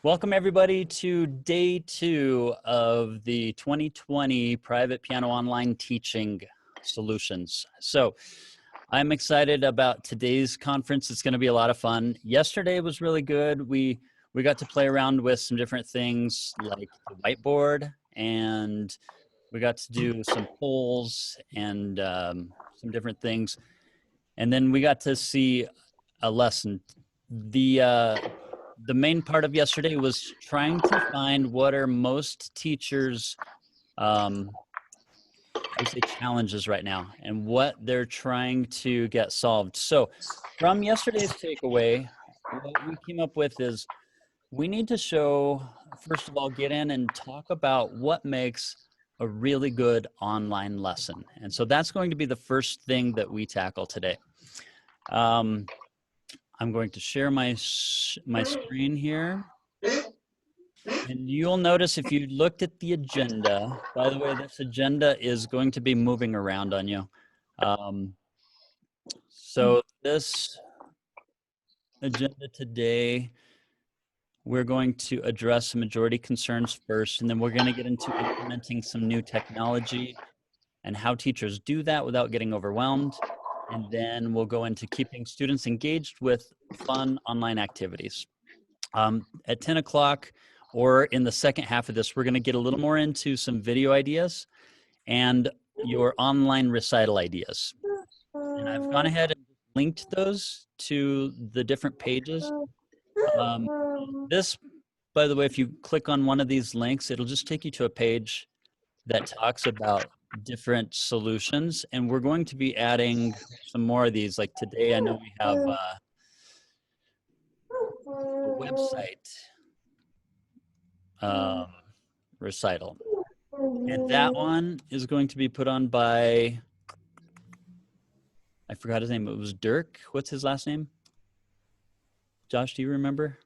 Welcome everybody to day 2 of the 2020 Private Piano Online Teaching Solutions. So I'm excited about today's conference. It's going to be a lot of fun. Yesterday was really good. We got to play around with some different things like the whiteboard, and we got to do some polls and some different things. And then we got to see a lesson. The main part of yesterday was trying to find what are most teachers' I would say challenges right now and what they're trying to get solved. So from yesterday's takeaway, what we came up with is we need to show, first of all, get in and talk about what makes a really good online lesson. And so that's going to be the first thing that we tackle today. I'm going to share my screen here. And you'll notice if you looked at the agenda, by the way, this agenda is going to be moving around on you. So this agenda today, we're going to address some majority concerns first, and then we're going to get into implementing some new technology and how teachers do that without getting overwhelmed. And then we'll go into keeping students engaged with fun online activities. At 10 o'clock, or in the second half of this, we're going to get a little more into some video ideas and your online recital ideas. And I've gone ahead and linked those to the different pages. This, by the way, if you click on one of these links, it'll just take you to a page that talks about different solutions. And we're going to be adding some more of these. Like today, I know we have a website recital. And that one is going to be put on by, I forgot his name. It was Dirk. What's his last name? Josh, do you remember?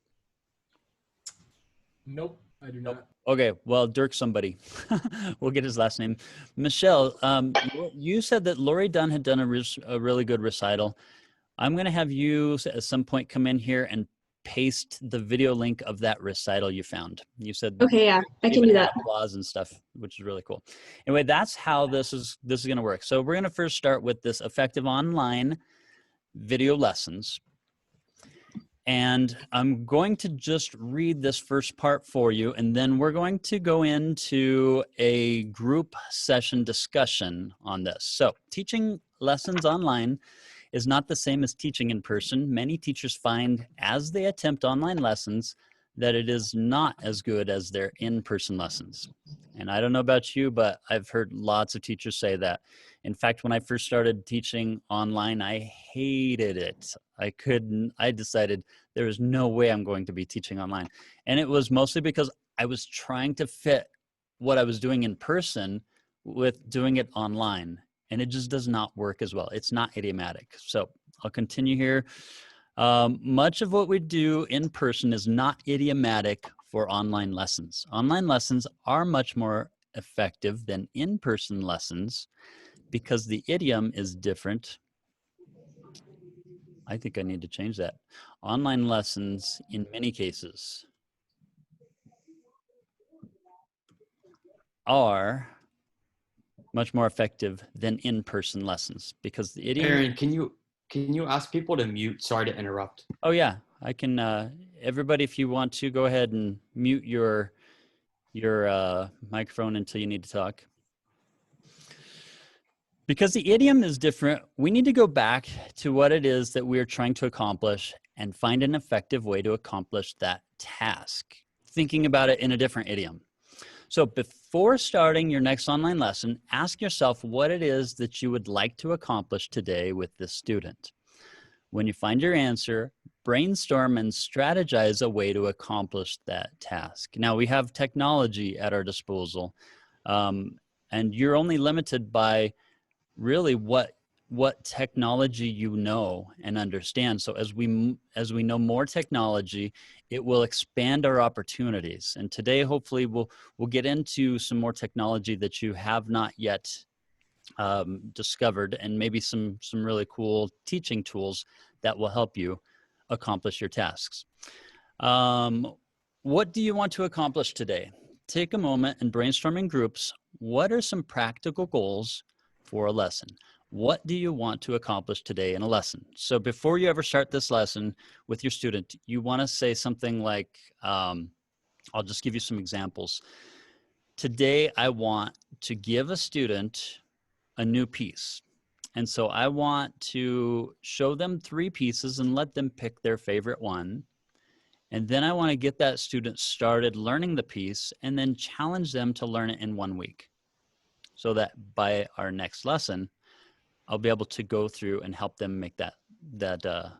Nope, I do not. Okay, well, Dirk somebody. We'll get his last name. Michelle, you said that Lori Dunn had done a really good recital. I'm going to have you at some point come in here and paste the video link of that recital you found. You said okay, yeah, I can do that. Applause and stuff, which is really cool. Anyway, that's how this is going to work. So we're going to first start with this effective online video lessons. And I'm going to just read this first part for you, and then we're going to go into a group session discussion on this. So teaching lessons online is not the same as teaching in person. Many teachers find as they attempt online lessons that it is not as good as their in-person lessons. And I don't know about you, but I've heard lots of teachers say that. In fact, when I first started teaching online, I hated it. I decided there was no way I'm going to be teaching online. And it was mostly because I was trying to fit what I was doing in person with doing it online. And it just does not work as well. It's not idiomatic. So I'll continue here. Much of what we do in person is not idiomatic for online lessons. Online lessons are much more effective than in-person lessons because the idiom is different. I think I need to change that. Online lessons, in many cases, are much more effective than in-person lessons because the idiom. Aaron, can you ask people to mute? Sorry to interrupt. Oh yeah, I can. Everybody, if you want to, go ahead and mute your microphone until you need to talk. Because the idiom is different, we need to go back to what it is that we're trying to accomplish and find an effective way to accomplish that task, thinking about it in a different idiom. So before starting your next online lesson, ask yourself what it is that you would like to accomplish today with this student. When you find your answer, brainstorm and strategize a way to accomplish that task. Now, we have technology at our disposal, and you're only limited by really what technology you know and understand. So as we know more technology, it will expand our opportunities. And today, hopefully, we'll get into some more technology that you have not yet discovered, and maybe some really cool teaching tools that will help you accomplish your tasks. what do you want to accomplish today? Take a moment and brainstorm in groups. What are some practical goals for a lesson? What do you want to accomplish today in a lesson? So before you ever start this lesson with your student, you want to say something like, I'll just give you some examples. Today, I want to give a student a new piece. And so I want to show them 3 pieces and let them pick their favorite one. And then I want to get that student started learning the piece and then challenge them to learn it in 1 week. So that by our next lesson, I'll be able to go through and help them make that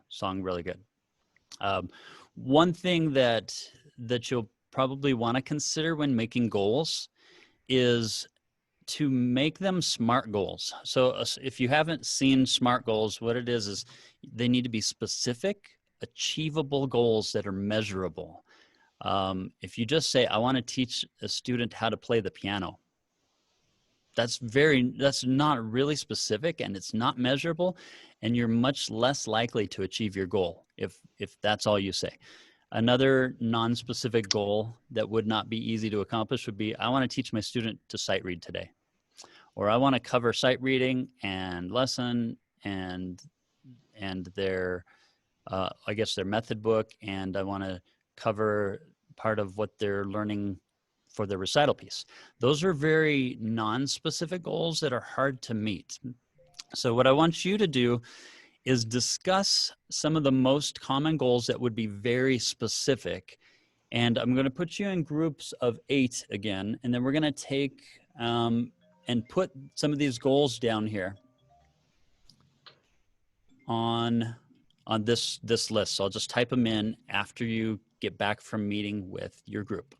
song really good. One thing that you'll probably want to consider when making goals is to make them SMART goals. So if you haven't seen SMART goals, what it is they need to be specific, achievable goals that are measurable. If you just say, I want to teach a student how to play the piano, that's not really specific and it's not measurable, and you're much less likely to achieve your goal if that's all you say. Another non-specific goal that would not be easy to accomplish would be, I want to teach my student to sight read today. Or I want to cover sight reading and lesson and their, I guess their method book, and I want to cover part of what they're learning for the recital piece. Those are very non-specific goals that are hard to meet. So what I want you to do is discuss some of the most common goals that would be very specific. And I'm going to put you in groups of 8 again, and then we're going to take and put some of these goals down here on this list. So I'll just type them in after you get back from meeting with your group.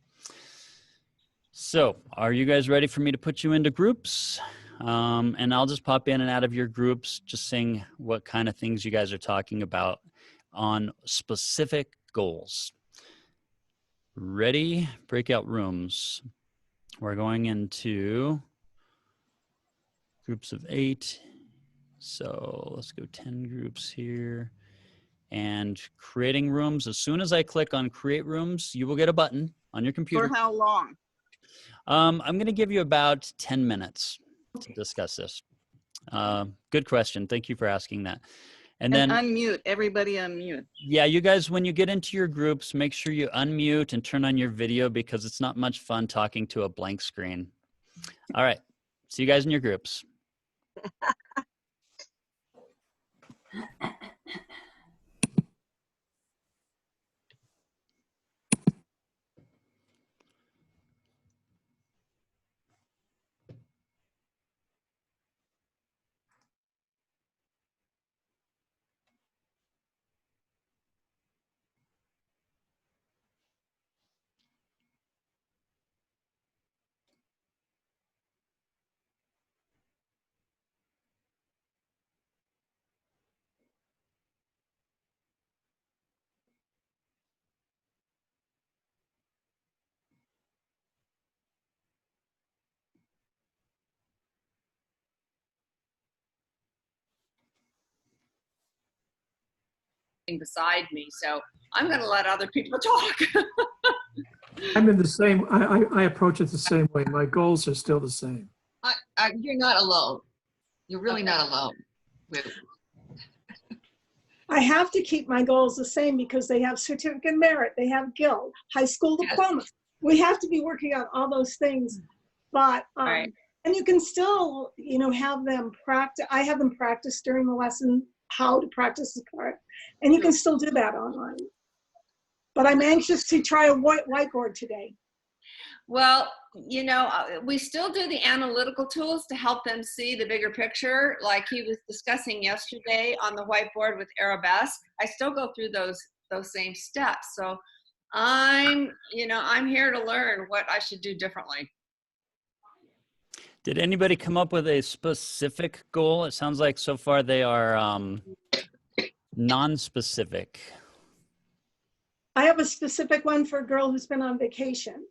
So are you guys ready for me to put you into groups? And I'll just pop in and out of your groups, just saying what kind of things you guys are talking about on specific goals. Ready? Breakout rooms. We're going into groups of 8. So let's go 10 groups here. And creating rooms. As soon as I click on create rooms, you will get a button on your computer. For how long? I'm going to give you about 10 minutes to discuss this. Good question. Thank you for asking that. And then unmute, everybody unmute. Yeah, you guys, when you get into your groups, make sure you unmute and turn on your video, because it's not much fun talking to a blank screen. All right. See you guys in your groups. Beside me, so I'm going to let other people talk. I'm in the same, I approach it the same way. My goals are still the same. You're not alone. You're really not alone. I have to keep my goals the same because they have certificate merit, they have guild, high school diplomas. We have to be working on all those things, but Right. and you can still, you know, have them practice. I have them practice during the lesson how to practice the part, and you can still do that online. But I'm anxious to try a whiteboard today. Well, you know, we still do the analytical tools to help them see the bigger picture, like he was discussing yesterday on the whiteboard with Arabesque. I still go through those same steps. So I'm here to learn what I should do differently. Did anybody come up with a specific goal? It sounds like so far they are non-specific. I have a specific one for a girl who's been on vacation.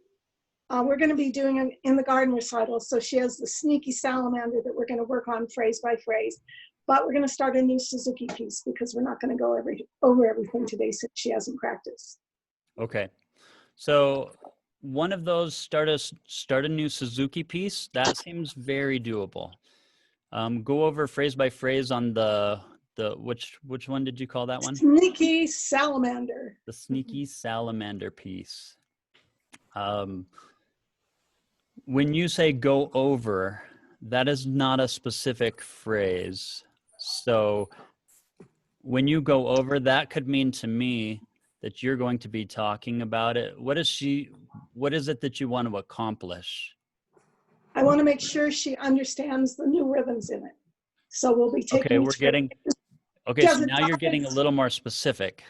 We're going to be doing an in the garden recital, so she has the sneaky salamander that we're going to work on phrase by phrase. But we're going to start a new Suzuki piece because we're not going to go over everything today since she hasn't practiced. Okay. So one of those, start a new Suzuki piece. That seems very doable. Go over phrase by phrase on the which one did you call that one? Sneaky salamander. The sneaky salamander piece. When you say go over, that is not a specific phrase. So when you go over, that could mean to me that you're going to be talking about it. What is it that you want to accomplish? I want to make sure she understands the new rhythms in it. So we'll be taking. Okay, so Does it now you're getting a does- little more specific.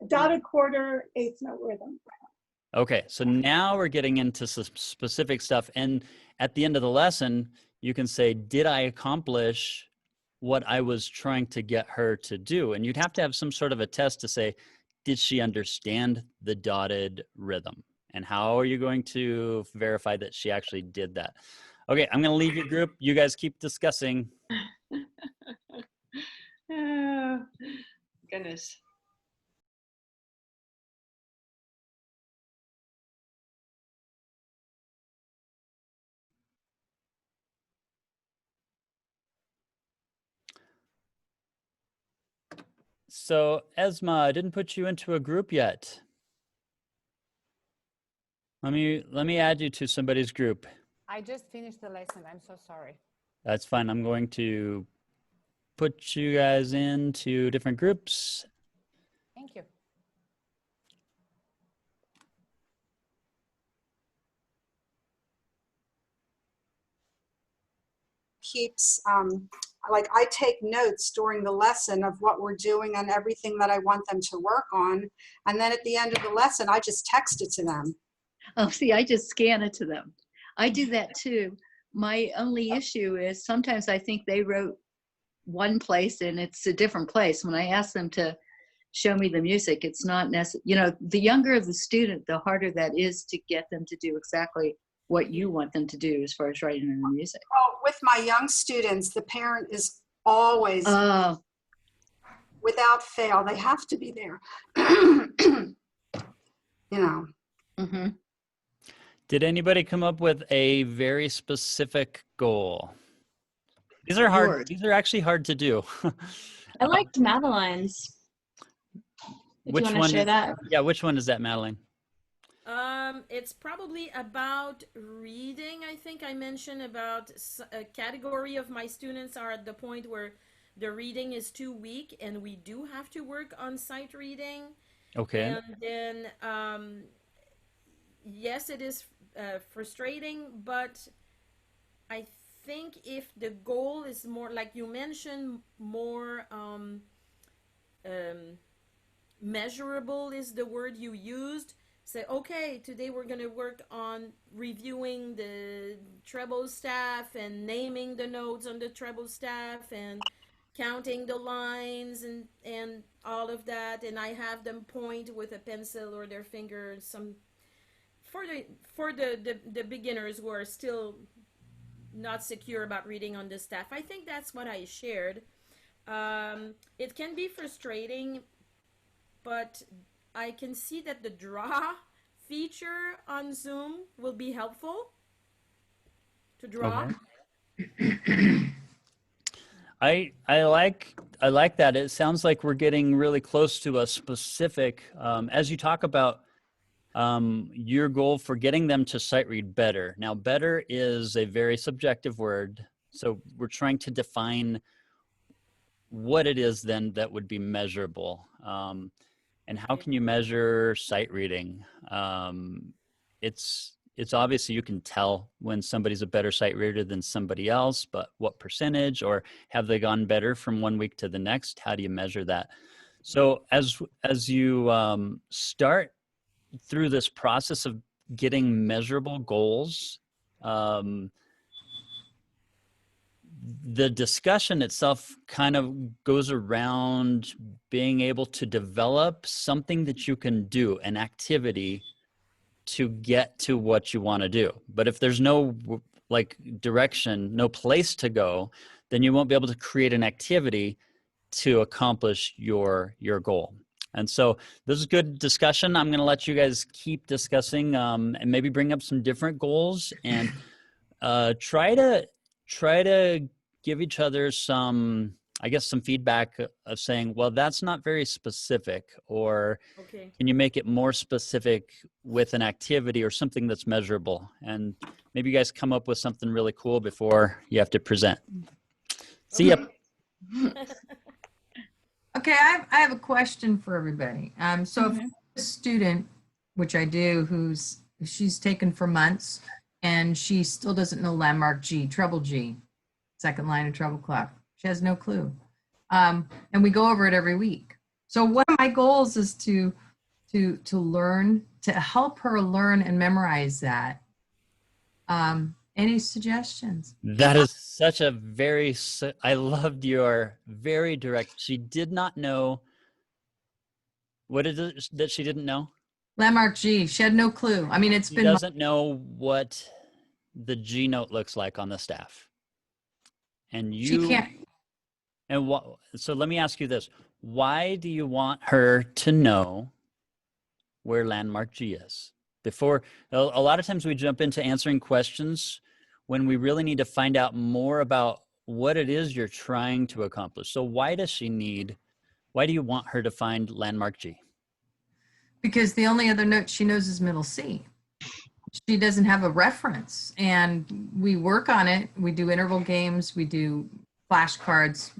dotted quarter, eighth note rhythm. Okay, so now we're getting into some specific stuff. And at the end of the lesson, you can say, did I accomplish what I was trying to get her to do? And you'd have to have some sort of a test to say, did she understand the dotted rhythm? And how are you going to verify that she actually did that? Okay, I'm going to leave your group. You guys keep discussing. Oh, goodness. So, Esma, I didn't put you into a group yet. Let me add you to somebody's group. I just finished the lesson. I'm so sorry. That's fine. I'm going to put you guys into different groups. Thank you. Keeps like I take notes during the lesson of what we're doing and everything that I want them to work on, and then at the end of the lesson I just text it to them. Oh, see, I just scan it to them. I do that too. My only issue is sometimes I think they wrote one place and it's a different place. When I ask them to show me the music, it's not necessary. You know, the younger the student, the harder that is to get them to do exactly what you want them to do as far as writing in the music. Oh, with my young students, the parent is always, Oh, without fail, they have to be there. You know. mm-hmm. Did anybody come up with a very specific goal? These are hard. Yours. These are actually hard to do. I liked Madeline's. If Which you want one to share is- that. Yeah, which one is that, Madeline? It's probably about reading. I think I mentioned about a category of my students are at the point where the reading is too weak and we do have to work on sight reading. Okay. And then, yes, it is frustrating, but I think if the goal is more, like you mentioned, more measurable is the word you used. Say, okay, today we're going to work on reviewing the treble staff and naming the notes on the treble staff and counting the lines and all of that. And I have them point with a pencil or their finger some for the beginners who are still not secure about reading on the staff. I think that's what I shared. It can be frustrating, but I can see that the draw feature on Zoom will be helpful to draw. Okay. I like that. It sounds like we're getting really close to a specific, as you talk about your goal for getting them to sight read better. Now, better is a very subjective word. So we're trying to define what it is then that would be measurable. And how can you measure sight reading? It's obviously you can tell when somebody's a better sight reader than somebody else, but what percentage, or have they gone better from one week to the next? How do you measure that? So as you start through this process of getting measurable goals, the discussion itself kind of goes around being able to develop something that you can do, an activity to get to what you want to do. But if there's no like direction, no place to go, then you won't be able to create an activity to accomplish your goal. And so this is good discussion. I'm going to let you guys keep discussing and maybe bring up some different goals and try to give each other some, I guess, some feedback of saying, well, that's not very specific, or Okay. can you make it more specific with an activity or something that's measurable? And maybe you guys come up with something really cool before you have to present. See ya. Okay, I have a question for everybody. So if a student, which I do, she's taken for months and she still doesn't know landmark G, treble G, second line of treble clef. She has no clue. And we go over it every week. So one of my goals is to learn, to help her learn and memorize that. Any suggestions? That is such a I loved your very direct. She did not know. What is it that she didn't know? Landmark G, she had no clue. I mean, it's She been doesn't know what the G note looks like on the staff. And she can't. And what, so let me ask you this. Why do you want her to know where landmark G is? Before, a lot of times we jump into answering questions when we really need to find out more about what it is you're trying to accomplish. So why do you want her to find landmark G? Because the only other note she knows is middle C. She doesn't have a reference, and we work on it. We do interval games. We do flashcards.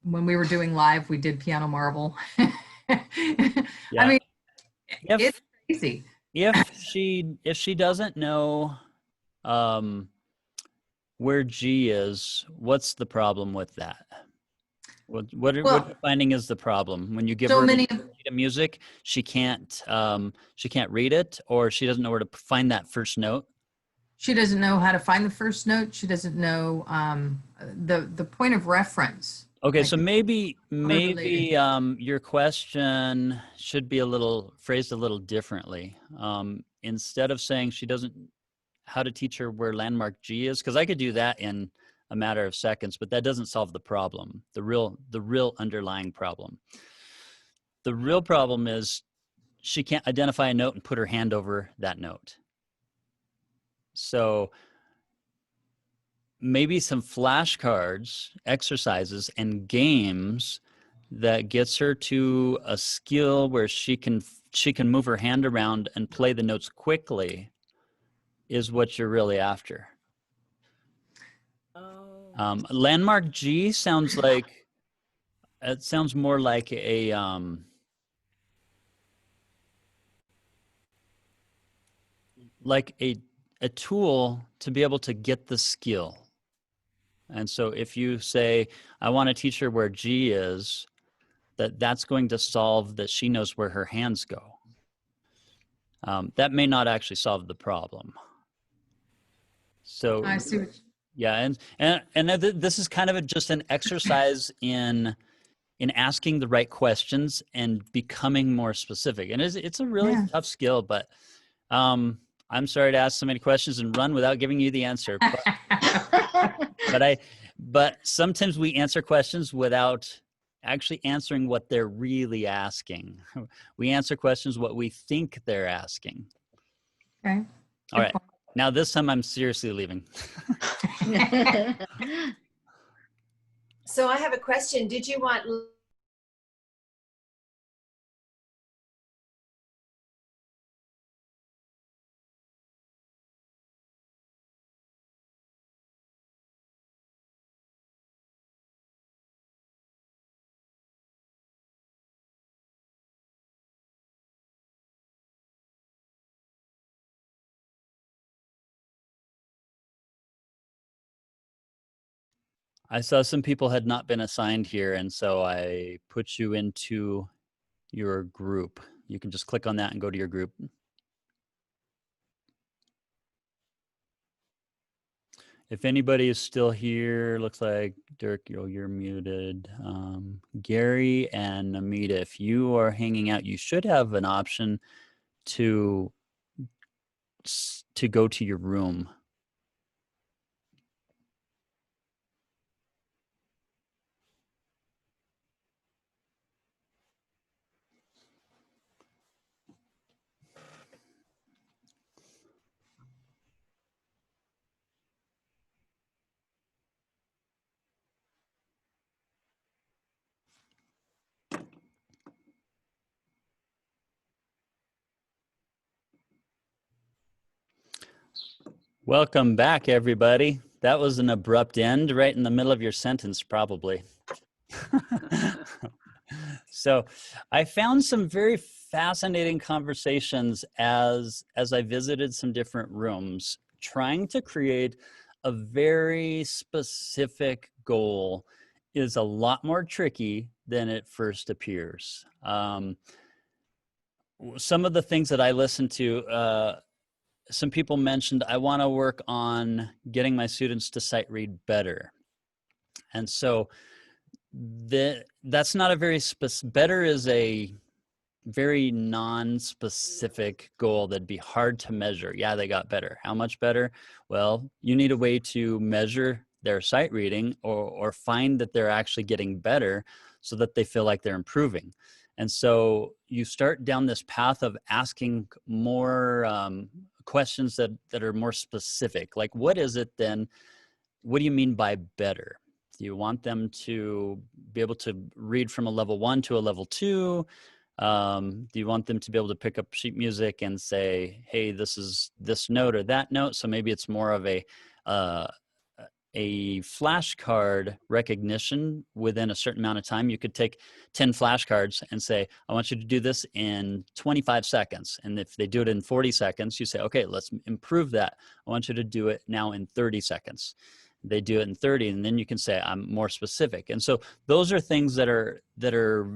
When we were doing live, we did piano marble. Yeah. I mean, it's crazy. If she doesn't know where G is, what's the problem with that? What you're finding is the problem when you give her music, she can't read it, or she doesn't know where to find that first note. She doesn't know how to find the first note. She doesn't know the point of reference. Okay, so maybe your question should be phrased a little differently. Instead of saying she doesn't, how to teach her where landmark G is, because I could do that in a matter of seconds, but that doesn't solve the problem, the real underlying problem. The real problem is she can't identify a note and put her hand over that note. So maybe some flashcards, exercises, and games that gets her to a skill where she can move her hand around and play the notes quickly is what you're really after. Landmark G sounds more like a tool to be able to get the skill. And so if you say, I want to teach her where G is, that's going to solve that she knows where her hands go. That may not actually solve the problem. So I see what yeah, and this is kind of just an exercise in asking the right questions and becoming more specific. And it's a really tough skill, but I'm sorry to ask so many questions and run without giving you the answer. But sometimes we answer questions without actually answering what they're really asking. We answer questions what we think they're asking. Okay. All right. Now this time I'm seriously leaving. So I have a question. Did you want I saw some people had not been assigned here, and so I put you into your group. You can just click on that and go to your group. If anybody is still here, looks like Dirk, you're muted. Gary and Amita, if you are hanging out, you should have an option to go to your room. Welcome back, everybody. That was an abrupt end right in the middle of your sentence, probably. So I found some very fascinating conversations as I visited some different rooms, trying to create a very specific goal is a lot more tricky than it first appears. Some of the things that I listened to, some people mentioned, I want to work on getting my students to sight read better. And so that's not a very better is a very non-specific goal that'd be hard to measure. Yeah, they got better. How much better? Well, you need a way to measure their sight reading or find that they're actually getting better so that they feel like they're improving. And so you start down this path of asking more questions that are more specific. Like, what is it then? What do you mean by better? Do you want them to be able to read from a level 1 to a level 2? Do you want them to be able to pick up sheet music and say, hey, this is this note or that note? So maybe it's more of a flashcard recognition within a certain amount of time. You could take 10 flashcards and say, I want you to do this in 25 seconds. And if they do it in 40 seconds, you say, okay, let's improve that. I want you to do it now in 30 seconds. They do it in 30, and then you can say, I'm more specific. And so those are things that are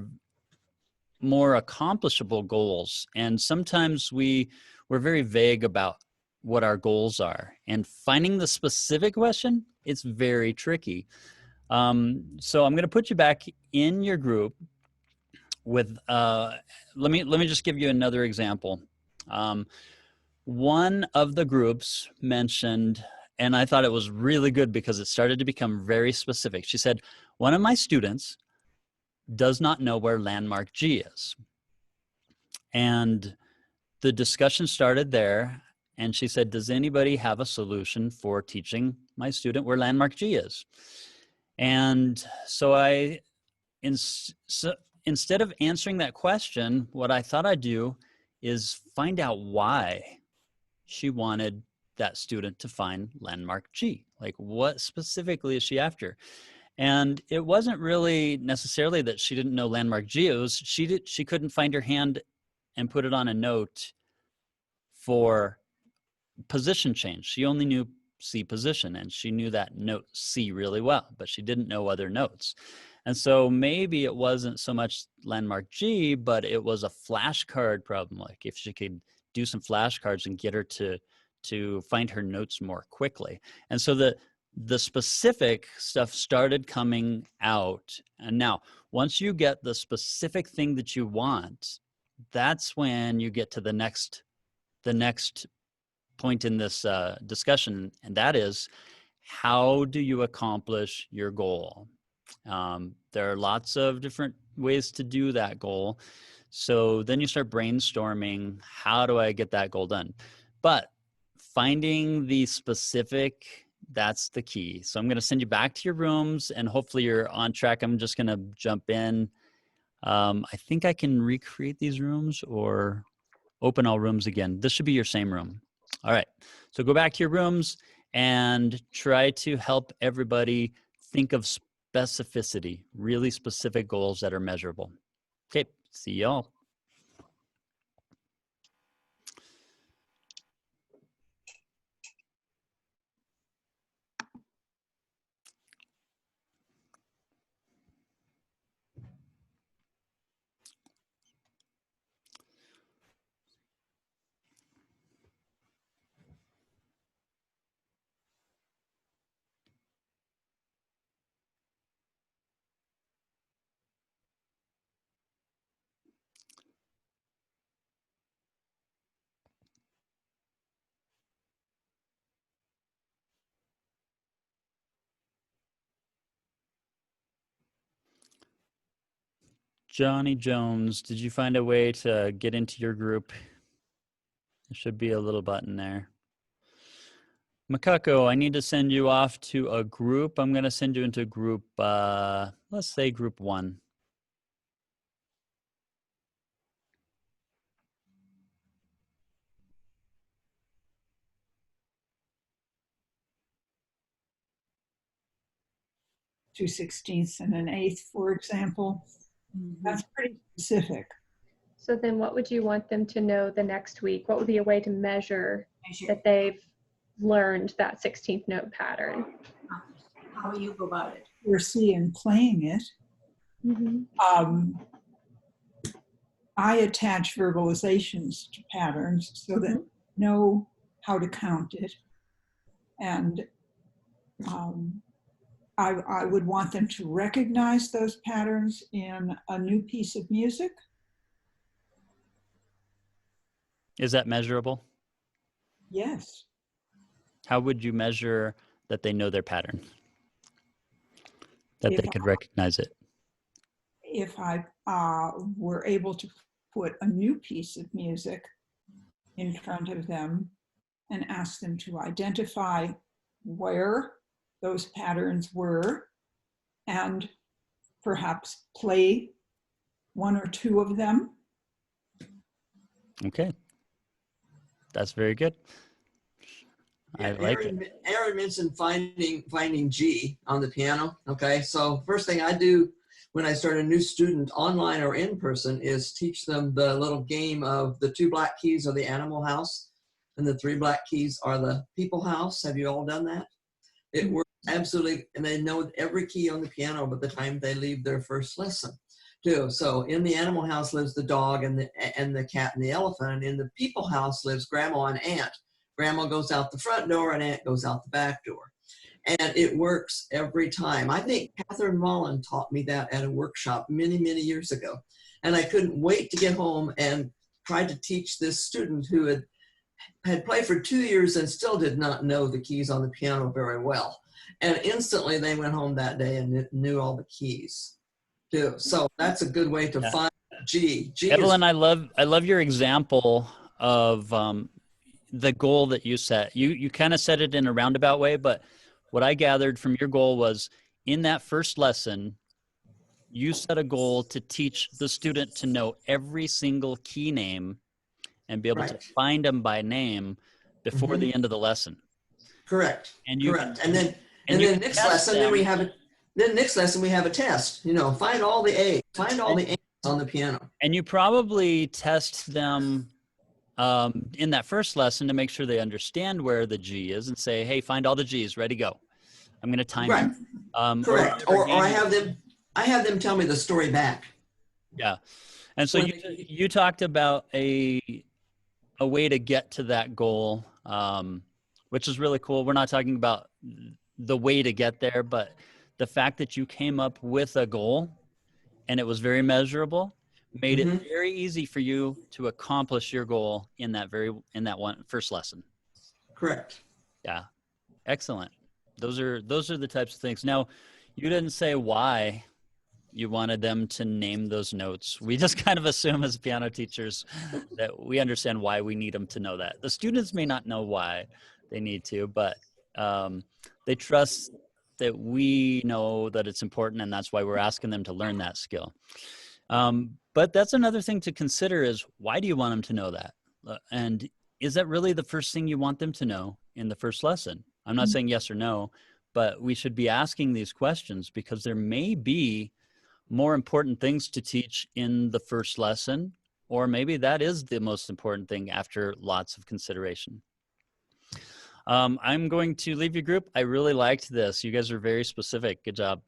more accomplishable goals. And sometimes we're very vague about what our goals are. And finding the specific question, it's very tricky. So I'm going to put you back in your group with, let me just give you another example. One of the groups mentioned, and I thought it was really good because it started to become very specific. She said, one of my students does not know where landmark G is. And the discussion started there. And she said, does anybody have a solution for teaching my student where landmark G is? And so instead of answering that question, what I thought I'd do is find out why she wanted that student to find landmark G. Like, what specifically is she after? And it wasn't really necessarily that she didn't know landmark G. It was she couldn't find her hand and put it on a note for position change. She only knew C position, and she knew that note C really well, but she didn't know other notes. And so maybe it wasn't so much landmark G, but it was a flashcard problem. Like, if she could do some flashcards and get her to find her notes more quickly. And so the specific stuff started coming out. And now, once you get the specific thing that you want, that's when you get to the next point in this discussion, and that is, how do you accomplish your goal? There are lots of different ways to do that goal. So then you start brainstorming, how do I get that goal done? But finding the specific, that's the key. So I'm going to send you back to your rooms, and hopefully you're on track. I'm just going to jump in. I think I can recreate these rooms or open all rooms again. This should be your same room. All right, so go back to your rooms and try to help everybody think of specificity, really specific goals that are measurable. Okay, see y'all. Johnny Jones, did you find a way to get into your group? There should be a little button there. Makako, I need to send you off to a group. I'm going to send you into group, let's say group 1. 2/16 and an eighth, for example. That's pretty specific. So then what would you want them to know the next week? What would be a way to measure that they've learned that 16th note pattern? How will you go about it? Literacy and playing it. I attach verbalizations to patterns so that they know how to count it. And I would want them to recognize those patterns in a new piece of music. Is that measurable? Yes. How would you measure that they know their pattern? That they could recognize it? If I were able to put a new piece of music in front of them and ask them to identify where those patterns were and perhaps play one or two of them. Okay. That's very good. I like it. Aaron mentioned finding G on the piano. Okay, so first thing I do when I start a new student, online or in person, is teach them the little game of the 2 black keys are the animal house and the 3 black keys are the people house. Have you all done that? It works absolutely, and they know every key on the piano by the time they leave their first lesson too. So in the animal house lives the dog and the cat and the elephant, and in the people house lives grandma and aunt. Grandma goes out the front door and aunt goes out the back door. And it works every time. I think Catherine Mullen taught me that at a workshop many, many years ago. And I couldn't wait to get home and try to teach this student who had played for 2 years and still did not know the keys on the piano very well. And instantly they went home that day and knew all the keys too. So that's a good way to find G. Evelyn, I love your example of the goal that you set. You kind of said it in a roundabout way, but what I gathered from your goal was in that first lesson, you set a goal to teach the student to know every single key name and be able to find them by name before the end of the lesson. Correct. And you, correct. And then next lesson, then we have next lesson we have a test. You know, find all the A's, find all the A's on the piano. And you probably test them in that first lesson to make sure they understand where the G is and say, hey, find all the G's, ready, go. I'm going to time it. Correct. Or I have them tell me the story back. Yeah. And so you talked about a way to get to that goal, which is really cool. We're not talking about the way to get there, but the fact that you came up with a goal and it was very measurable made it very easy for you to accomplish your goal in that one first lesson. Correct. Yeah. Excellent. Those are the types of things. Now, you didn't say why you wanted them to name those notes. We just kind of assume as piano teachers that we understand why we need them to know that. The students may not know why they need to, but they trust that we know that it's important, and that's why we're asking them to learn that skill. But that's another thing to consider is, why do you want them to know that? And is that really the first thing you want them to know in the first lesson? I'm not saying yes or no, but we should be asking these questions because there may be more important things to teach in the first lesson, or maybe that is the most important thing after lots of consideration. I'm going to leave your group. I really liked this. You guys are very specific. Good job.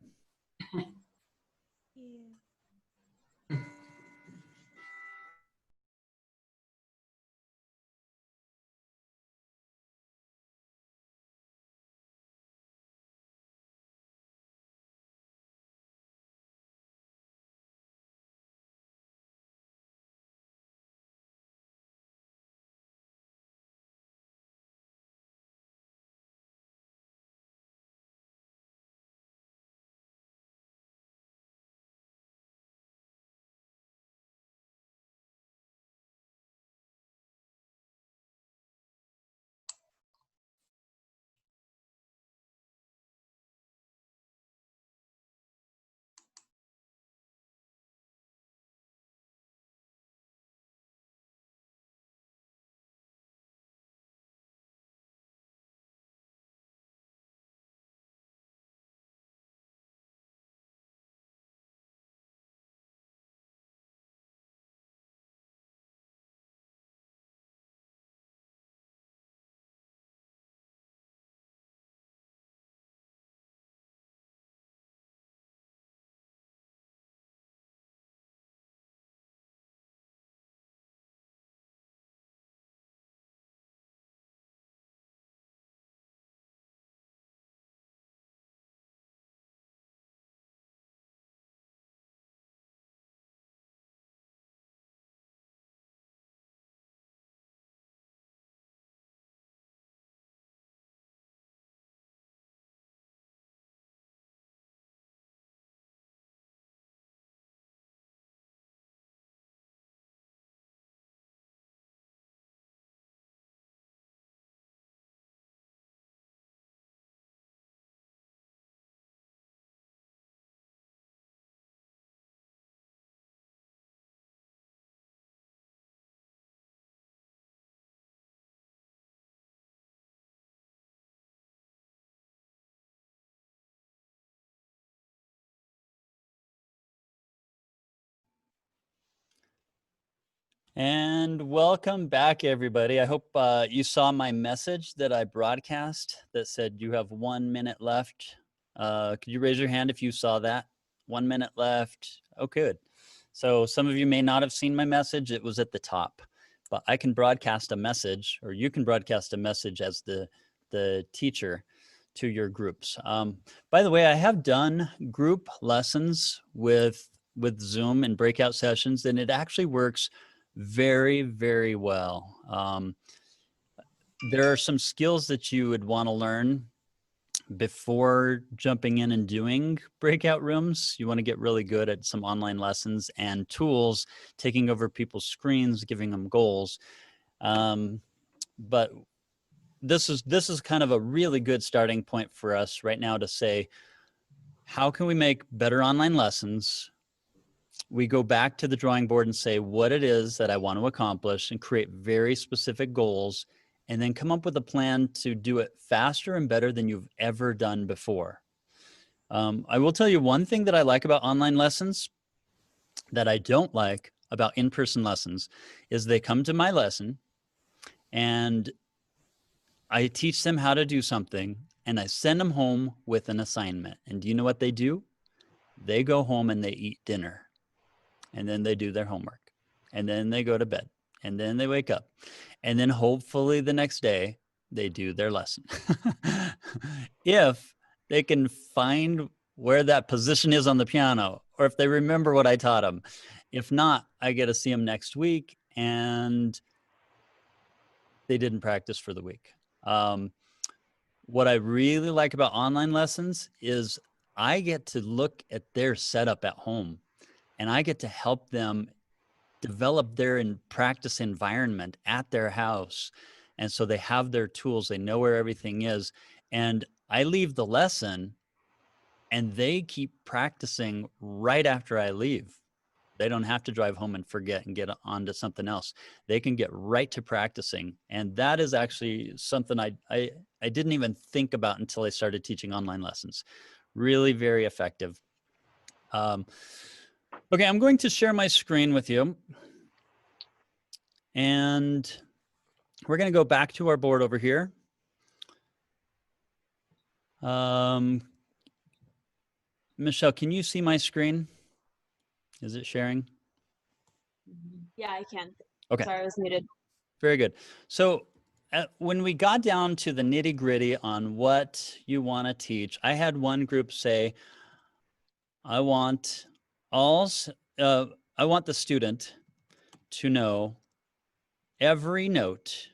And welcome back, everybody. I hope you saw my message that I broadcast that said you have 1 minute left. Could you raise your hand if you saw that? 1 minute left. Oh, good. So some of you may not have seen my message. It was at the top. But I can broadcast a message, or you can broadcast a message as the teacher to your groups. By the way, I have done group lessons with Zoom and breakout sessions, and it actually works very, very well. There are some skills that you would want to learn before jumping in and doing breakout rooms. You want to get really good at some online lessons and tools, taking over people's screens, giving them goals. But this is kind of a really good starting point for us right now to say, how can we make better online lessons? We go back to the drawing board and say what it is that I want to accomplish and create very specific goals, and then come up with a plan to do it faster and better than you've ever done before. I will tell you one thing that I like about online lessons that I don't like about in-person lessons is they come to my lesson and I teach them how to do something and I send them home with an assignment. And do you know what they do? They go home and they eat dinner. And then they do their homework. And then they go to bed. And then they wake up. And then hopefully the next day they do their lesson. If they can find where that position is on the piano, or if they remember what I taught them. If not, I get to see them next week and they didn't practice for the week. What I really like about online lessons is I get to look at their setup at home and I get to help them develop their practice environment at their house. And so they have their tools, they know where everything is. And I leave the lesson and they keep practicing right after I leave. They don't have to drive home and forget and get on to something else. They can get right to practicing. And that is actually something I didn't even think about until I started teaching online lessons. Really very effective. Okay, I'm going to share my screen with you. And we're going to go back to our board over here. Michelle, can you see my screen? Is it sharing? Yeah, I can. Okay. Sorry, I was muted. Very good. So when we got down to the nitty gritty on what you want to teach, I had one group say, I want the student to know every note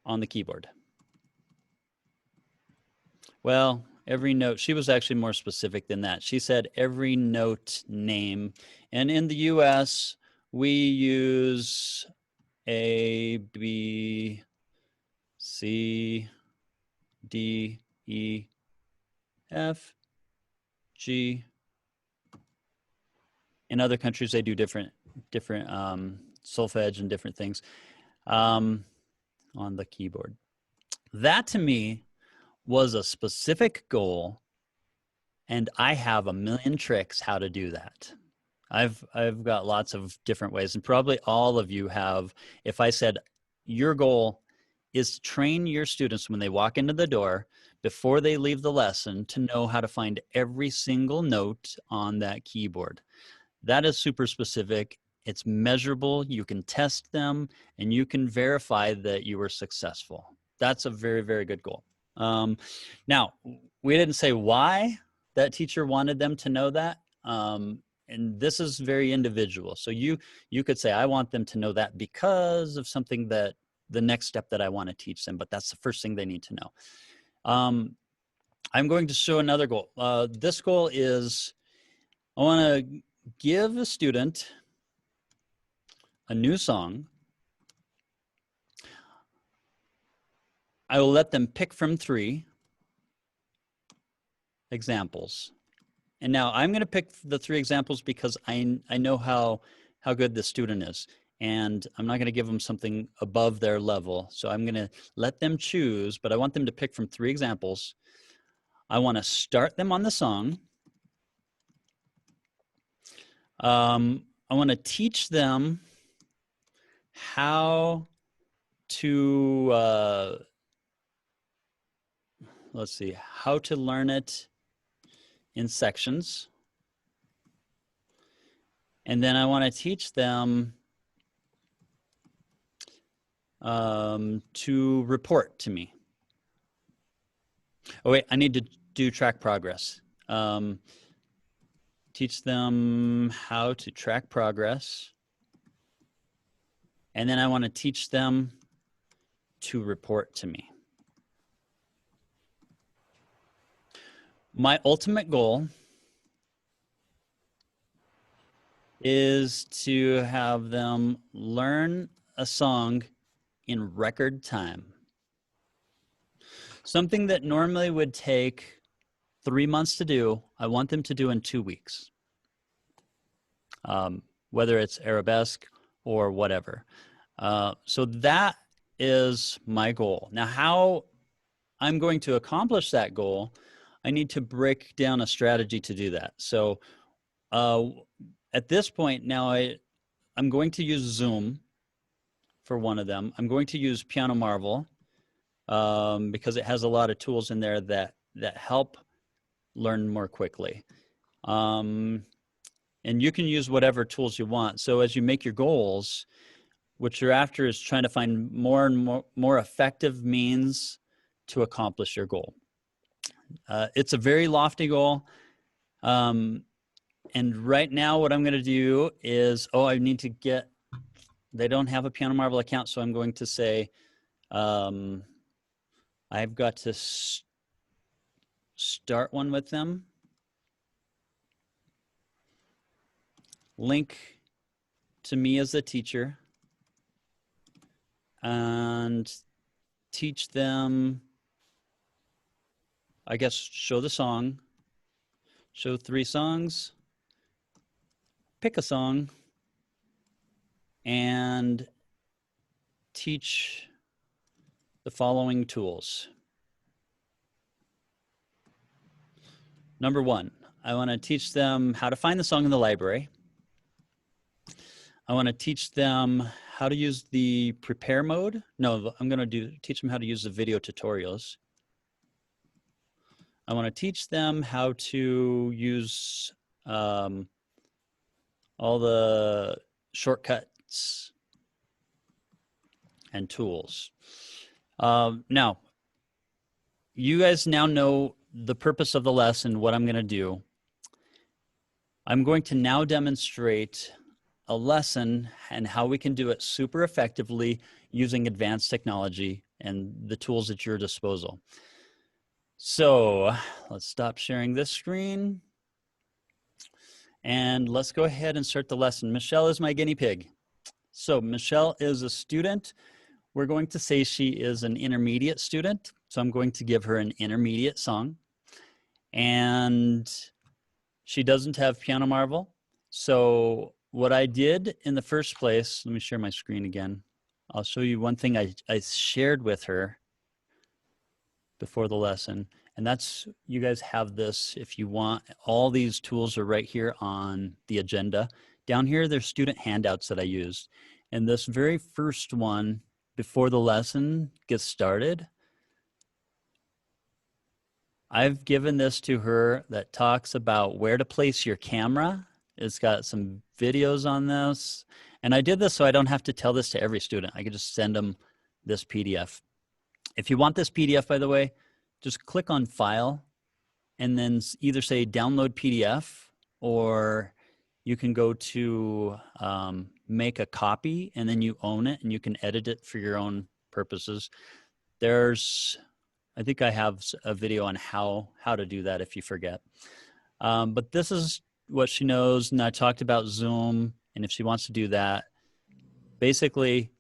on the keyboard. Well, every note, she was actually more specific than that. She said every note name. And in the US, we use A, B, C, D, E, F, G. In other countries, they do different solfege and different things on the keyboard. That to me was a specific goal, and I have a million tricks how to do that. I've got lots of different ways, and probably all of you have. If I said your goal is to train your students when they walk into the door before they leave the lesson to know how to find every single note on that keyboard. That is super specific. It's measurable. You can test them and you can verify that you were successful. That's a very, very good goal. Now, we didn't say why that teacher wanted them to know that. And this is very individual. So you could say, I want them to know that because of something that the next step that I want to teach them, but that's the first thing they need to know. I'm going to show another goal. This goal is I want to give a student a new song. I will let them pick from 3 examples. And now I'm going to pick the 3 examples because I know how good the student is. And I'm not going to give them something above their level. So I'm going to let them choose, but I want them to pick from 3 examples. I want to start them on the song. I want to teach them how to, let's see, how to learn it in sections. And then I want to teach them to report to me. Oh wait, I need to do track progress. Teach them how to track progress. And then I want to teach them to report to me. My ultimate goal is to have them learn a song in record time. Something that normally would take 3 months to do, I want them to do in 2 weeks. Whether it's arabesque or whatever. So that is my goal. Now, how I'm going to accomplish that goal, I need to break down a strategy to do that. So at this point now, I'm going to use Zoom for one of them. I'm going to use Piano Marvel because it has a lot of tools in there that help learn more quickly. And you can use whatever tools you want. So as you make your goals, what you're after is trying to find more and more effective means to accomplish your goal. It's a very lofty goal. And right now what I'm going to do is, I need to get, they don't have a Piano Marvel account, so I'm going to say, I've got to start one with them. Link to me as a teacher and teach them, I guess, show the song, show 3 songs, pick a song, and teach the following tools. Number 1, I want to teach them how to find the song in the library. I want to teach them how to use the prepare mode. No, I'm going to teach them how to use the video tutorials. I want to teach them how to use all the shortcuts and tools. Now, you guys now know the purpose of the lesson, what I'm going to do. I'm going to now demonstrate a lesson and how we can do it super effectively using advanced technology and the tools at your disposal. So let's stop sharing this screen and let's go ahead and start the lesson. Michelle is my guinea pig. So Michelle is a student. We're going to say she is an intermediate student. So I'm going to give her an intermediate song. And she doesn't have Piano Marvel. So what I did in the first place, let me share my screen again. I'll show you one thing I shared with her before the lesson. And that's, you guys have this if you want. All these tools are right here on the agenda. Down here, there's student handouts that I used. And this very first one, before the lesson gets started, I've given this to her that talks about where to place your camera. It's got some videos on this. And I did this so I don't have to tell this to every student. I could just send them this PDF. If you want this PDF, by the way, just click on File and then either say Download PDF, or you can go to Make a Copy, and then you own it and you can edit it for your own purposes. I think I have a video on how to do that if you forget. But this is what she knows, and I talked about Zoom, and if she wants to do that, basically,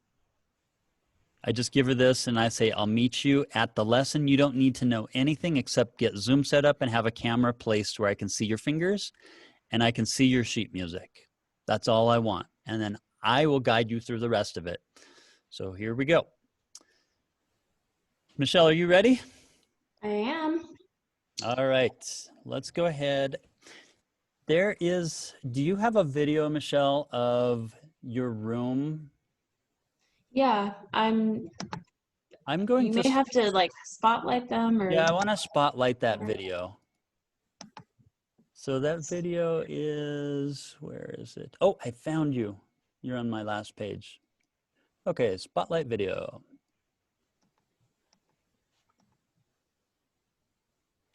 I just give her this and I say, I'll meet you at the lesson. You don't need to know anything except get Zoom set up and have a camera placed where I can see your fingers and I can see your sheet music. That's all I want. And then I will guide you through the rest of it. So here we go. Michelle, are you ready? I am. All right, let's go ahead. There is, do you have a video, Michelle, of your room? Yeah, I'm going you to, may have to like spotlight them or. yeah, I want to spotlight that video. So that video is, where is it? Oh, I found you. You're on my last page. Okay, spotlight video.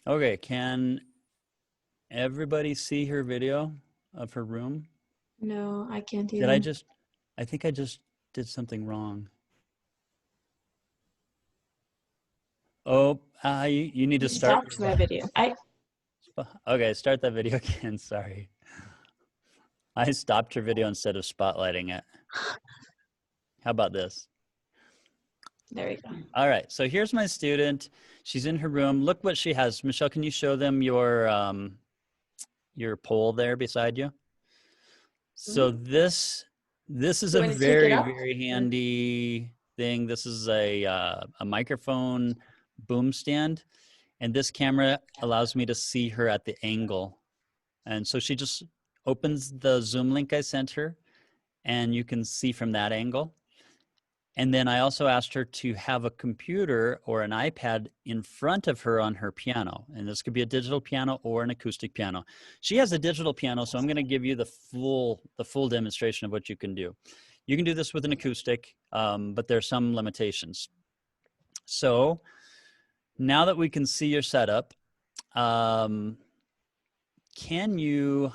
Okay, can everybody see her video of her room? No, I can't Did I even. just, I think I just did something wrong. Oh, you need to start. Stopped my video. Okay, start that video again. Sorry. I stopped your video instead of spotlighting it. How about this? There we go. All right, so here's my student. She's in her room. Look what she has. Michelle, can you show them your poll there beside you? So this is You a want to take it very, up? very handy thing. This is a microphone boom stand, and this camera allows me to see her at the angle. And so she just opens the Zoom link I sent her, and you can see from that angle. And then I also asked her to have a computer or an iPad in front of her on her piano. And this could be a digital piano or an acoustic piano. She has a digital piano, so I'm going to give you the full demonstration of what you can do. You can do this with an acoustic, but there's some limitations. So now that we can see your setup, can you,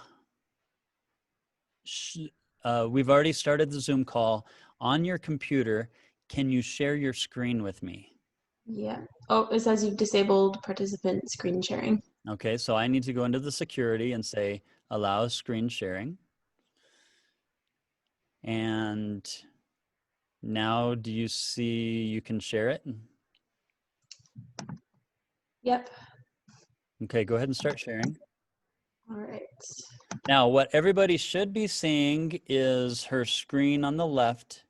we've already started the Zoom call. On your computer, can you share your screen with me? Yeah. Oh, it says you've disabled participant screen sharing. Okay, so I need to go into the security and say, allow screen sharing. And now do you see you can share it? Yep. Okay, go ahead and start sharing. All right. Now, what everybody should be seeing is her screen on the left,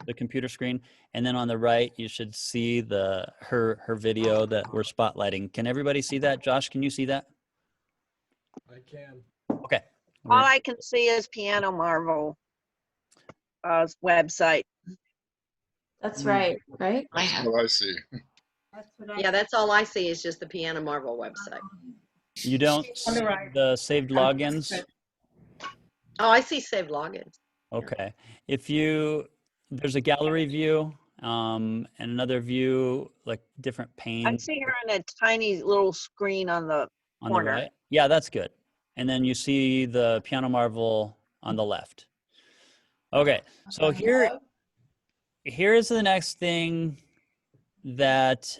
the computer screen, and then on the right, you should see her video that we're spotlighting. Can everybody see that? Josh, can you see that? I can. Okay. All I can see is Piano Marvel website. That's right, right? That's what I see. Yeah, that's all I see is just the Piano Marvel website. You don't see the saved logins? Oh, I see saved logins. Okay. There's a gallery view and another view, like different panes. I see her on a tiny little screen on the corner. Right? Yeah, that's good. And then you see the Piano Marvel on the left. Okay, so here is the next thing that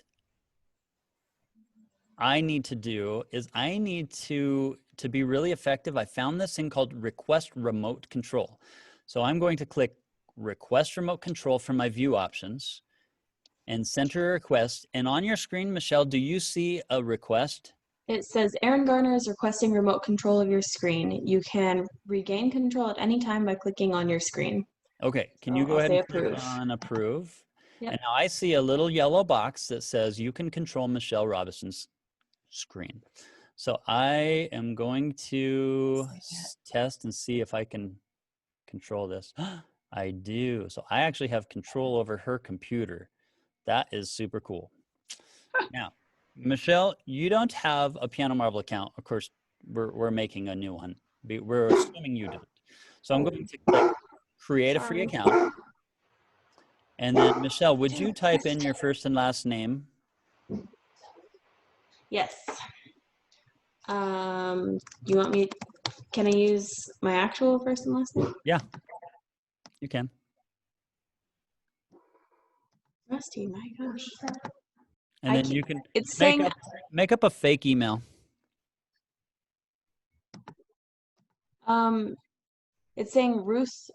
I need to do is I need to be really effective. I found this thing called Request Remote Control. So I'm going to click Request Remote Control from my view options and center a request. And on your screen, Michelle, do you see a request? It says Aaron Garner is requesting remote control of your screen. You can regain control at any time by clicking on your screen. Okay, can you So go I'll ahead say and click approve. on approve? Yep. And now I see a little yellow box that says you can control Michelle Robinson's screen. So I am going to test and see if I can control this. I do. So I actually have control over her computer. That is super cool. Now, Michelle, you don't have a Piano Marvel account. Of course, we're making a new one. We're assuming you do. So I'm going to click create a free account. And then Michelle, would you type in your first and last name? Yes. You want me, can I use my actual first and last name? Yeah, you can. Rusty, my gosh. And then you can It's make saying, make up a fake email. it's saying Ruth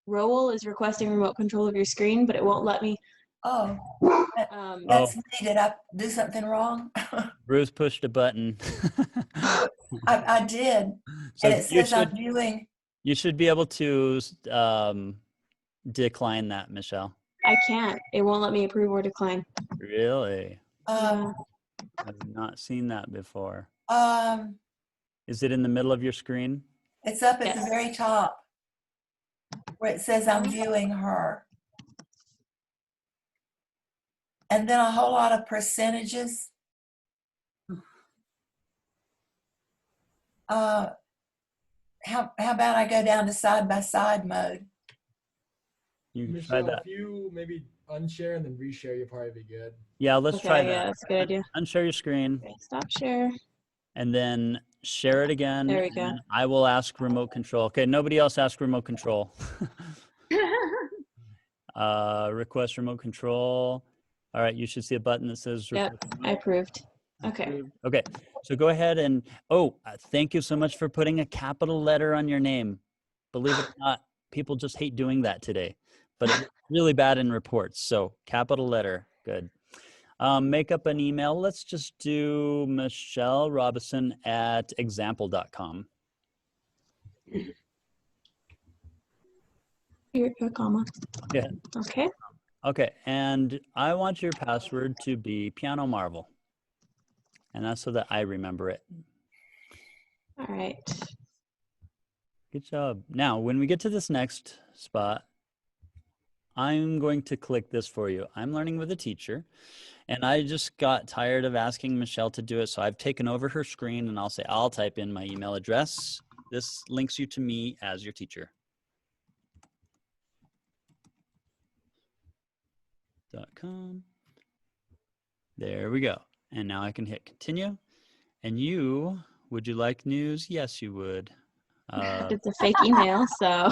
Rowell is requesting remote control of your screen, but it won't let me. Oh, Oh. that's me. Did I do something wrong? Bruce pushed a button. I did. So And it says I'm viewing. You should be able to decline that, Michelle. I can't. It won't let me approve or decline. Really? Um, I've not seen that before. um, Is it in the middle of your screen? It's up at the very top where it says I'm viewing her. And then a whole lot of percentages. How about I go down to side-by-side mode? You can Michelle, try that. if you maybe unshare and then reshare, you'll probably be good. Yeah, let's try that. Yeah, that's a good idea. Unshare your screen. Okay, stop share. And then share it again. There we and go. then I will ask remote control. Okay, nobody else ask remote control. Request remote control. All right, you should see a button that says Yep, I approved. Okay. Okay, so go ahead and, thank you so much for putting a capital letter on your name. Believe it or not, people just hate doing that today, but it's really bad in reports. So capital letter, good. Make up an email. Let's just do Michelle Robison at example.com. Period, comma. Yeah. Okay. Okay, and I want your password to be Piano Marvel. And that's so that I remember it. All right. Good job. Now, when we get to this next spot, I'm going to click this for you. I'm learning with a teacher, and I just got tired of asking Michelle to do it, so I've taken over her screen, and I'll say, I'll type in my email address. This links you to me as your teacher. .com. There we go. And now I can hit continue. And you, would you like news? Yes, you would. It's a fake email, so.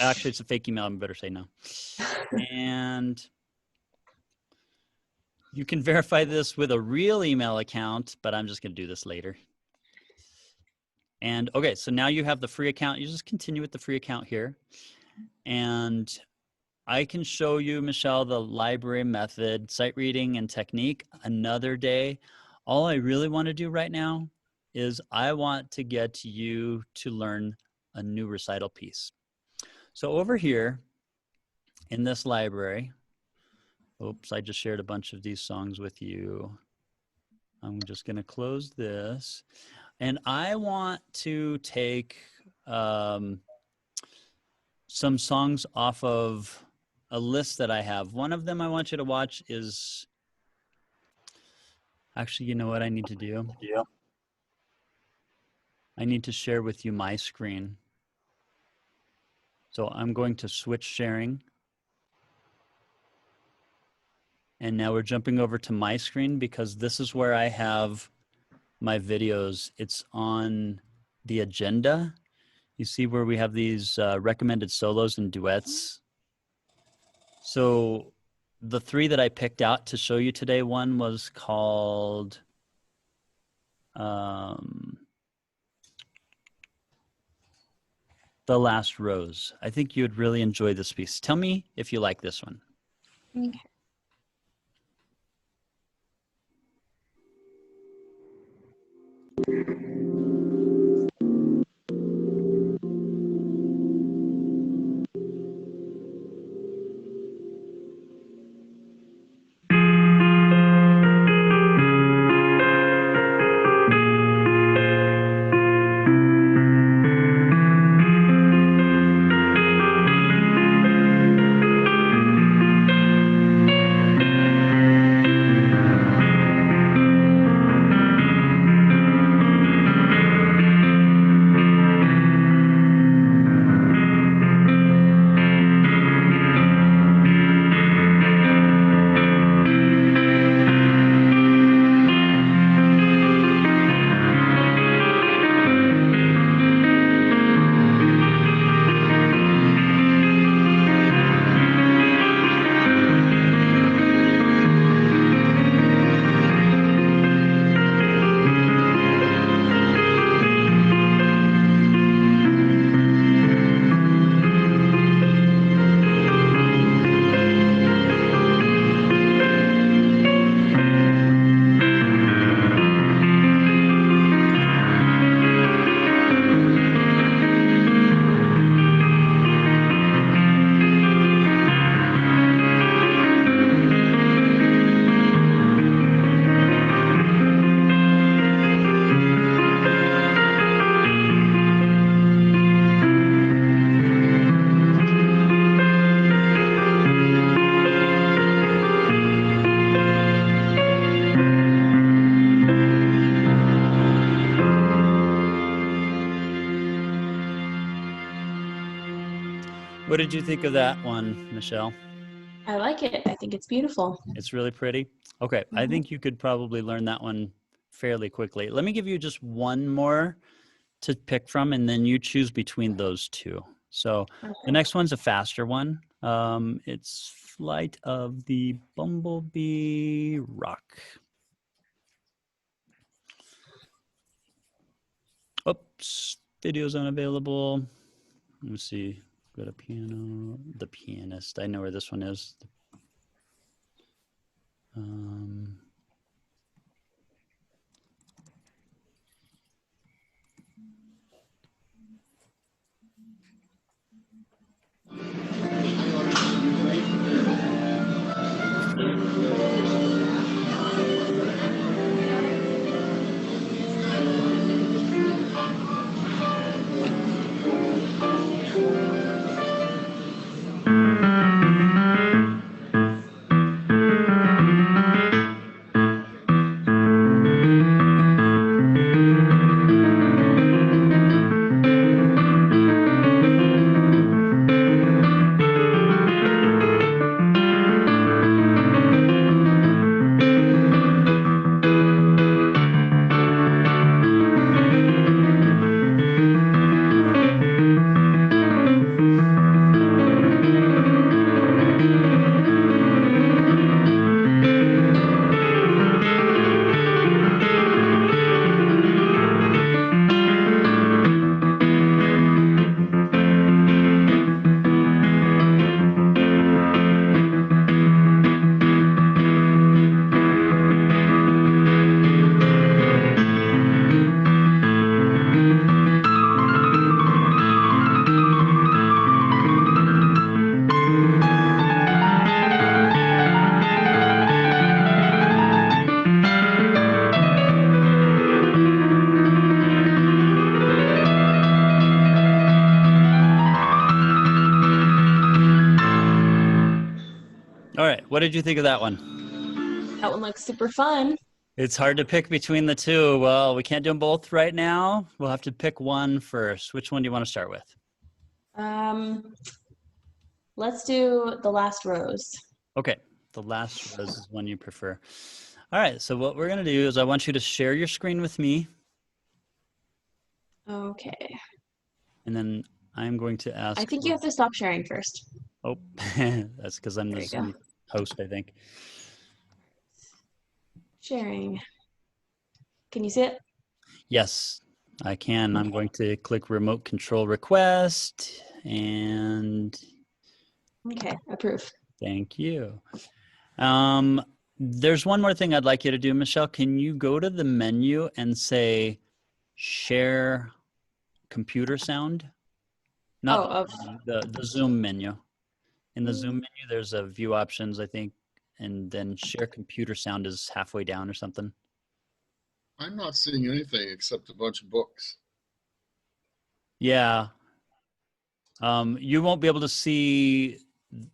Actually, it's a fake email. I better say no. And you can verify this with a real email account, but I'm just going to do this later. And okay, so now you have the free account. You just continue with the free account here. And I can show you, Michelle, the library method, sight reading, and technique another day. All I really want to do right now is I want to get you to learn a new recital piece. So over here in this library, oops, I just shared a bunch of these songs with you. I'm just going to close this. And I want to take some songs off of a list that I have. One of them I want you to watch is, actually, you know what I need to do? Yeah. I need to share with you my screen. So I'm going to switch sharing. And now we're jumping over to my screen because this is where I have my videos. It's on the agenda. You see where we have these recommended solos and duets. So the three that I picked out to show you today, one was called The Last Rose. I think you would really enjoy this piece. Tell me if you like this one. Okay. What did you think of that one, Michelle? I like it. I think it's beautiful. It's really pretty. Okay, I think you could probably learn that one fairly quickly. Let me give you just one more to pick from, and then you choose between those two. So the next one's a faster one. It's Flight of the Bumblebee Rock. Oops, video's unavailable. Let me see. Go to piano. The Pianist. I know where this one is. All right, what did you think of that one? That one looks super fun. It's hard to pick between the two. Well, we can't do them both right now. We'll have to pick one first. Which one do you want to start with? Let's do The Last Rose. Okay, The Last Rose is one you prefer. All right, so what we're going to do is I want you to share your screen with me, Okay. and then I'm going to ask. I think you have to stop sharing first. Oh, that's because I'm the There you go. Zoom host, I think. Sharing. Can you see it? Yes, I can. I'm going to click Remote Control Request, and Okay, approve. thank you. There's one more thing I'd like you to do, Michelle. Can you go to the menu and say share computer sound? Not the Zoom menu. In the Zoom menu, there's a view options, I think, and then share computer sound is halfway down or something. I'm not seeing anything except a bunch of books. Yeah. You won't be able to see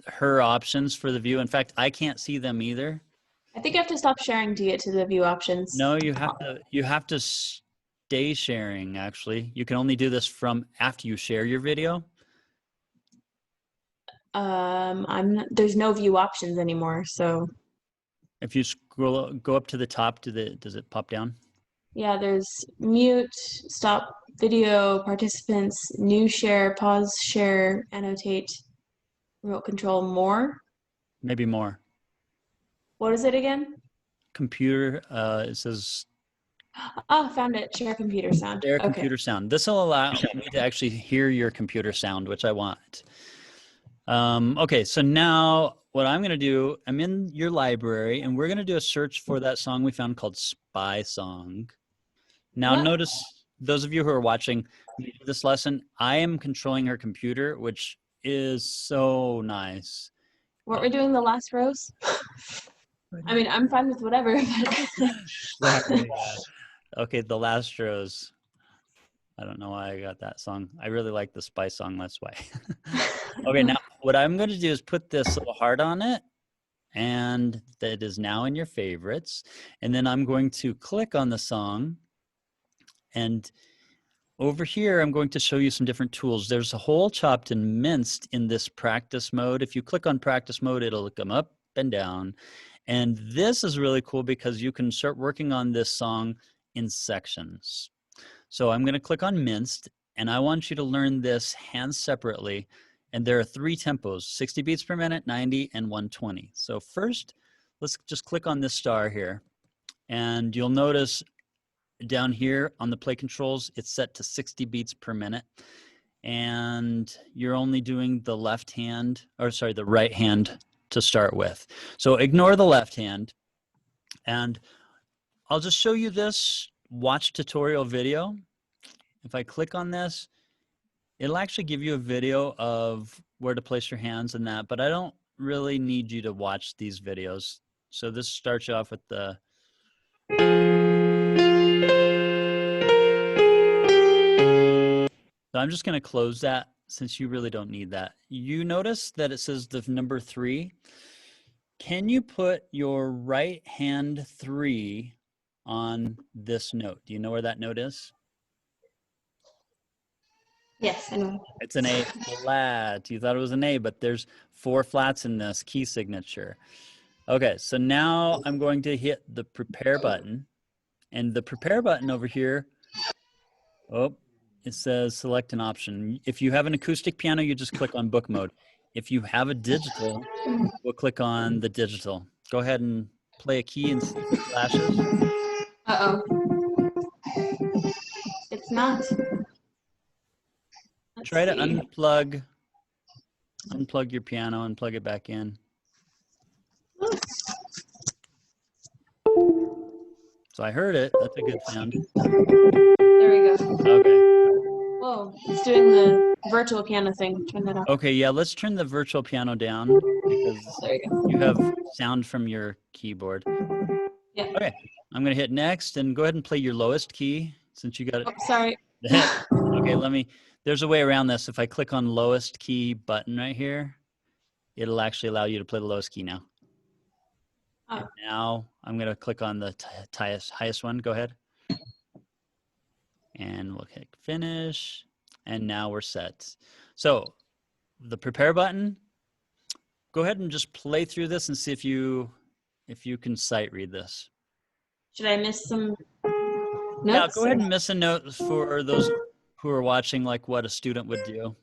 her options for the view. In fact, I can't see them either. I think you have to stop sharing to get to the view options. No, you have to stay sharing, actually. You can only do this from after you share your video. There's no view options anymore, so If you go up to the top, does it pop down? yeah, there's mute, stop video, participants, new share, pause share, annotate, remote control, more. Maybe more. What is it again? Computer, it says Oh, found it. Share computer sound. share Okay. computer sound. This will allow me to actually hear your computer sound, which I want. Okay, so now what I'm going to do, I'm in your library, and we're going to do a search for that song we found called Spy Song. Now, What? notice, those of you who are watching this lesson, I am controlling her computer, which is so nice. What we're doing, The Last Rose? I mean, I'm fine with whatever. But Okay, The Last Rose. I don't know why I got that song. I really like the Spy Song, that's why. Okay, now what I'm going to do is put this little heart on it, and that is now in your favorites. And then I'm going to click on the song, and over here, I'm going to show you some different tools. There's a whole chopped and minced in this practice mode. If you click on practice mode, it'll come up and down. And this is really cool because you can start working on this song in sections. So I'm going to click on minced, and I want you to learn this hands separately. And there are 3 tempos, 60 beats per minute, 90, and 120. So first, let's just click on this star here. And you'll notice down here on the play controls, it's set to 60 beats per minute. And you're only doing the left hand, or sorry, the right hand to start with. So ignore the left hand. And I'll just show you this watch tutorial video. If I click on this, it'll actually give you a video of where to place your hands and that, but I don't really need you to watch these videos. So this starts you off with the So I'm just going to close that since you really don't need that. You notice that it says the number 3. Can you put your right hand 3 on this note? Do you know where that note is? Yes, I know. It's an A flat. You thought it was an A, but there's 4 flats in this key signature. Okay, so now I'm going to hit the prepare button. And the prepare button over here, it says select an option. If you have an acoustic piano, you just click on book mode. If you have a digital, we'll click on the digital. Go ahead and play a key and see if it flashes. Uh-oh. It's not. Let's Try to see. unplug your piano and plug it back in. So I heard it. That's a good sound. There we go. Okay. Whoa, it's doing the virtual piano thing. Turn that off. Okay, yeah, let's turn the virtual piano down because There you go. you have sound from your keyboard. Yeah. Okay, I'm gonna hit next and go ahead and play your lowest key since you got it. Oh, sorry. Okay, there's a way around this. If I click on lowest key button right here, it'll actually allow you to play the lowest key now. Oh. And now I'm gonna click on the highest one. Go ahead. And we'll click finish. And now we're set. So the prepare button, go ahead and just play through this and see if you can sight read this. Should I miss some notes? Yeah, go ahead and miss a note for those who are watching, like what a student would do.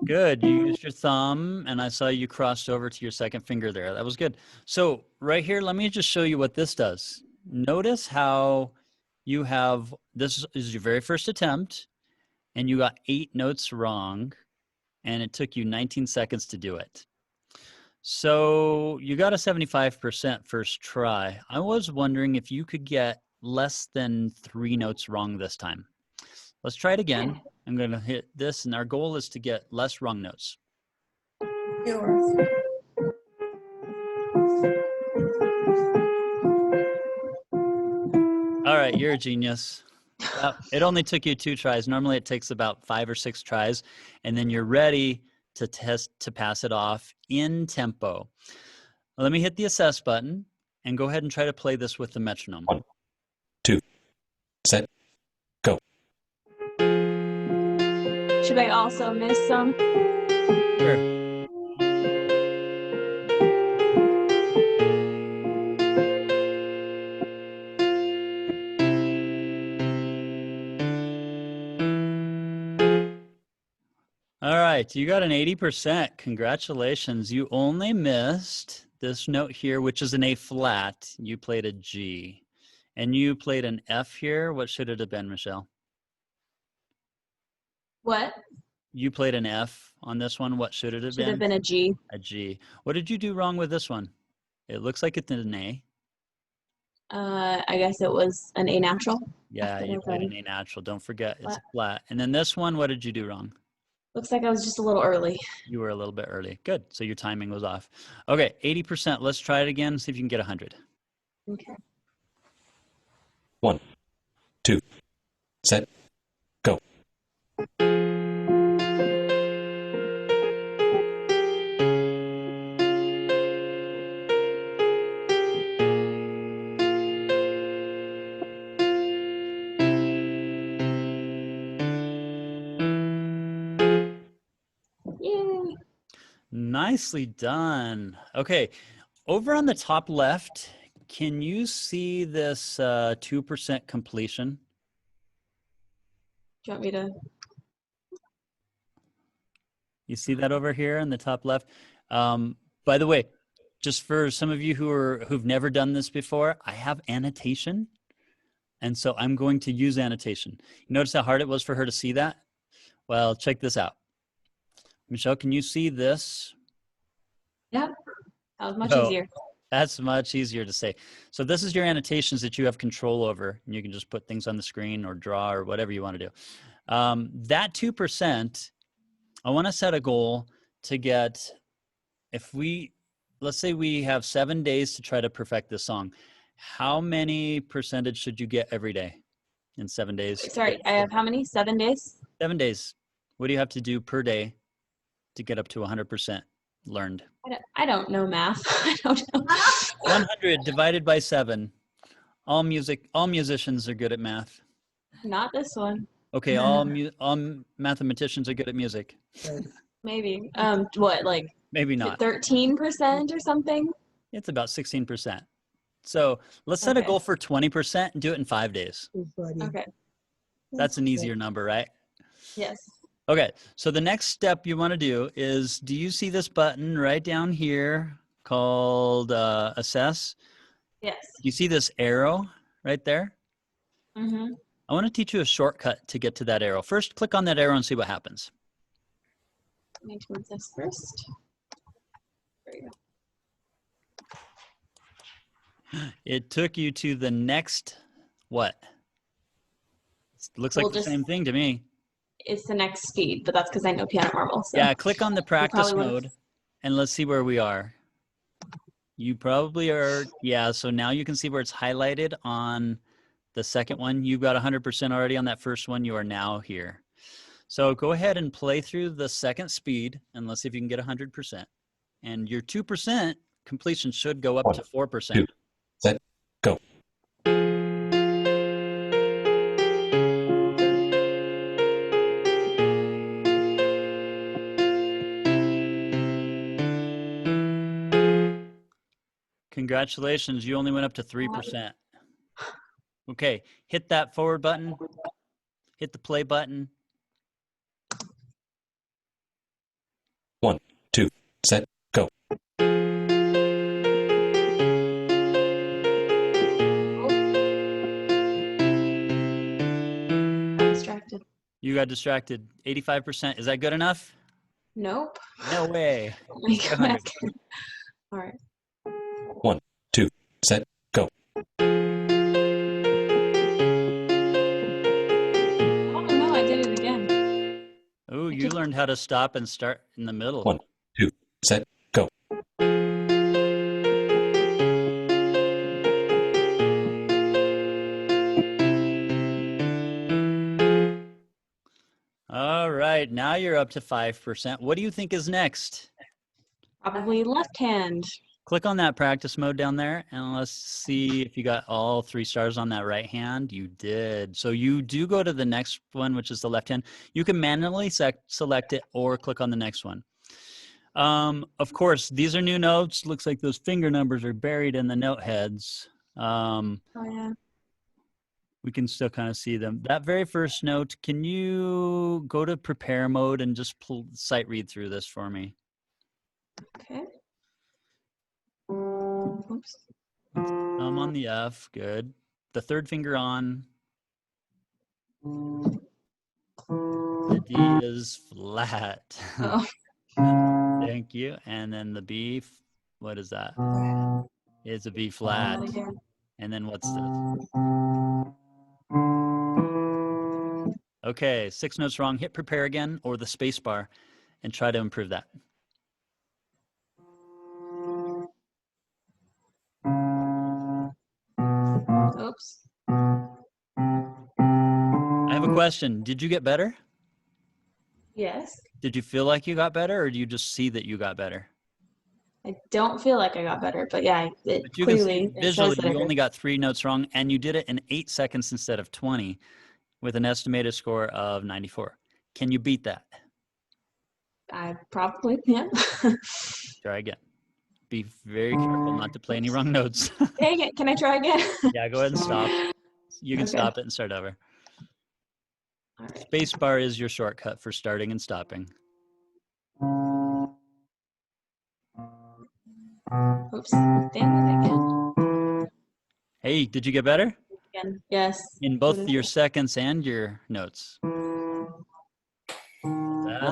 Good. You used your thumb, and I saw you crossed over to your second finger there. That was good. So right here, let me just show you what this does. Notice how you have, this is your very first attempt, and you got 8 notes wrong, and it took you 19 seconds to do it. So you got a 75% first try. I was wondering if you could get less than 3 notes wrong this time. Let's try it again. I'm going to hit this, and our goal is to get less wrong notes. Yours. All right, you're a genius. It only took you 2 tries. Normally it takes about 5 or 6 tries, and then you're ready to pass it off in tempo. Let me hit the assess button and go ahead and try to play this with the metronome. 1, 2, set, go. Should I also miss some? Sure. All right, you got an 80%. Congratulations. You only missed this note here, which is an A flat. You played a G. And you played an F here. What should it have been, Michelle? What? You played an F on this one. What should it have been? Should have been a G. A G. What did you do wrong with this one? It looks like it's an A. I guess it was an A natural. Yeah, you played an A natural. Don't forget, it's a flat. And then this one, what did you do wrong? Looks like I was just a little early. You were a little bit early. Good. So your timing was off. Okay, 80%. Let's try it again. See if you can get 100. Okay. 1, 2, set, go. Nicely done. Okay, over on the top left, can you see this 2% completion? Do you want me to? You see that over here in the top left? By the way, just for some of you who've never done this before, I have annotation. And so I'm going to use annotation. You notice how hard it was for her to see that? Well, check this out. Michelle, can you see this? Yeah, that was much No, easier. That's much easier to say. So this is your annotations that you have control over. And you can just put things on the screen or draw or whatever you want to do. That 2%, I want to set a goal to get, let's say we have 7 days to try to perfect this song. How many percentage should you get every day in 7 days? Sorry, I have how many? 7 days? 7 days. What do you have to do per day to get up to 100% learned? I don't know math. I don't know. 100 divided by 7. All musicians are good at math. Not this one. Okay, all mathematicians are good at music. Maybe. What, like Maybe not. 13% or something? It's about 16%. So let's set a Okay. goal for 20% and do it in 5 days. Okay. That's an easier number, right? Yes. Okay, so the next step you want to do is, do you see this button right down here called Assess? Yes. You see this arrow right there? Mm-hmm. I want to teach you a shortcut to get to that arrow. First, click on that arrow and see what happens. Let me move this first. There you go. It took you to the next, what? Looks like We'll the just- same thing to me. It's the next speed, but that's because I know piano normal. So. Yeah, click on the practice probably would've- mode and let's see where we are. You probably are, yeah, so now you can see where it's highlighted on the second one. You've got 100% already on that first one. You are now here. So go ahead and play through the second speed and let's see if you can get 100%. And your 2% completion should go up to 4%. Set, go. Congratulations, you only went up to 3%. Okay, hit that forward button, hit the play button. 1, 2, set, go. Distracted. You got distracted. 85%, is that good enough? Nope. No way. Let me go 100. back. All right. 1, 2, set, go. Oh no, I did it again. Oh, you learned how to stop and start in the middle. 1, 2, set, go. All right, now you're up to 5%. What do you think is next? Probably left hand. Click on that practice mode down there and let's see if you got all 3 stars on that right hand. You did. So you do go to the next one, which is the left hand. You can manually select it or click on the next one. Of course, these are new notes. Looks like those finger numbers are buried in the note heads. Oh yeah. We can still kind of see them. That very first note, can you go to prepare mode and just sight read through this for me? Okay. Oops. I'm on the F, good. The third finger on. The D is flat. Oh. Thank you. And then the B, what is that? It's a B flat. Again. And then what's this? Okay, 6 notes wrong. Hit prepare again or the space bar and try to improve that. Oops. I have a question. Did you get better? Yes. Did you feel like you got better or do you just see that you got better? I don't feel like I got better, but yeah, it But you can clearly see it visually says that I you did. only got 3 notes wrong and you did it in 8 seconds instead of 20 with an estimated score of 94. Can you beat that? I probably can. Try again. Be very careful not to play any wrong notes. Dang it, can I try again? Yeah, go ahead and stop. You can Okay. stop it and start over. Space bar is your shortcut for starting and stopping. Oops, dang it again. Hey, did you get better? Again. Yes. In both your seconds and your notes. That's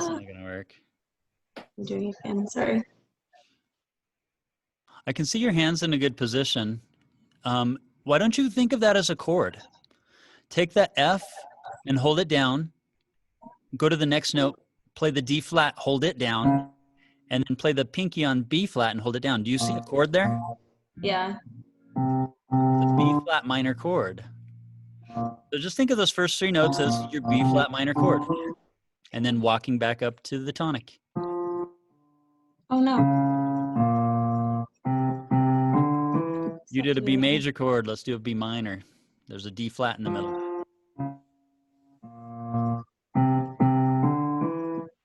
not gonna work. I'm doing it again, sorry. I can see your hands in a good position. Why don't you think of that as a chord? Take that F and hold it down. Go to the next note, play the D flat, hold it down, and then play the pinky on B flat and hold it down. Do you see a chord there? Yeah. The B flat minor chord. So just think of those first three notes as your B flat minor chord, and then walking back up to the tonic. Oh no. You did a B major chord. Let's do a B minor. There's a D flat in the middle.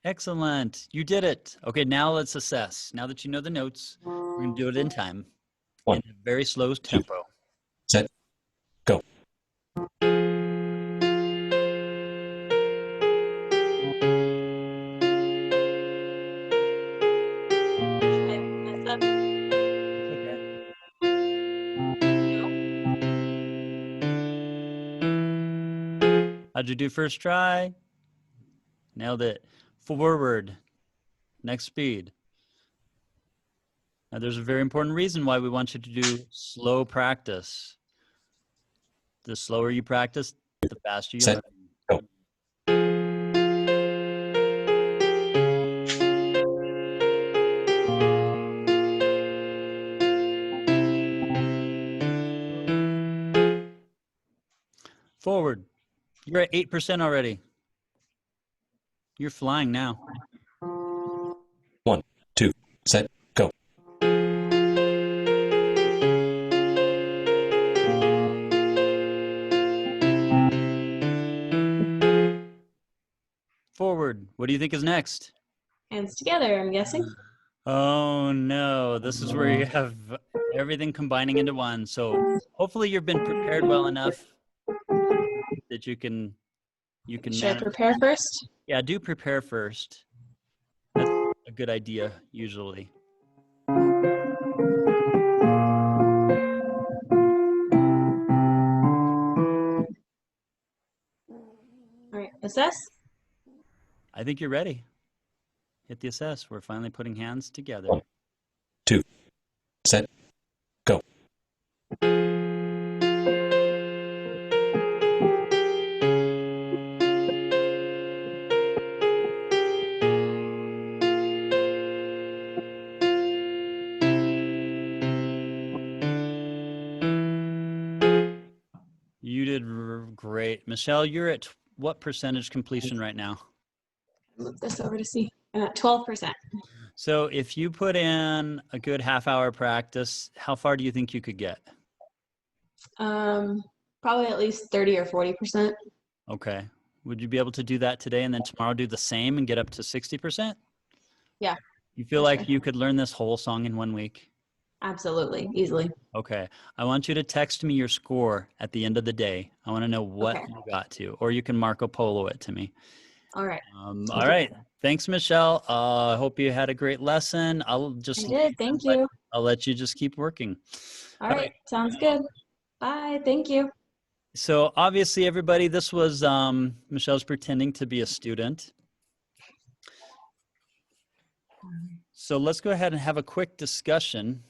Excellent. You did it. Okay, now let's assess. Now that you know the notes, we're going to do it in time. One. In a very slow tempo. Set. Go. How'd you do first try? Nailed it. Forward. Next speed. Now there's a very important reason why we want you to do slow practice. The slower you practice, the faster you Set. learn. Go. Forward. You're at 8% already. You're flying now. 1, 2, set, go. Forward. What do you think is next? Hands together, I'm guessing. Oh no, this is where you have everything combining into one. So hopefully you've been prepared well enough that you can Should I manage. prepare first? Yeah, do prepare first. That's a good idea usually. All right, assess. I think you're ready. Hit the assess. We're finally putting hands together. 2, set, go. You did great. Michelle, you're at what percentage completion right now? Move this over to see. 12%. So if you put in a good half-hour practice, how far do you think you could get? Probably at least 30 or 40%. Okay. Would you be able to do that today and then tomorrow do the same and get up to 60%? Yeah. You feel like you could learn this whole song in 1 week? Absolutely, easily. Okay. I want you to text me your score at the end of the day. I want to know what Okay. you got to, or you can Marco Polo it to me. All right. All right. Thanks, Michelle. I hope you had a great lesson. I'll just I did. Thank you. I'll let you just keep working. All right. Sounds good. Bye. Thank you. So obviously, everybody, this was Michelle's pretending to be a student. So let's go ahead and have a quick discussion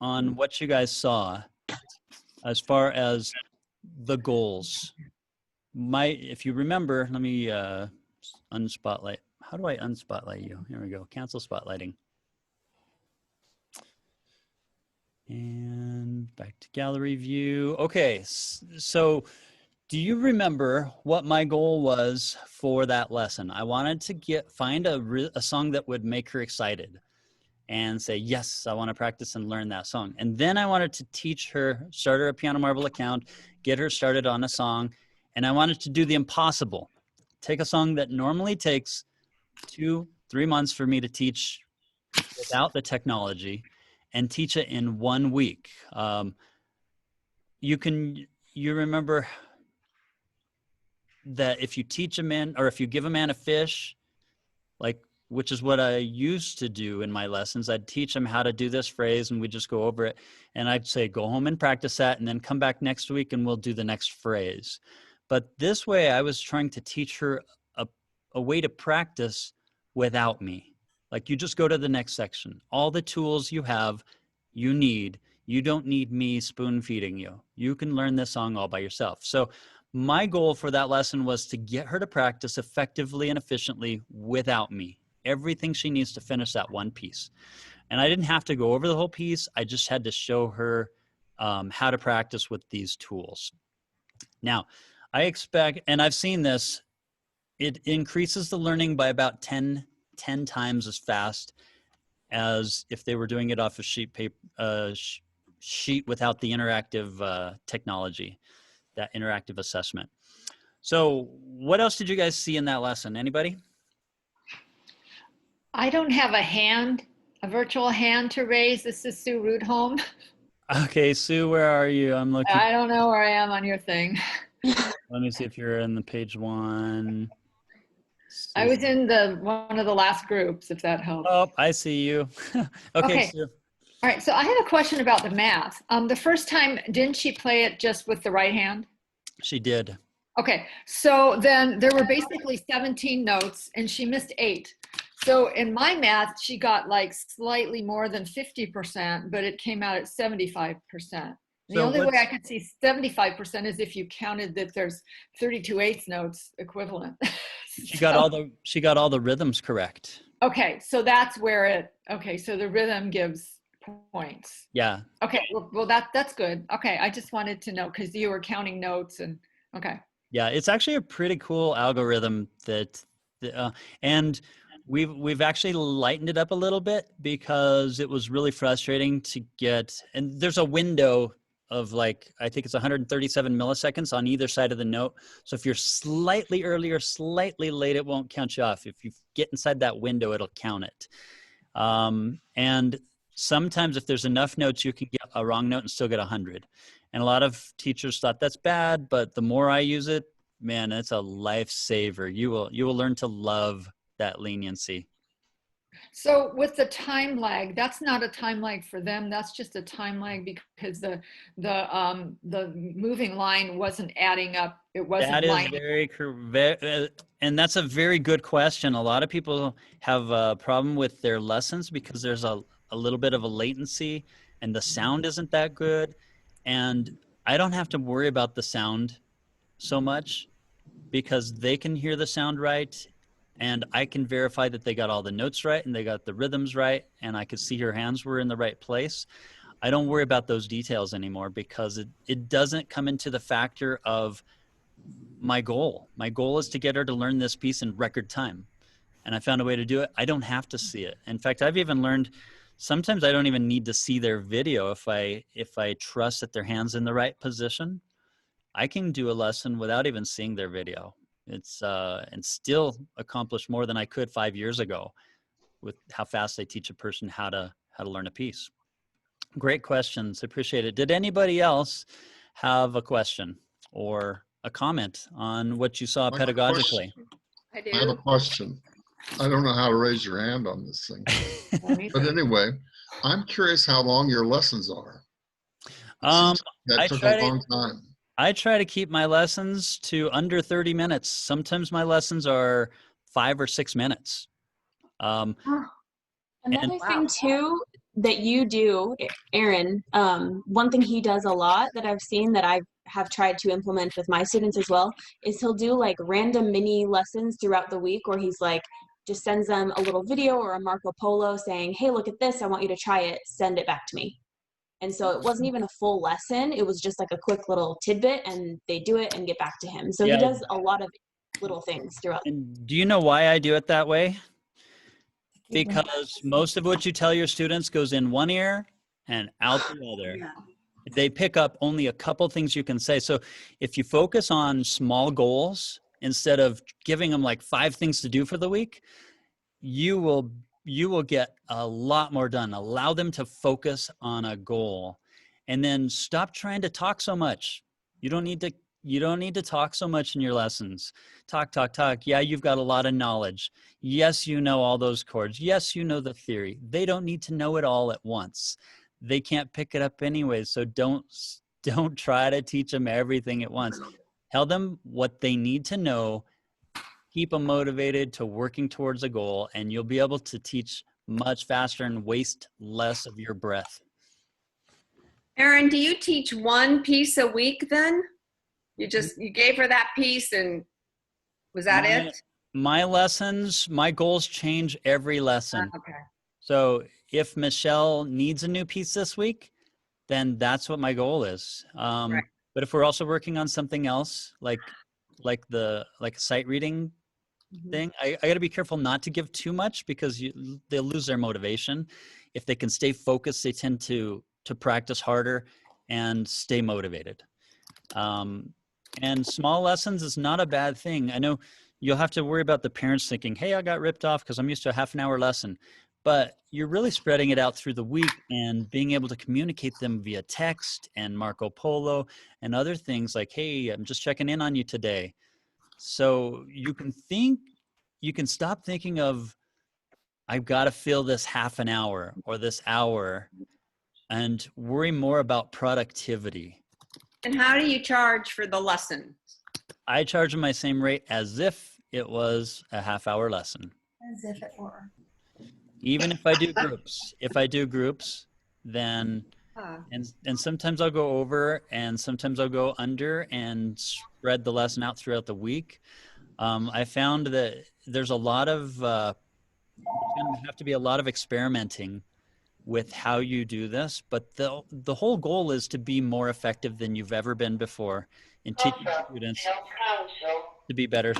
on what you guys saw as far as the goals. If you remember, let me unspotlight. How do I unspotlight you? Here we go. Cancel spotlighting. And back to gallery view. Okay, so do you remember what my goal was for that lesson? I wanted to find a song that would make her excited and say, yes, I want to practice and learn that song. And then I wanted to teach her, start her a Piano Marble account, get her started on a song. And I wanted to do the impossible. Take a song that normally takes 2 3 months for me to teach without the technology and teach it in 1 week. You remember that if you teach a man, or if you give a man a fish, like, which is what I used to do in my lessons, I'd teach them how to do this phrase and we'd just go over it. And I'd say, go home and practice that and then come back next week and we'll do the next phrase. But this way I was trying to teach her a way to practice without me. Like, you just go to the next section. All the tools you have, you need. You don't need me spoon feeding you. You can learn this song all by yourself. So my goal for that lesson was to get her to practice effectively and efficiently without me. Everything she needs to finish that one piece. And I didn't have to go over the whole piece. I just had to show her how to practice with these tools. Now, I expect, and I've seen this, it increases the learning by about 10 times as fast as if they were doing it off a sheet paper, sheet without the interactive technology, that interactive assessment. So what else did you guys see in that lesson? Anybody? I don't have a virtual hand to raise. This is Sue Rudholm. Okay, Sue, where are you? I'm looking. I don't know where I am on your thing. Let me see if you're in the page 1. I was in one of the last groups, if that helps. Oh, I see you. Okay, Sue. All right, so I have a question about the math. The first time, didn't she play it just with the right hand? She did. Okay, so then there were basically 17 notes and she missed 8. So in my math, she got like slightly more than 50%, but it came out at 75%. The only way I could see 75% is if you counted that there's 32 eighths notes equivalent. She got all the rhythms correct. Okay, so that's where so the rhythm gives points. Yeah. Okay, well that's good. Okay, I just wanted to know because you were counting notes and okay. Yeah, it's actually a pretty cool algorithm and we've actually lightened it up a little bit because it was really frustrating to get, and there's a window of like, I think it's 137 milliseconds on either side of the note. So if you're slightly early or slightly late, it won't count you off. If you get inside that window, it'll count it. And sometimes if there's enough notes, you can get a wrong note and still get 100. And a lot of teachers thought that's bad, but the more I use it, man, it's a lifesaver. You will learn to love that leniency. So with the time lag, that's not a time lag for them. That's just a time lag because the moving line wasn't adding up. It wasn't. That is very correct, and that's a very good question. A lot of people have a problem with their lessons because there's a little bit of a latency, and the sound isn't that good. And I don't have to worry about the sound so much because they can hear the sound right. And I can verify that they got all the notes right and they got the rhythms right. And I could see her hands were in the right place. I don't worry about those details anymore because it doesn't come into the factor of my goal. My goal is to get her to learn this piece in record time. And I found a way to do it. I don't have to see it. In fact, I've even learned sometimes I don't even need to see their video if I trust that their hand's in the right position. I can do a lesson without even seeing their video. It's and still accomplish more than I could 5 years ago with how fast I teach a person how to learn a piece. Great questions. Appreciate it. Did anybody else have a question or a comment on what you saw pedagogically? I do. I have a question. I don't know how to raise your hand on this thing. But anyway, I'm curious how long your lessons are. That took a long time. I try to keep my lessons to under 30 minutes. Sometimes my lessons are 5 or 6 minutes. Another thing too that you do, Aaron, one thing he does a lot that I've seen that I have tried to implement with my students as well is he'll do like random mini lessons throughout the week where he's like, just sends them a little video or a Marco Polo saying, hey, look at this. I want you to try it. Send it back to me. And so it wasn't even a full lesson. It was just like a quick little tidbit and they do it and get back to him. So he does a lot of little things throughout. And do you know why I do it that way? Because most of what you tell your students goes in one ear and out the other. Yeah. They pick up only a couple things you can say. So if you focus on small goals, instead of giving them like 5 things to do for the week, you will get a lot more done. Allow them to focus on a goal, and then stop trying to talk so much. You don't need to talk so much in your lessons. Talk. Yeah, you've got a lot of knowledge. Yes, you know all those chords. Yes, you know the theory. They don't need to know it all at once. They can't pick it up anyways. So don't try to teach them everything at once. Tell them what they need to know. Keep them motivated to working towards a goal, and you'll be able to teach much faster and waste less of your breath. Erin, do you teach one piece a week then? You gave her that piece and was that it? My lessons, my goals change every lesson. Okay. So if Michelle needs a new piece this week, then that's what my goal is. Right. But if we're also working on something else, like a sight reading thing, I got to be careful not to give too much, because they'll lose their motivation. If they can stay focused, they tend to practice harder and stay motivated. And small lessons is not a bad thing. I know you'll have to worry about the parents thinking, hey, I got ripped off because I'm used to a half an hour lesson. But you're really spreading it out through the week and being able to communicate them via text and Marco Polo and other things like, hey, I'm just checking in on you today. So you can stop thinking of, I've got to fill this half an hour or this hour, and worry more about productivity. And how do you charge for the lesson? I charge them my same rate as if it was a half-hour lesson. As if it were. Even if I do groups, then, and sometimes I'll go over and sometimes I'll go under and spread the lesson out throughout the week. I found that there's a lot of, there's going to have to be a lot of experimenting with how you do this, but the whole goal is to be more effective than you've ever been before in teaching students to be better,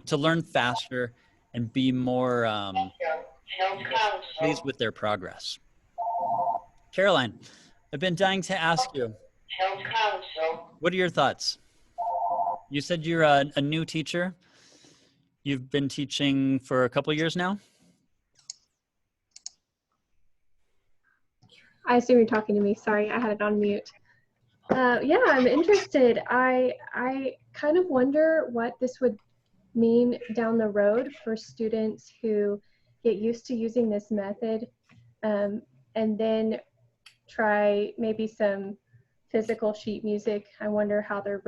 to learn faster and be more pleased with their progress. Caroline, I've been dying to ask you, what are your thoughts? You said you're a new teacher. You've been teaching for a couple years now? I assume you're talking to me. Sorry, I had it on mute. Yeah, I'm interested. I kind of wonder what this would mean down the road for students who get used to using this method, and then try maybe some physical sheet music. I wonder how their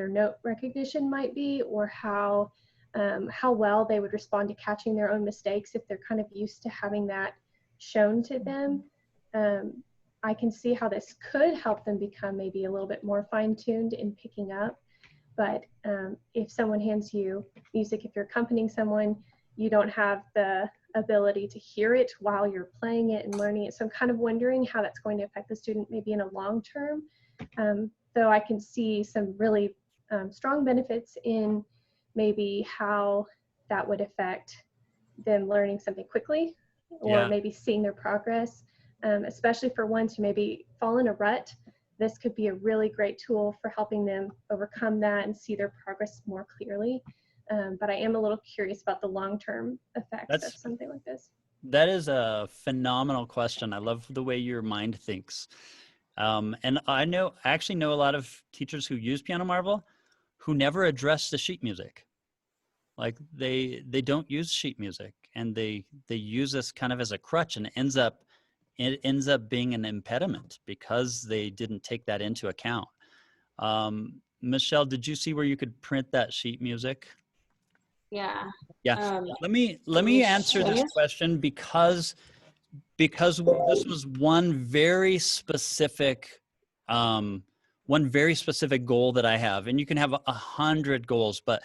note recognition might be, or how well they would respond to catching their own mistakes if they're kind of used to having that shown to them. I can see how this could help them become maybe a little bit more fine-tuned in picking up. But if someone hands you music, if you're accompanying someone, you don't have the ability to hear it while you're playing it and learning it. So I'm kind of wondering how that's going to affect the student maybe in a long term. Though I can see some really strong benefits in maybe how that would affect them learning something quickly, or maybe seeing their progress. Especially for ones who maybe fall in a rut, this could be a really great tool for helping them overcome that and see their progress more clearly. But I am a little curious about the long-term effects of something like this. That is a phenomenal question. I love the way your mind thinks. And I actually know a lot of teachers who use Piano Marvel who never address the sheet music. Like they don't use sheet music, and they use this kind of as a crutch, and it ends up being an impediment because they didn't take that into account. Michelle, did you see where you could print that sheet music? Yeah. Yeah. Let me answer this question because this was one very specific goal that I have, and you can have 100 goals, but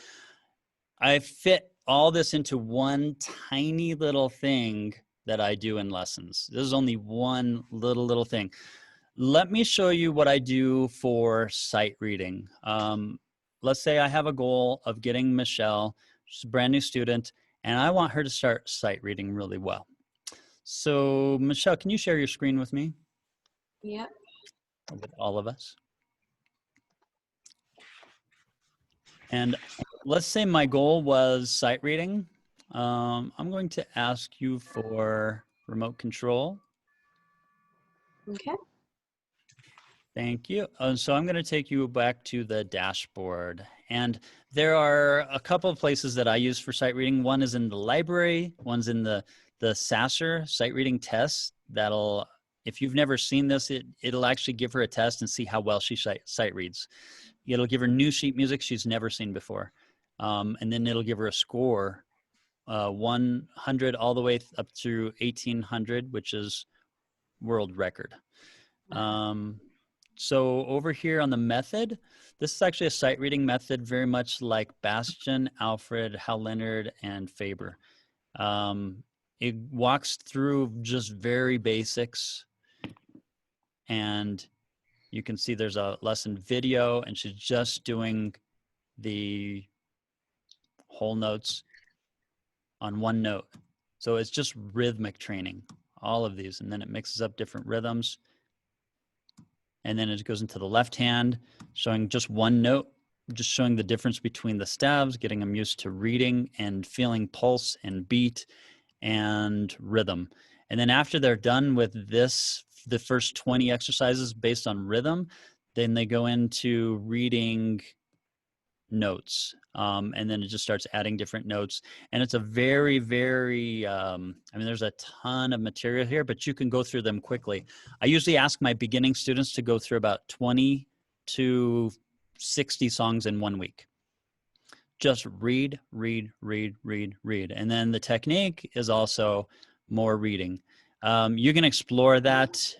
I fit all this into one tiny little thing that I do in lessons. This is only one little thing. Let me show you what I do for sight reading. Let's say I have a goal of getting Michelle, she's a brand new student, and I want her to start sight reading really well. So Michelle, can you share your screen with me? Yep. With all of us. And let's say my goal was sight reading. I'm going to ask you for remote control. Okay. Thank you. So I'm going to take you back to the dashboard. And there are a couple of places that I use for sight reading. One is in the library. One's in the Sasser sight reading test. That'll, if you've never seen this, it'll actually give her a test and see how well she sight reads. It'll give her new sheet music she's never seen before. And then it'll give her a score, 100 all the way up through 1800, which is world record. So over here on the method, this is actually a sight reading method, very much like Bastian, Alfred, Hal Leonard, and Faber. It walks through just very basics, and you can see there's a lesson video, and she's just doing the whole notes on one note. So it's just rhythmic training, all of these, and then it mixes up different rhythms. And then it goes into the left hand, showing just one note, just showing the difference between the stabs, getting them used to reading and feeling pulse and beat and rhythm. And then after they're done with this, the first 20 exercises based on rhythm, then they go into reading notes. And then it just starts adding different notes. And it's a very, very, I mean, there's a ton of material here, but you can go through them quickly. I usually ask my beginning students to go through about 20 to 60 songs in 1 week. Just read, read, read, read, read. And then the technique is also more reading. You can explore that.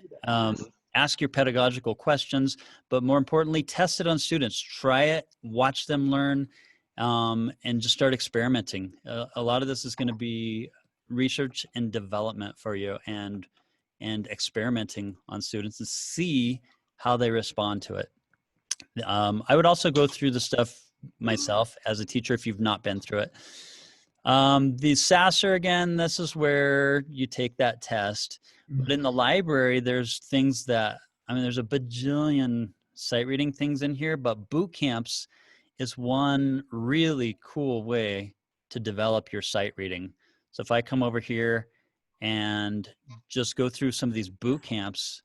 Ask your pedagogical questions, but more importantly, test it on students. Try it, watch them learn, and just start experimenting. A lot of this is going to be research and development for you, and experimenting on students and see how they respond to it. I would also go through the stuff myself as a teacher if you've not been through it. The Sasser, again, this is where you take that test. But in the library, there's things that, I mean, there's a bajillion sight reading things in here, but boot camps is one really cool way to develop your sight reading. So if I come over here and just go through some of these boot camps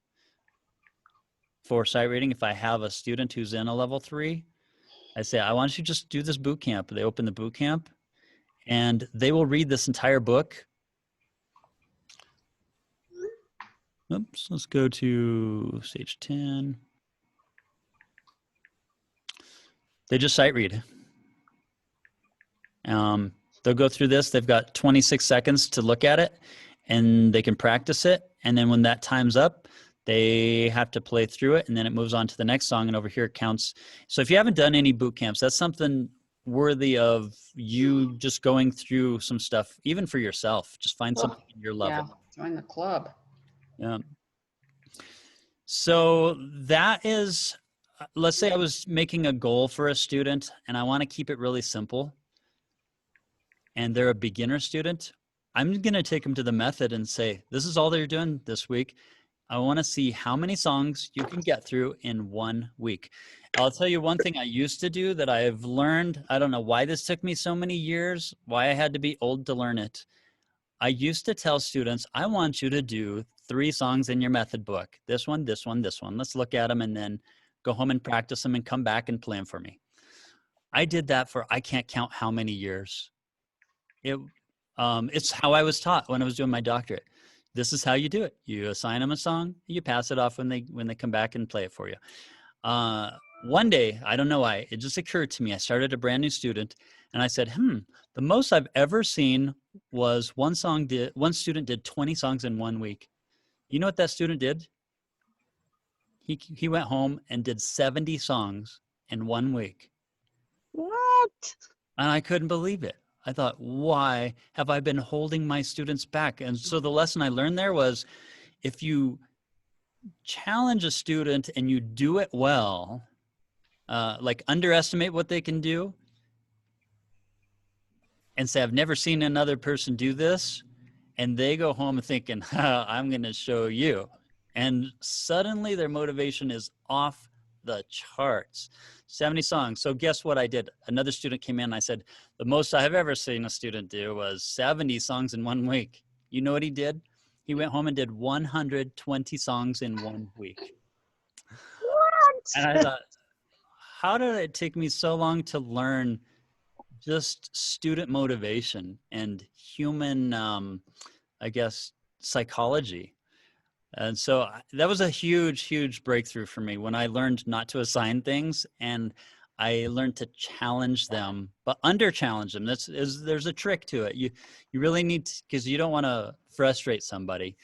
for sight reading, if I have a student who's in a level 3, I say, I want you to just do this boot camp. They open the boot camp and they will read this entire book. Oops, let's go to stage 10. They just sight read. They'll go through this. They've got 26 seconds to look at it, and they can practice it. And then when that time's up, they have to play through it, and then it moves on to the next song, and over here it counts. So if you haven't done any boot camps, that's something worthy of you just going through some stuff, even for yourself. Just find something in your level. Yeah, join the club. Yeah. So that is, let's say I was making a goal for a student and I want to keep it really simple, and they're a beginner student. I'm going to take them to the method and say, this is all they're doing this week. I want to see how many songs you can get through in 1 week. I'll tell you one thing I used to do that I've learned. I don't know why this took me so many years, why I had to be old to learn it. I used to tell students, I want you to do 3 songs in your method book. This one, this one, this one. Let's look at them and then go home and practice them and come back and play them for me. I did that for, I can't count how many years. It's how I was taught when I was doing my doctorate. This is how you do it. You assign them a song, you pass it off when they come back and play it for you. One day, I don't know why, it just occurred to me. I started a brand new student and I said, the most I've ever seen was one student did 20 songs in 1 week. You know what that student did? He went home and did 70 songs in 1 week. What? And I couldn't believe it. I thought, why have I been holding my students back? And so the lesson I learned there was, if you challenge a student and you do it well, like underestimate what they can do and say, I've never seen another person do this, and they go home thinking, I'm going to show you. And suddenly their motivation is off the charts. 70 songs. So guess what I did? Another student came in and I said, the most I've ever seen a student do was 70 songs in 1 week. You know what he did? He went home and did 120 songs in 1 week. What? And I thought, how did it take me so long to learn just student motivation and human, I guess, psychology? And so that was a huge, huge breakthrough for me when I learned not to assign things, and I learned to challenge them, but under challenge them. There's a trick to it. You really need to, because you don't want to frustrate somebody.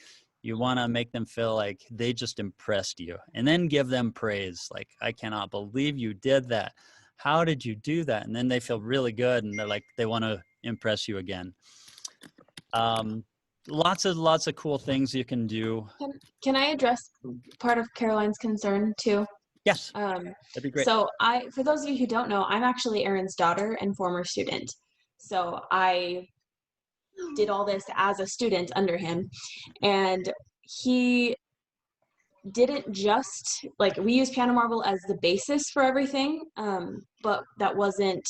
You want to make them feel like they just impressed you, and then give them praise. Like, I cannot believe you did that. How did you do that? And then they feel really good, and they're like, they want to impress you again. Lots of cool things you can do. Can I address part of Caroline's concern too? Yes, that'd be great. So for those of you who don't know, I'm actually Aaron's daughter and former student. So I did all this as a student under him, and he didn't just, like, we use Piano Marvel as the basis for everything, but that wasn't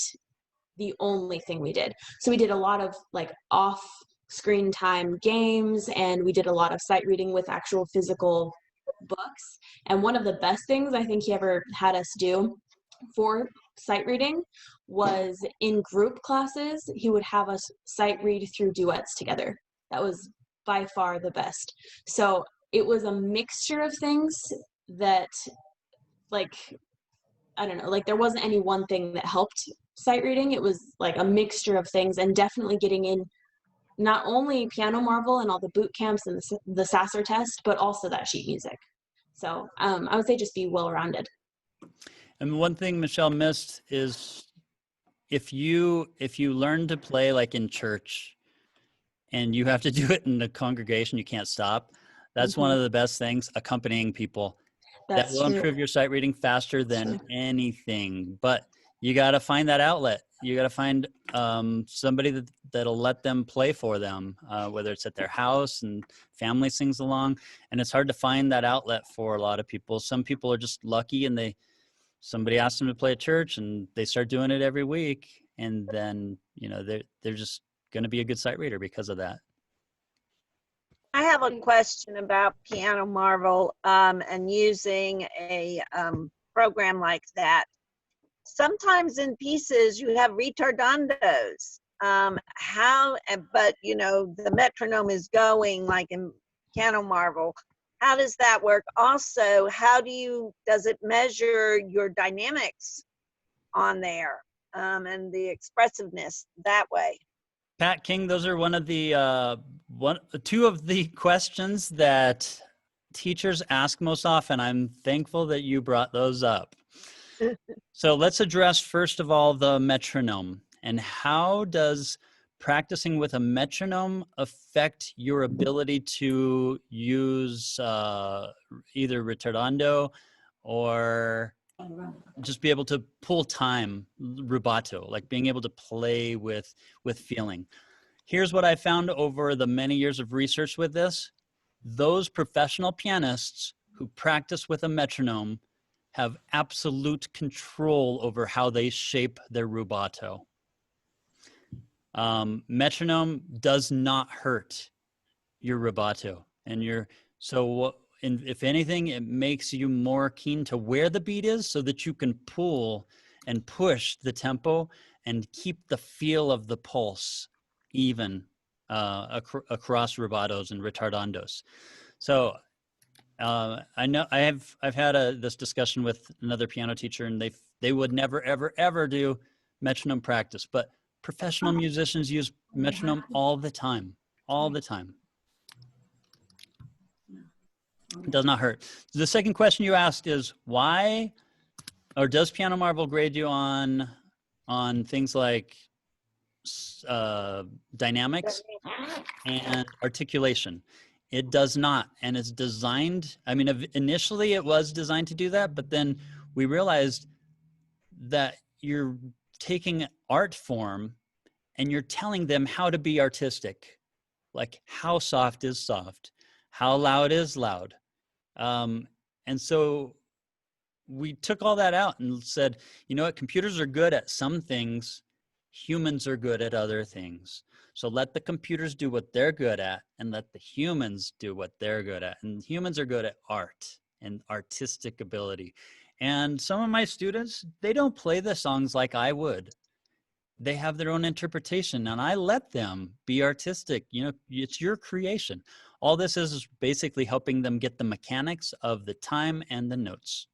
the only thing we did. So we did a lot of like off screen time games, and we did a lot of sight reading with actual physical books. And one of the best things I think he ever had us do for sight reading was in group classes, he would have us sight read through duets together. That was by far the best. So it was a mixture of things that, like, I don't know, like there wasn't any one thing that helped sight reading. It was like a mixture of things, and definitely getting in not only Piano Marvel and all the boot camps and the Sasser test, but also that sheet music. So I would say just be well-rounded. And one thing Michelle missed is if you learn to play like in church and you have to do it in the congregation, you can't stop. That's one of the best things, accompanying people. That will improve your sight reading faster than anything. But you got to find that outlet. You got to find somebody that'll let them play for them, whether it's at their house and family sings along. And it's hard to find that outlet for a lot of people. Some people are just lucky, and somebody asked them to play at church and they start doing it every week. And then, they're just going to be a good sight reader because of that. I have a question about Piano Marvel and using a program like that. Sometimes in pieces you have ritardandos. But the metronome is going like in Piano Marvel. How does that work? Also, does it measure your dynamics on there and the expressiveness that way? Pat King, those are two of the questions that teachers ask most often. I'm thankful that you brought those up. So let's address first of all the metronome, and how does practicing with a metronome affect your ability to use either ritardando or just be able to pull time, rubato, like being able to play with feeling. Here's what I found over the many years of research with this. Those professional pianists who practice with a metronome have absolute control over how they shape their rubato. Metronome does not hurt your rubato, and if anything, it makes you more keen to where the beat is so that you can pull and push the tempo and keep the feel of the pulse even across rubatos and ritardandos. So I know I've had this discussion with another piano teacher, and they would never ever do metronome practice, but professional musicians use metronome all the time. It does not hurt. The second question you asked is why, or does Piano Marvel grade you on things like dynamics and articulation? It does not, and it's designed, initially it was designed to do that, but then we realized that you're taking art form and you're telling them how to be artistic, like how soft is soft, how loud is loud. And so we took all that out and said, you know what, computers are good at some things, humans are good at other things. So let the computers do what they're good at and let the humans do what they're good at. And humans are good at art and artistic ability. And some of my students, they don't play the songs like I would. They have their own interpretation, and I let them be artistic. You know, it's your creation. All this is basically helping them get the mechanics of the time and the notes.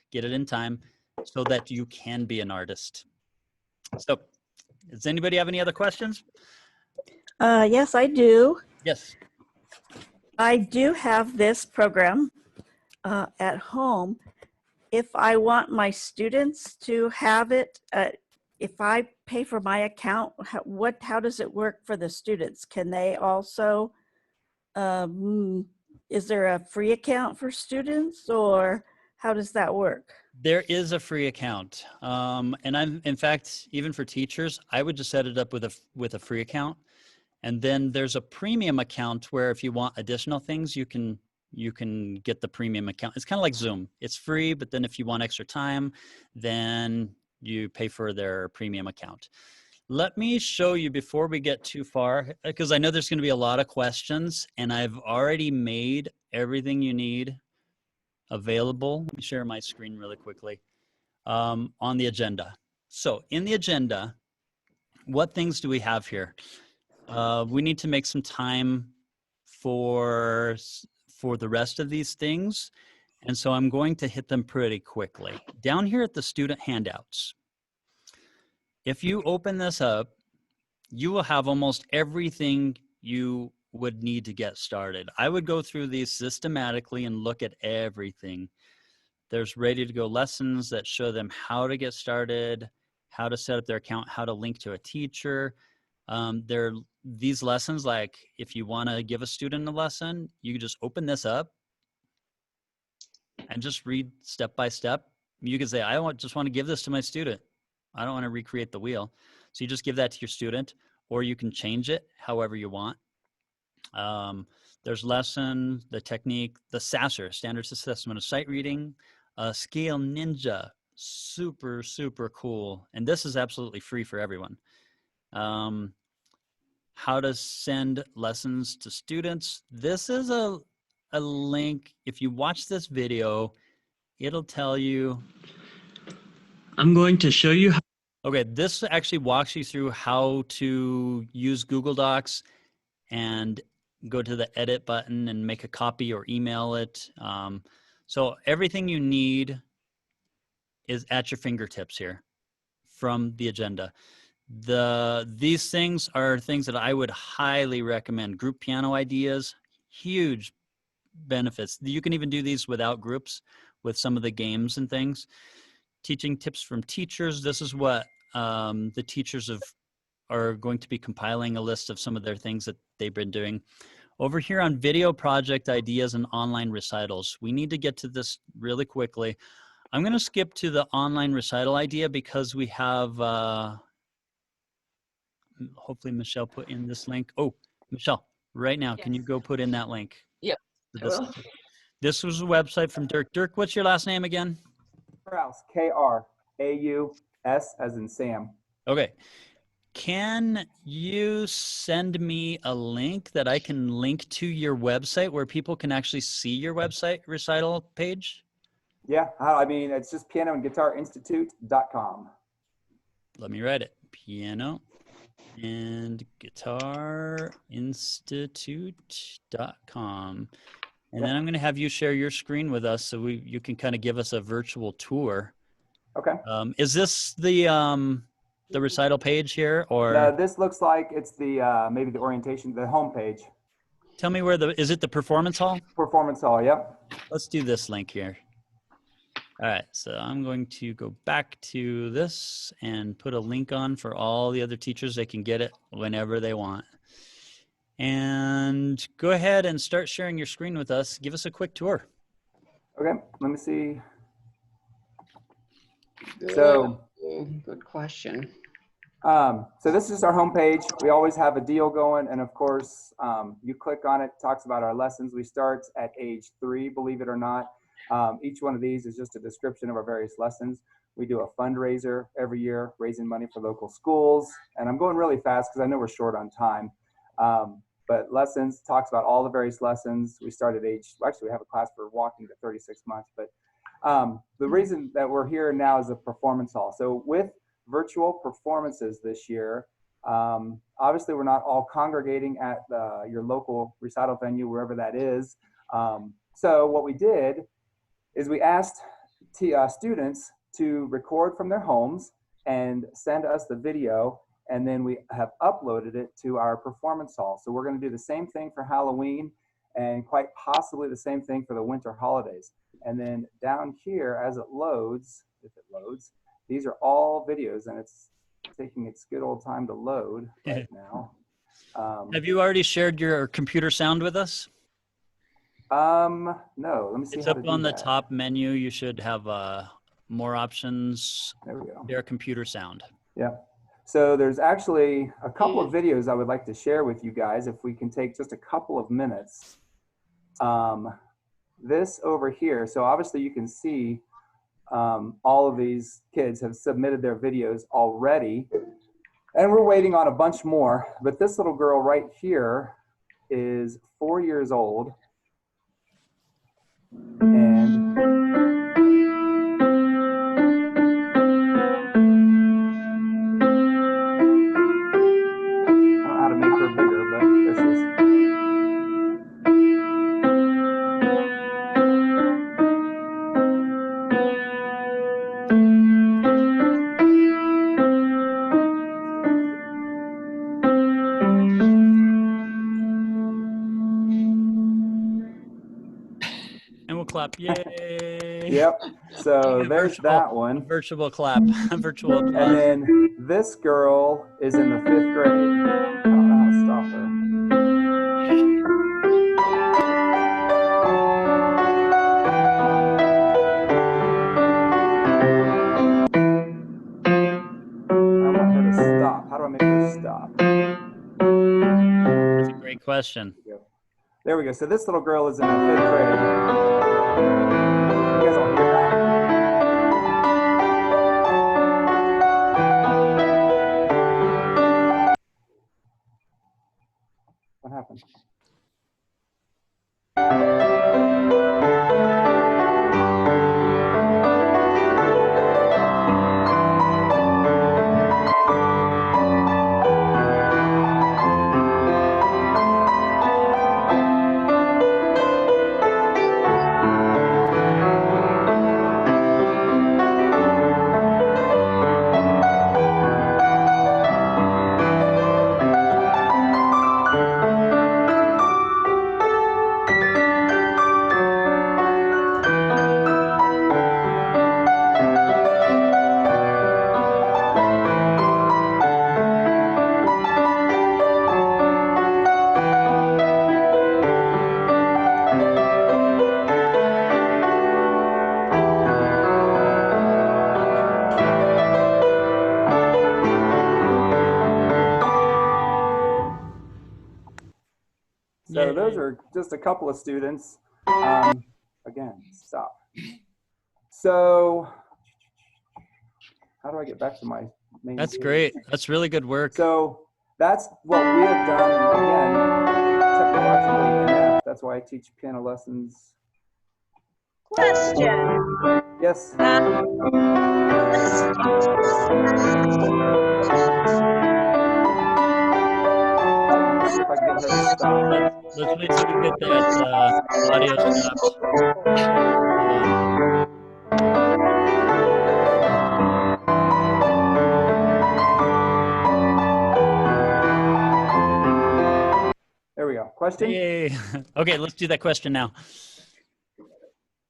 Get it in time so that you can be an artist. So, does anybody have any other questions? Yes, I do. Yes. I do have this program at home. If I want my students to have it, if I pay for my account, how does it work for the students? Can they also, is there a free account for students, or how does that work? There is a free account. And I'm, in fact, even for teachers, I would just set it up with a free account. And then there's a premium account where if you want additional things, you can get the premium account. It's kind of like Zoom. It's free, but then if you want extra time, then you pay for their premium account. Let me show you before we get too far, because I know there's going to be a lot of questions, and I've already made everything you need available. Let me share my screen really quickly on the agenda. So in the agenda, what things do we have here? We need to make some time for the rest of these things. And so I'm going to hit them pretty quickly. Down here at the student handouts, if you open this up, you will have almost everything you would need to get started. I would go through these systematically and look at everything. There's ready to go lessons that show them how to get started, how to set up their account, how to link to a teacher. There are these lessons, like if you want to give a student a lesson, you can just open this up and just read step by step. You can say, just want to give this to my student. I don't want to recreate the wheel. So you just give that to your student, or you can change it however you want. There's lesson, the technique, the SASSR, Standards Assessment of Sight Reading, Scale Ninja, super, super cool. And this is absolutely free for everyone. How to send lessons to students. This is a link. If you watch this video, it'll tell you. I'm going to show you. Okay, this actually walks you through how to use Google Docs and go to the edit button and make a copy or email it. So everything you need is at your fingertips here from the agenda. These things are things that I would highly recommend. Group piano ideas, huge benefits. You can even do these without groups with some of the games and things. Teaching tips from teachers. This is what the teachers are going to be compiling a list of some of their things that they've been doing. Over here on video project ideas and online recitals, we need to get to this really quickly. I'm going to skip to the online recital idea because we have, hopefully Michelle put in this link. Oh, Michelle, right now, can you go put in that link? Yep. This was a website from Dirk. Dirk, what's your last name again? Kraus, K-R-A-U-S as in Sam. Okay. Can you send me a link that I can link to your website where people can actually see your website recital page? Yeah, I mean, it's just pianoandguitarinstitute.com. Let me write it. Piano and Guitar Institute.com. And then I'm going to have you share your screen with us so you can kind of give us a virtual tour. Okay. Is this the recital page here, or? This looks like it's the maybe the orientation, the home page. Tell me where is it the performance hall? Performance hall, yep. Let's do this link here. All right, so I'm going to go back to this and put a link on for all the other teachers. They can get it whenever they want. And go ahead and start sharing your screen with us. Give us a quick tour. Okay, let me see. Good. So, good question. So this is our homepage. We always have a deal going, and of course, you click on it. Talks about our lessons. We start at age 3, believe it or not. Each one of these is just a description of our various lessons. We do a fundraiser every year, raising money for local schools. And I'm going really fast because I know we're short on time. But lessons talks about all the various lessons. We start at actually we have a class for walking to 36 months. But the reason that we're here now is a performance hall. So with virtual performances this year, obviously we're not all congregating at your local recital venue, wherever that is. So what we did is we asked students to record from their homes and send us the video, and then we have uploaded it to our performance hall. So we're going to do the same thing for Halloween and quite possibly the same thing for the winter holidays. And then down here, as it loads, if it loads, these are all videos, and it's taking its good old time to load right now. Have you already shared your computer sound with us? No, let me see. It's up on the top menu. You should have more options. There we go. Their computer sound. Yeah. So there's actually a couple of videos I would like to share with you guys if we can take just a couple of minutes. This over here, so obviously you can see all of these kids have submitted their videos already, and we're waiting on a bunch more. But this little girl right here is 4 years old, and I don't know how to make her bigger, but there she is. Clap, yay! Yep. So there's that one. Virtual clap, virtual applause. And then this girl is in the 5th grade. I don't know how to stop her. I want her to stop. How do I make her stop? That's a great question. There we go. So this little girl is in the 5th grade. You guys all hear that? What happened? So those are just a couple of students. Again, stop. So how do I get back to my main That's page? great. That's really good work. So that's what we have done, again, technologically inept. That's why I teach piano lessons. Question. Yes. See if I can get her to stop. Let's wait till we get that audio stopped. There we go. Question? Yay. Okay, let's do that question now.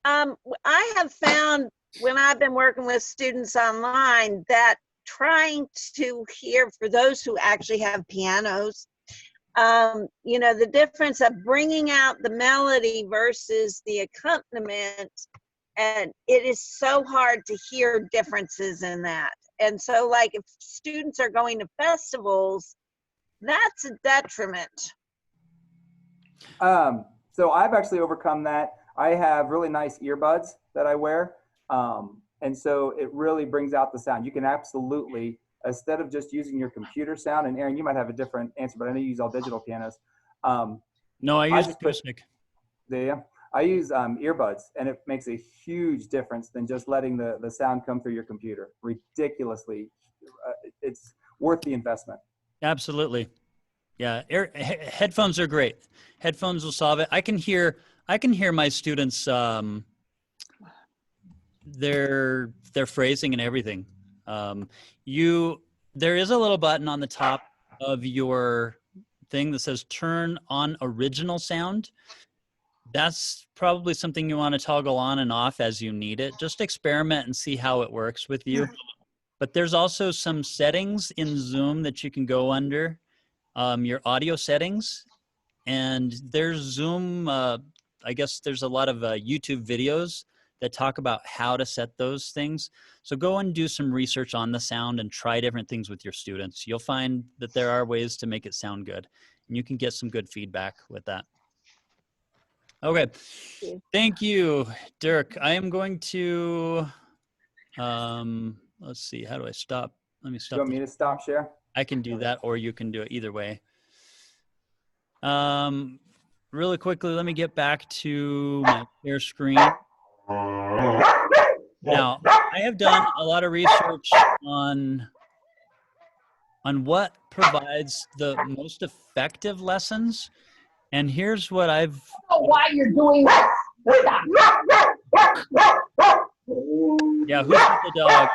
I have found when I've been working with students online that trying to hear, for those who actually have pianos, you know, the difference of bringing out the melody versus the accompaniment, and it is so hard to hear differences in that. And so, like, if students are going to festivals, that's a detriment. So I've actually overcome that. I have really nice earbuds that I wear. And so it really brings out the sound. You can absolutely, instead of just using your computer sound, and Aaron, you might have a different answer, but I know you use all digital pianos. No, I use just acoustic. I use earbuds, and it makes a huge difference than just letting the sound come through your computer. Ridiculously, it's worth the investment. Absolutely. Yeah, headphones are great. Headphones will solve it. I can hear my students, their phrasing and everything. There is a little button on the top of your thing that says turn on original sound. That's probably something you want to toggle on and off as you need it. Just experiment and see how it works with you. But there's also some settings in Zoom that you can go under, your audio settings. And there's Zoom, I guess there's a lot of YouTube videos that talk about how to set those things. So go and do some research on the sound and try different things with your students. You'll find that there are ways to make it sound good. And you can get some good feedback with that. Okay, thank you, Dirk. I am going to, let's see, how do I stop? Let me stop. You want me to stop share? I can do that, or you can do it either way. Really quickly, let me get back to my share screen. Now, I have done a lot of research on what provides the most effective lessons. And here's what I've... Oh, why you're doing that? Yeah, who's the dog?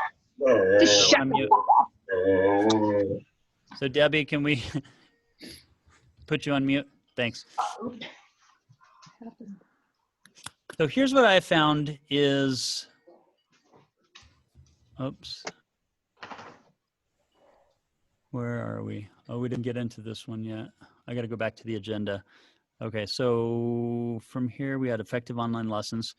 Just shut up. So Debbie, can we put you on mute? Thanks. So here's what I found is... Oops. Where are we? Oh, we didn't get into this one yet. I got to go back to the agenda. Okay, so from here we had effective online lessons.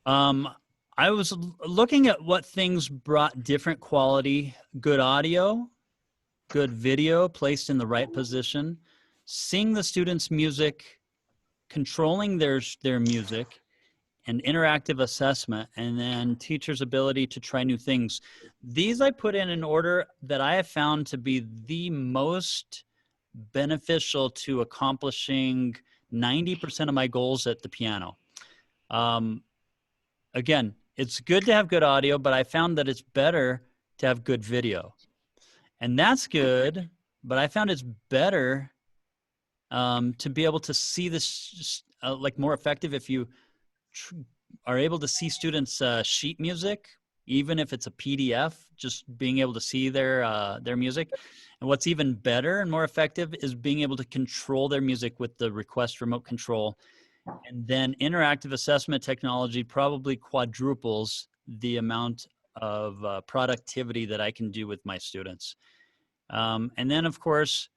I was looking at what things brought different quality, good audio, good video placed in the right position, seeing the students' music, controlling their music, and interactive assessment, and then teachers' ability to try new things. These I put in order that I have found to be the most beneficial to accomplishing 90% of my goals at the piano. Again, it's good to have good audio, but I found that it's better to have good video. And that's good, but I found it's better to be able to see this like more effective if you are able to see students' sheet music, even if it's a PDF, just being able to see their music. And what's even better and more effective is being able to control their music with the request remote control. And then interactive assessment technology probably quadruples the amount of productivity that I can do with my students. And then, of course,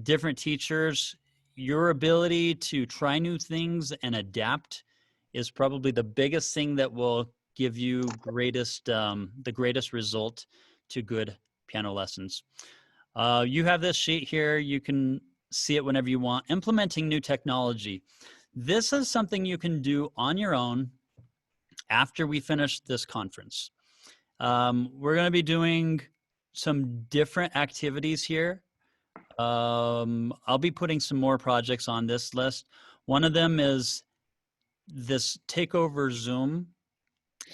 different teachers, your ability to try new things and adapt is probably the biggest thing that will give you the greatest result to good piano lessons. You have this sheet here. You can see it whenever you want. Implementing new technology. This is something you can do on your own after we finish this conference. We're going to be doing some different activities here. I'll be putting some more projects on this list. One of them is this take over Zoom,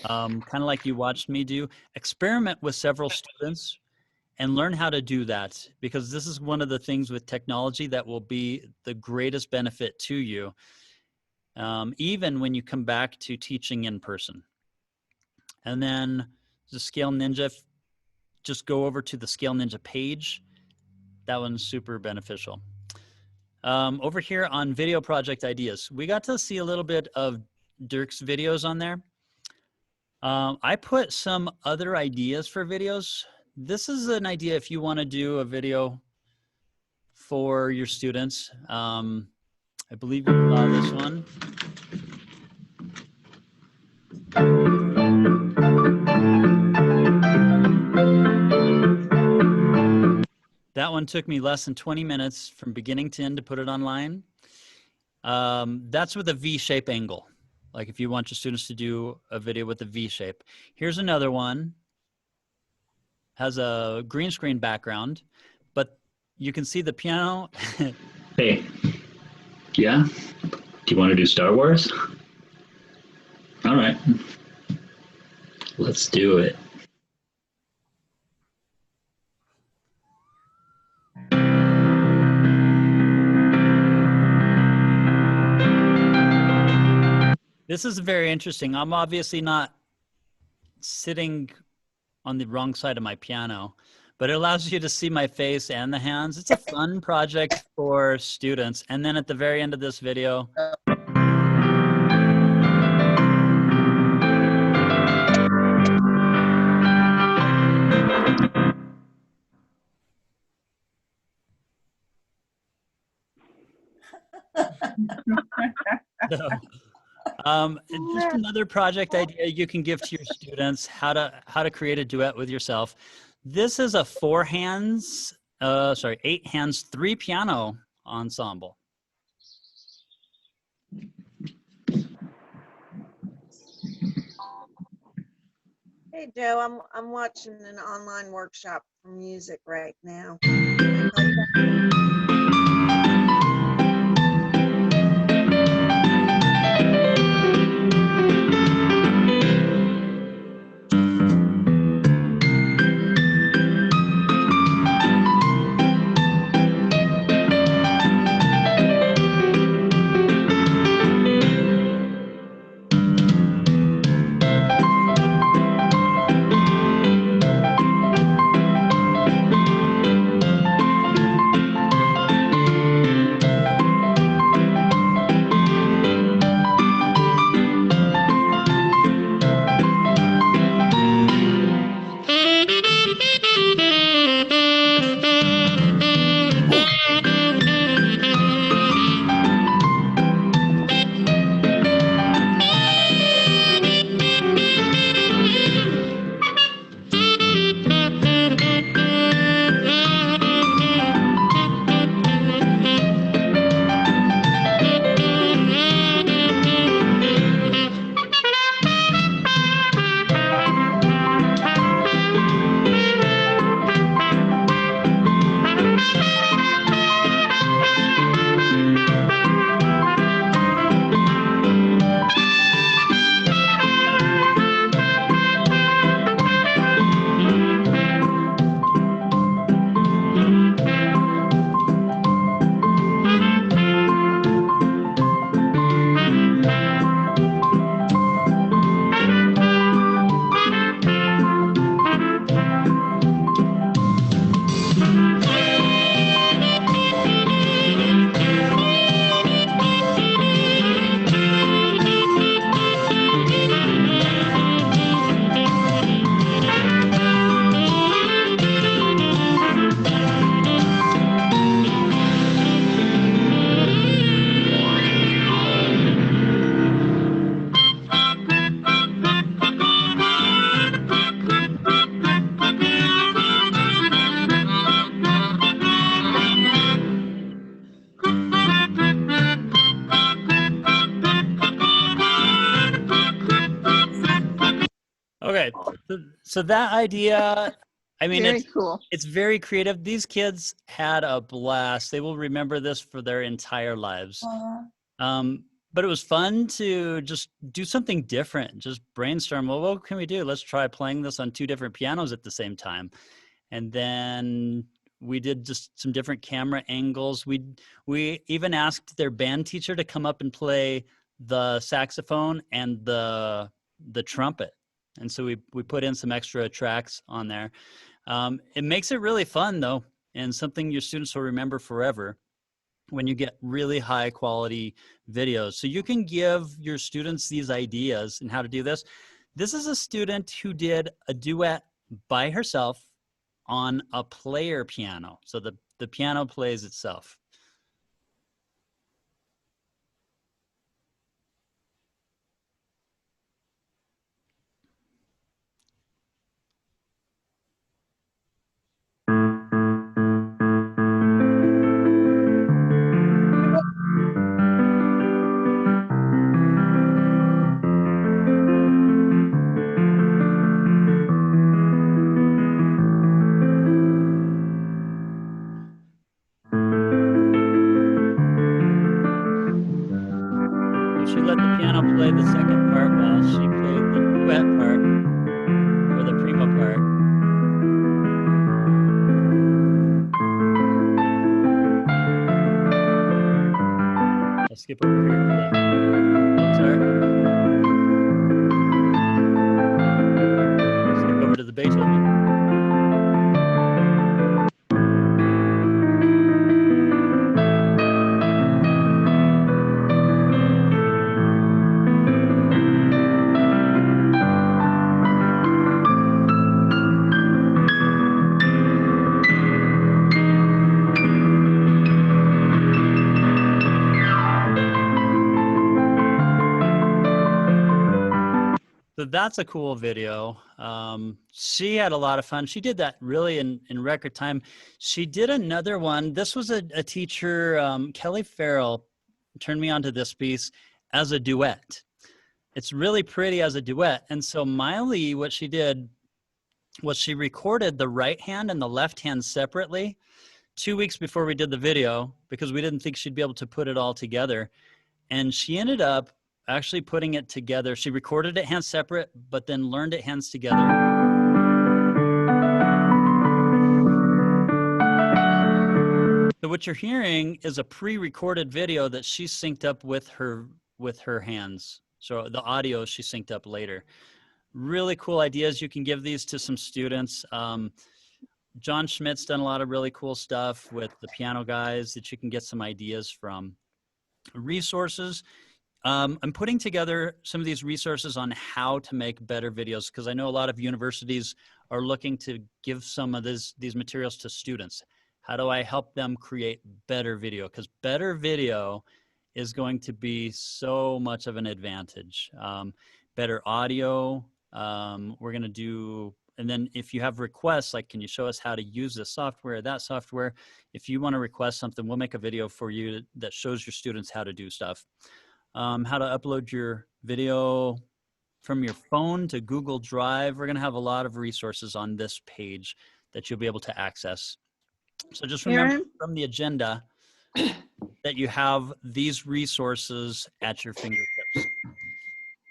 kind of like you watched me do. Experiment with several students and learn how to do that, because this is one of the things with technology that will be the greatest benefit to you, even when you come back to teaching in person. And then the Scale Ninja, just go over to the Scale Ninja page. That one's super beneficial. Over here on video project ideas, we got to see a little bit of Dirk's videos on there. I put some other ideas for videos. This is an idea if you want to do a video for your students. I believe you saw this one. That one took me less than 20 minutes from beginning to end to put it online. That's with a V-shape angle. Like if you want your students to do a video with a V-shape. Here's another one. Has a green screen background, but you can see the piano. Hey, yeah? Do you want to do Star Wars? All right. Let's do it. This is very interesting. I'm obviously not sitting on the wrong side of my piano, but it allows you to see my face and the hands. It's a fun project for students. And then at the very end of this video, just another project idea you can give to your students, how to create a duet with yourself. This is a 8 hands, 3 piano ensemble. Hey Joe, I'm watching an online workshop for music right now. Okay, so that idea, I mean, Very cool. It's very creative. These kids had a blast. They will remember this for their entire lives. But it was fun to just do something different, just brainstorm, well, what can we do? Let's try playing this on 2 different pianos at the same time. And then we did just some different camera angles. We even asked their band teacher to come up and play the saxophone and the trumpet. And so we put in some extra tracks on there. It makes it really fun though, and something your students will remember forever when you get really high quality videos. So you can give your students these ideas and how to do this. This is a student who did a duet by herself on a player piano. So the piano plays itself. skip over here to the Mozart. Skip over to the Beethoven. So that's a cool video. She had a lot of fun. She did that really in record time. She did another one. This was a teacher, Kelly Farrell, turned me on to this piece as a duet. It's really pretty as a duet. And so Miley, what she did was she recorded the right hand and the left hand separately 2 weeks before we did the video because we didn't think she'd be able to put it all together. And she ended up actually putting it together. She recorded it hands separate, but then learned it hands together. So what you're hearing is a pre-recorded video that she synced up with her hands. So the audio she synced up later. Really cool ideas. You can give these to some students. John Schmidt's done a lot of really cool stuff with the piano guys that you can get some ideas from. Resources. I'm putting together some of these resources on how to make better videos because I know a lot of universities are looking to give some of these materials to students. How do I help them create better video? Because better video is going to be so much of an advantage. Better audio, we're going to do, and then if you have requests, like can you show us how to use this software, that software? If you want to request something, we'll make a video for you that shows your students how to do stuff. How to upload your video from your phone to Google Drive. We're going to have a lot of resources on this page that you'll be able to access. So just remember from the agenda that you have these resources at your fingertips.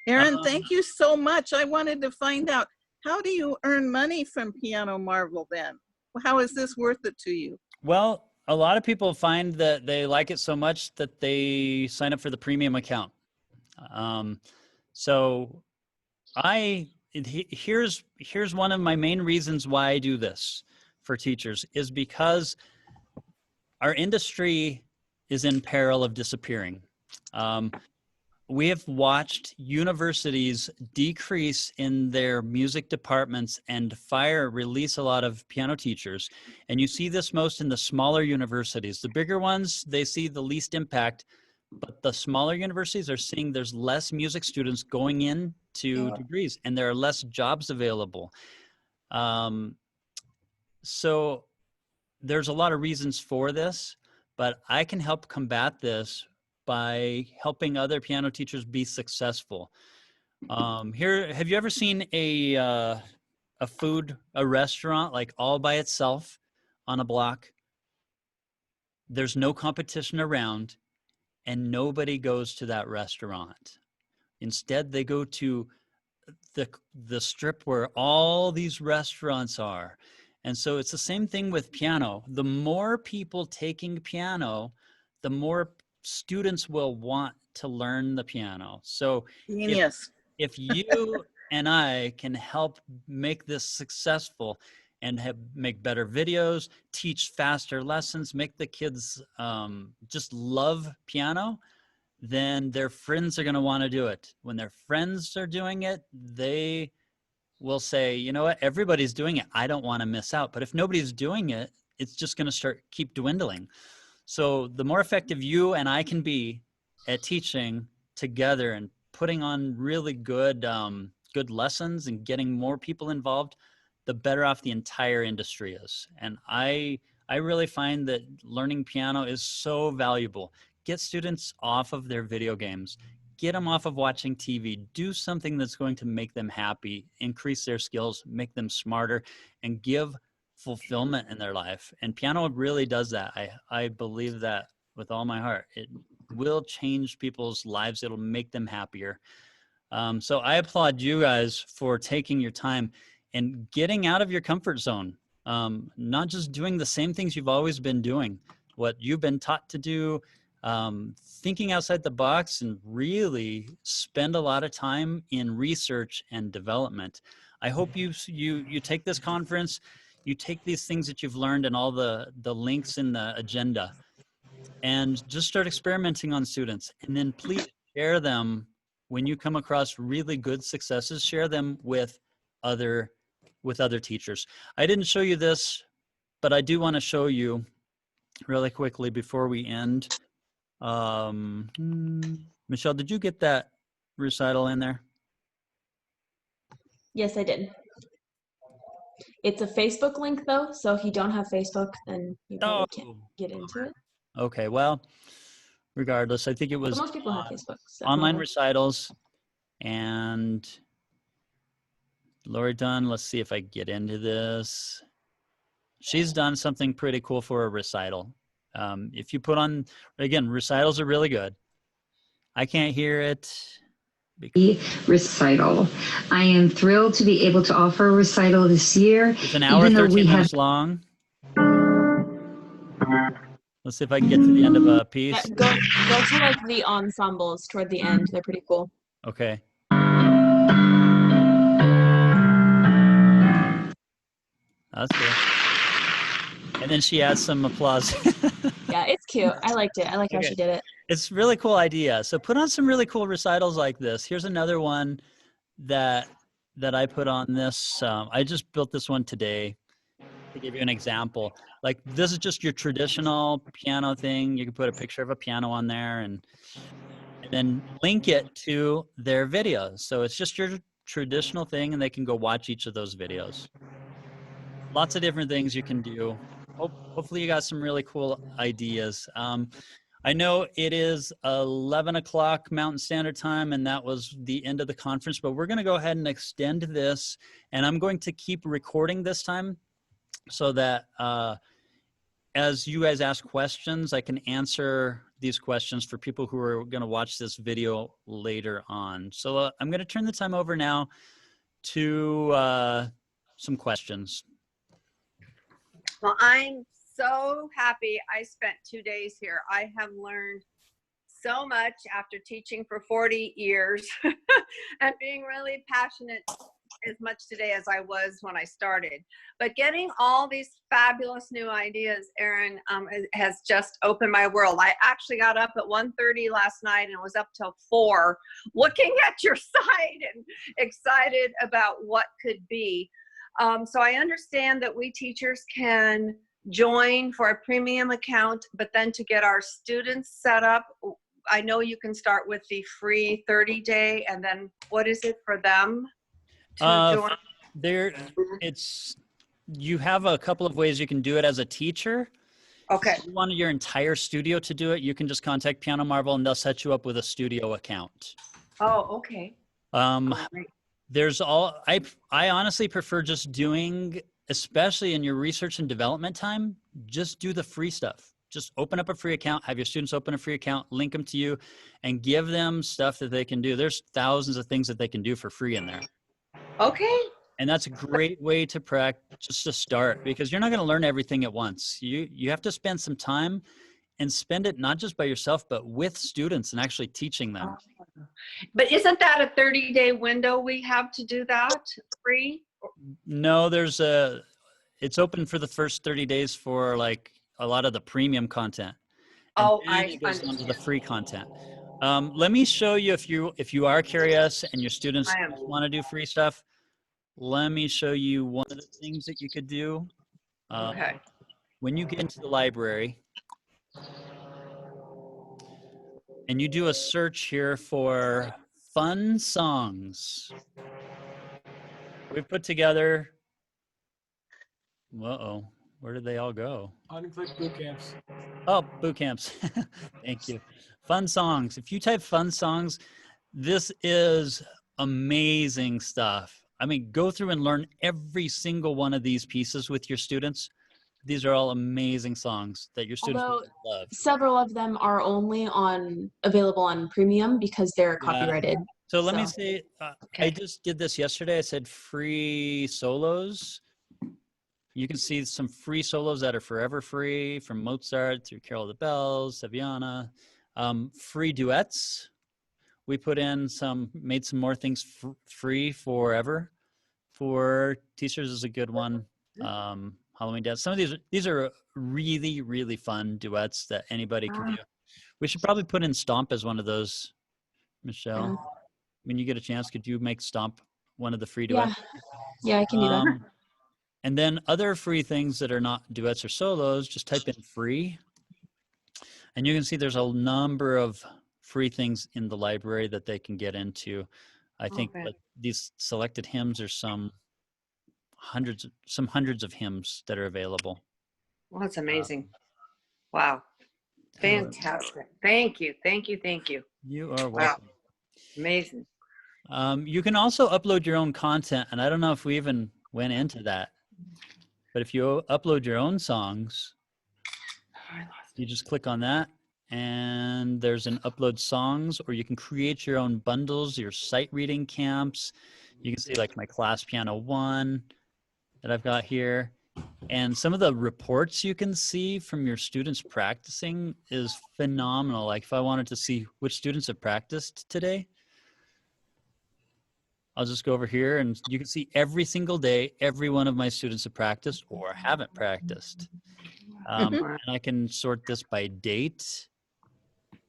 Aaron, thank you so much. I wanted to find out, how do you earn money from Piano Marvel then? How is this worth it to you? Well, a lot of people find that they like it so much that they sign up for the premium account. So here's one of my main reasons why I do this for teachers is because our industry is in peril of disappearing. We have watched universities decrease in their music departments and release a lot of piano teachers. And you see this most in the smaller universities. The bigger ones, they see the least impact, but the smaller universities are seeing there's less music students going into degrees and there are less jobs available. So there's a lot of reasons for this, but I can help combat this by helping other piano teachers be successful. Here, have you ever seen a restaurant like all by itself on a block? There's no competition around and nobody goes to that restaurant. Instead, they go to the strip where all these restaurants are. And so it's the same thing with piano. The more people taking piano, the more students will want to learn the piano. So if you and I can help make this successful and make better videos, teach faster lessons, make the kids just love piano, then their friends are going to want to do it. When their friends are doing it, they will say, you know what, everybody's doing it. I don't want to miss out. But if nobody's doing it, it's just going to keep dwindling. So the more effective you and I can be at teaching together and putting on really good lessons and getting more people involved, the better off the entire industry is. And I really find that learning piano is so valuable. Get students off of their video games. Get them off of watching TV. Do something that's going to make them happy, increase their skills, make them smarter, and give fulfillment in their life. And piano really does that. I believe that with all my heart. It will change people's lives. It'll make them happier. So I applaud you guys for taking your time and getting out of your comfort zone. Not just doing the same things you've always been doing, what you've been taught to do, thinking outside the box and really spend a lot of time in research and development. I hope you take this conference, you take these things that you've learned and all the links in the agenda, and just start experimenting on students. And then please share them when you come across really good successes. Share them with other teachers. I didn't show you this, but I do want to show you really quickly before we end. Michelle, did you get that recital in there? Yes, I did. It's a Facebook link though, so if you don't have Facebook, then you probably can't get into it. Okay, well, regardless, I think it was But most people have Facebook. So online recitals, and Lori Dunn, let's see if I get into this. She's done something pretty cool for a recital. If you put on, again, recitals are really good. I can't hear it. Recital. I am thrilled to be able to offer a recital this year. It's an hour, 13 minutes long. Let's see if I can get to the end of a piece. Go to like the ensembles toward the end. They're pretty cool. Okay. That's good. And then she adds some applause. Yeah, it's cute. I liked it. I like how she did it. It's a really cool idea. So put on some really cool recitals like this. Here's another one that I put on this. I just built this one today to give you an example. Like this is just your traditional piano thing. You can put a picture of a piano on there and then link it to their videos. So it's just your traditional thing and they can go watch each of those videos. Lots of different things you can do. Hopefully you got some really cool ideas. I know it is 11 o'clock Mountain Standard Time, and that was the end of the conference, but we're going to go ahead and extend this, and I'm going to keep recording this time so that as you guys ask questions, I can answer these questions for people who are going to watch this video later on. So I'm going to turn the time over now to some questions. Well, I'm so happy I spent 2 days here. I have learned so much after teaching for 40 years and being really passionate as much today as I was when I started. But getting all these fabulous new ideas, Erin, has just opened my world. I actually got up at 1:30 last night and was up till 4 looking at your site and excited about what could be. So I understand that we teachers can join for a premium account, but then to get our students set up, I know you can start with the free 30-day, and then what is it for them to join? You have a couple of ways you can do it as a teacher. Okay. If you want your entire studio to do it, you can just contact Piano Marvel and they'll set you up with a studio account. Oh, okay. There's I honestly prefer just doing, especially in your research and development time, just do the free stuff. Just open up a free account, have your students open a free account, link them to you, and give them stuff that they can do. There's thousands of things that they can do for free in there. Okay. And that's a great way to practice, just to start, because you're not going to learn everything at once. You have to spend some time and spend it not just by yourself, but with students and actually teaching them. But isn't that a 30-day window we have to do that free? No, it's open for the first 30 days for like a lot of the premium content. And then it goes on to the free content. Let me show you, if you are curious and your students want to do free stuff, let me show you one of the things that you could do. Okay. When you get into the library and you do a search here for fun songs, we've put together, where did they all go? Unclick boot camps. Oh, boot camps. Thank you. Fun songs. If you type fun songs, this is amazing stuff. I mean, go through and learn every single one of these pieces with your students. These are all amazing songs that your students will love. Several of them are only available on premium because they're copyrighted. So let me say, I just did this yesterday. I said free solos. You can see some free solos that are forever free, from Mozart through Carol of the Bells, Sevillana. Free duets. We put in made some more things free forever for teachers is a good one. Halloween dance. Some of these are really, really fun duets that anybody can do. We should probably put in Stomp as one of those, Michelle. When you get a chance, could you make Stomp one of the free duets? Yeah, I can do that. And then other free things that are not duets or solos, just type in free. And you can see there's a number of free things in the library that they can get into. I think like these selected hymns are some hundreds of hymns that are available. Well, that's amazing. Wow. Fantastic. Thank you. Thank you. Thank you. You are welcome. Wow. Amazing. You can also upload your own content. And I don't know if we even went into that, but if you upload your own songs, you just click on that and there's an upload songs, or you can create your own bundles, your sight reading camps. You can see like my class piano 1 that I've got here. And some of the reports you can see from your students practicing is phenomenal. Like if I wanted to see which students have practiced today, I'll just go over here and you can see every single day, every one of my students have practiced or haven't practiced. And I can sort this by date.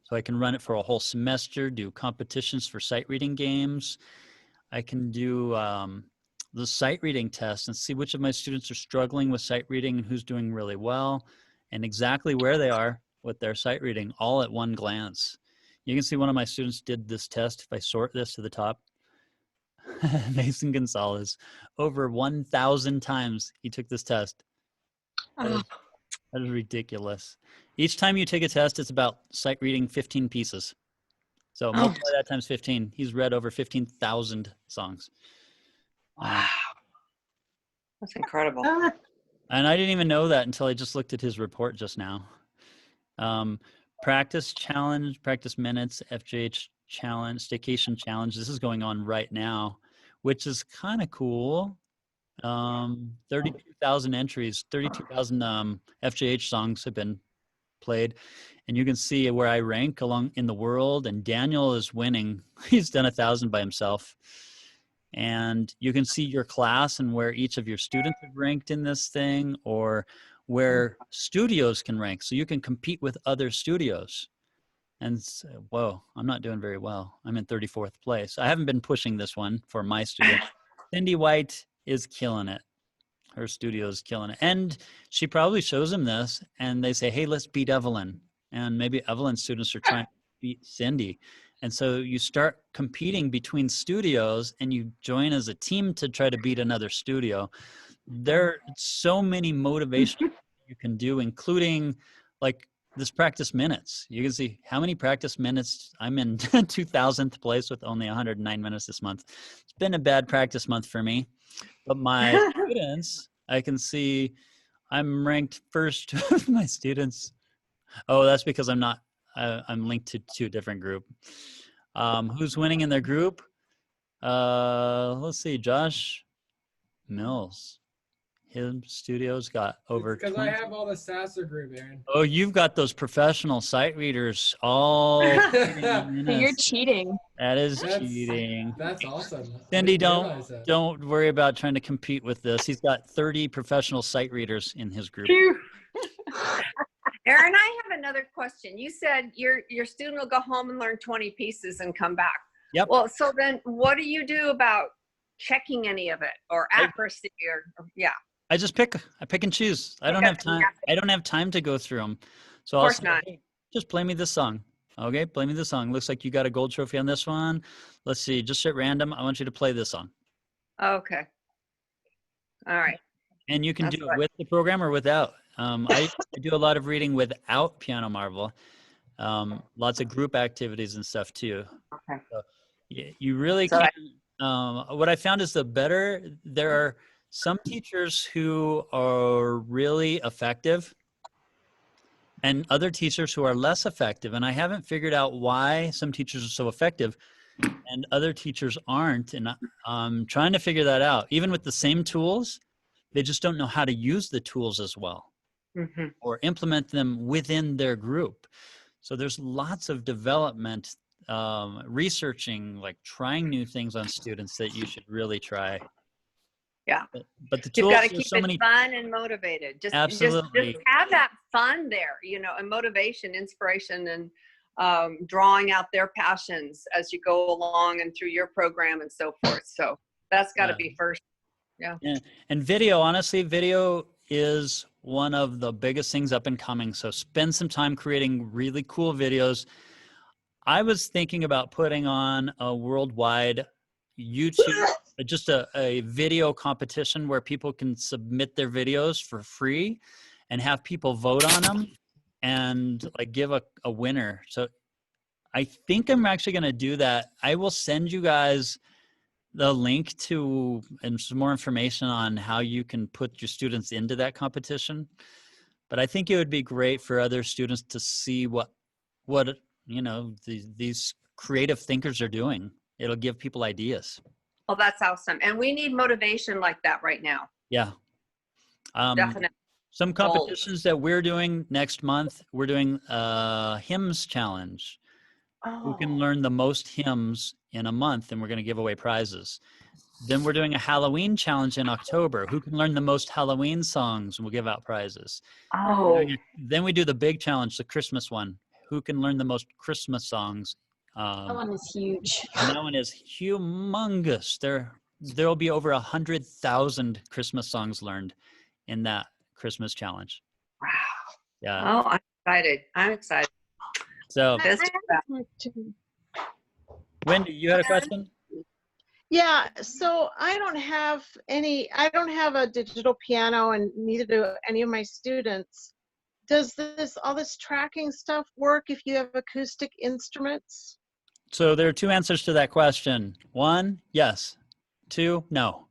So I can run it for a whole semester, do competitions for sight reading games. I can do the sight reading test and see which of my students are struggling with sight reading and who's doing really well and exactly where they are with their sight reading all at one glance. You can see one of my students did this test. If I sort this to the top, Mason Gonzalez, over 1,000 times he took this test. That is ridiculous. Each time you take a test, it's about sight reading 15 pieces. So multiply that times 15. He's read over 15,000 songs. Wow. That's incredible. And I didn't even know that until I just looked at his report just now. Practice challenge, practice minutes, FJH challenge, staycation challenge. This is going on right now, which is kind of cool. 32,000 entries, 32,000 FJH songs have been played. And you can see where I rank along in the world, and Daniel is winning. He's done 1,000 by himself. And you can see your class and where each of your students have ranked in this thing, or where studios can rank. So you can compete with other studios. And whoa, I'm not doing very well. I'm in 34th place. I haven't been pushing this one for my students. Cindy White is killing it. Her studio is killing it. And she probably shows them this and they say, hey, let's beat Evelyn. And maybe Evelyn's students are trying to beat Cindy. And so you start competing between studios and you join as a team to try to beat another studio. There are so many motivations you can do, including like this practice minutes. You can see how many practice minutes. I'm in 2000th place with only 109 minutes this month. It's been a bad practice month for me, but my students, I can see I'm ranked first with my students. Oh, that's because I'm not, I'm linked to a different group. Who's winning in their group? Let's see, Josh Mills. His studio's got over because I have all the Sasser group, Aaron. Oh, you've got those professional sight readers all. You're cheating. That's cheating. That's awesome. Cindy, don't worry about trying to compete with this. He's got 30 professional sight readers in his group. Aaron, I have another question. You said your student will go home and learn 20 pieces and come back. Yep. Well, so then what do you do about checking any of it or accuracy or yeah? I just pick and choose. I don't have time. I don't have time to go through them. So I'll say, hey, just play me this song. Okay, play me this song. Looks like you got a gold trophy on this one. Let's see, just at random. I want you to play this song. Okay. All right. And you can do it with the program or without. I do a lot of reading without Piano Marvel. Lots of group activities and stuff too. Okay. So you really can. What I found is there are some teachers who are really effective and other teachers who are less effective. And I haven't figured out why some teachers are so effective and other teachers aren't. And I'm trying to figure that out. Even with the same tools, they just don't know how to use the tools as well or implement them within their group. So there's lots of development, researching, like trying new things on students that you should really try. Yeah. But the You've tools, got to there's keep so it many. fun and motivated. Just Absolutely. have that fun there, you know, and motivation, inspiration, and drawing out their passions as you go along and through your program and so forth. So that's got to be first. Yeah. And video, honestly, video is one of the biggest things up and coming. So spend some time creating really cool videos. I was thinking about putting on a worldwide YouTube, just a video competition where people can submit their videos for free and have people vote on them and like give a winner. So I think I'm actually going to do that. I will send you guys the link to and some more information on how you can put your students into that competition. But I think it would be great for other students to see what you know, these creative thinkers are doing. It'll give people ideas. Oh, that's awesome. And we need motivation like that right now. Yeah. Definitely. Some competitions that we're doing next month, we're doing a hymns challenge. Who can learn the most hymns in a month, and we're going to give away prizes. Then we're doing a Halloween challenge in October. Who can learn the most Halloween songs, and we'll give out prizes. Then we do the big challenge, the Christmas one. Who can learn the most Christmas songs? That one is huge. And that one is humongous. There'll be over 100,000 Christmas songs learned in that Christmas challenge. Wow. Yeah. Oh, I'm excited. I'm excited. So, Wendy, you had a question? Yeah, so I don't have a digital piano, and neither do any of my students. Does all this tracking stuff work if you have acoustic instruments? So there are two answers to that question. One, yes. Two, no.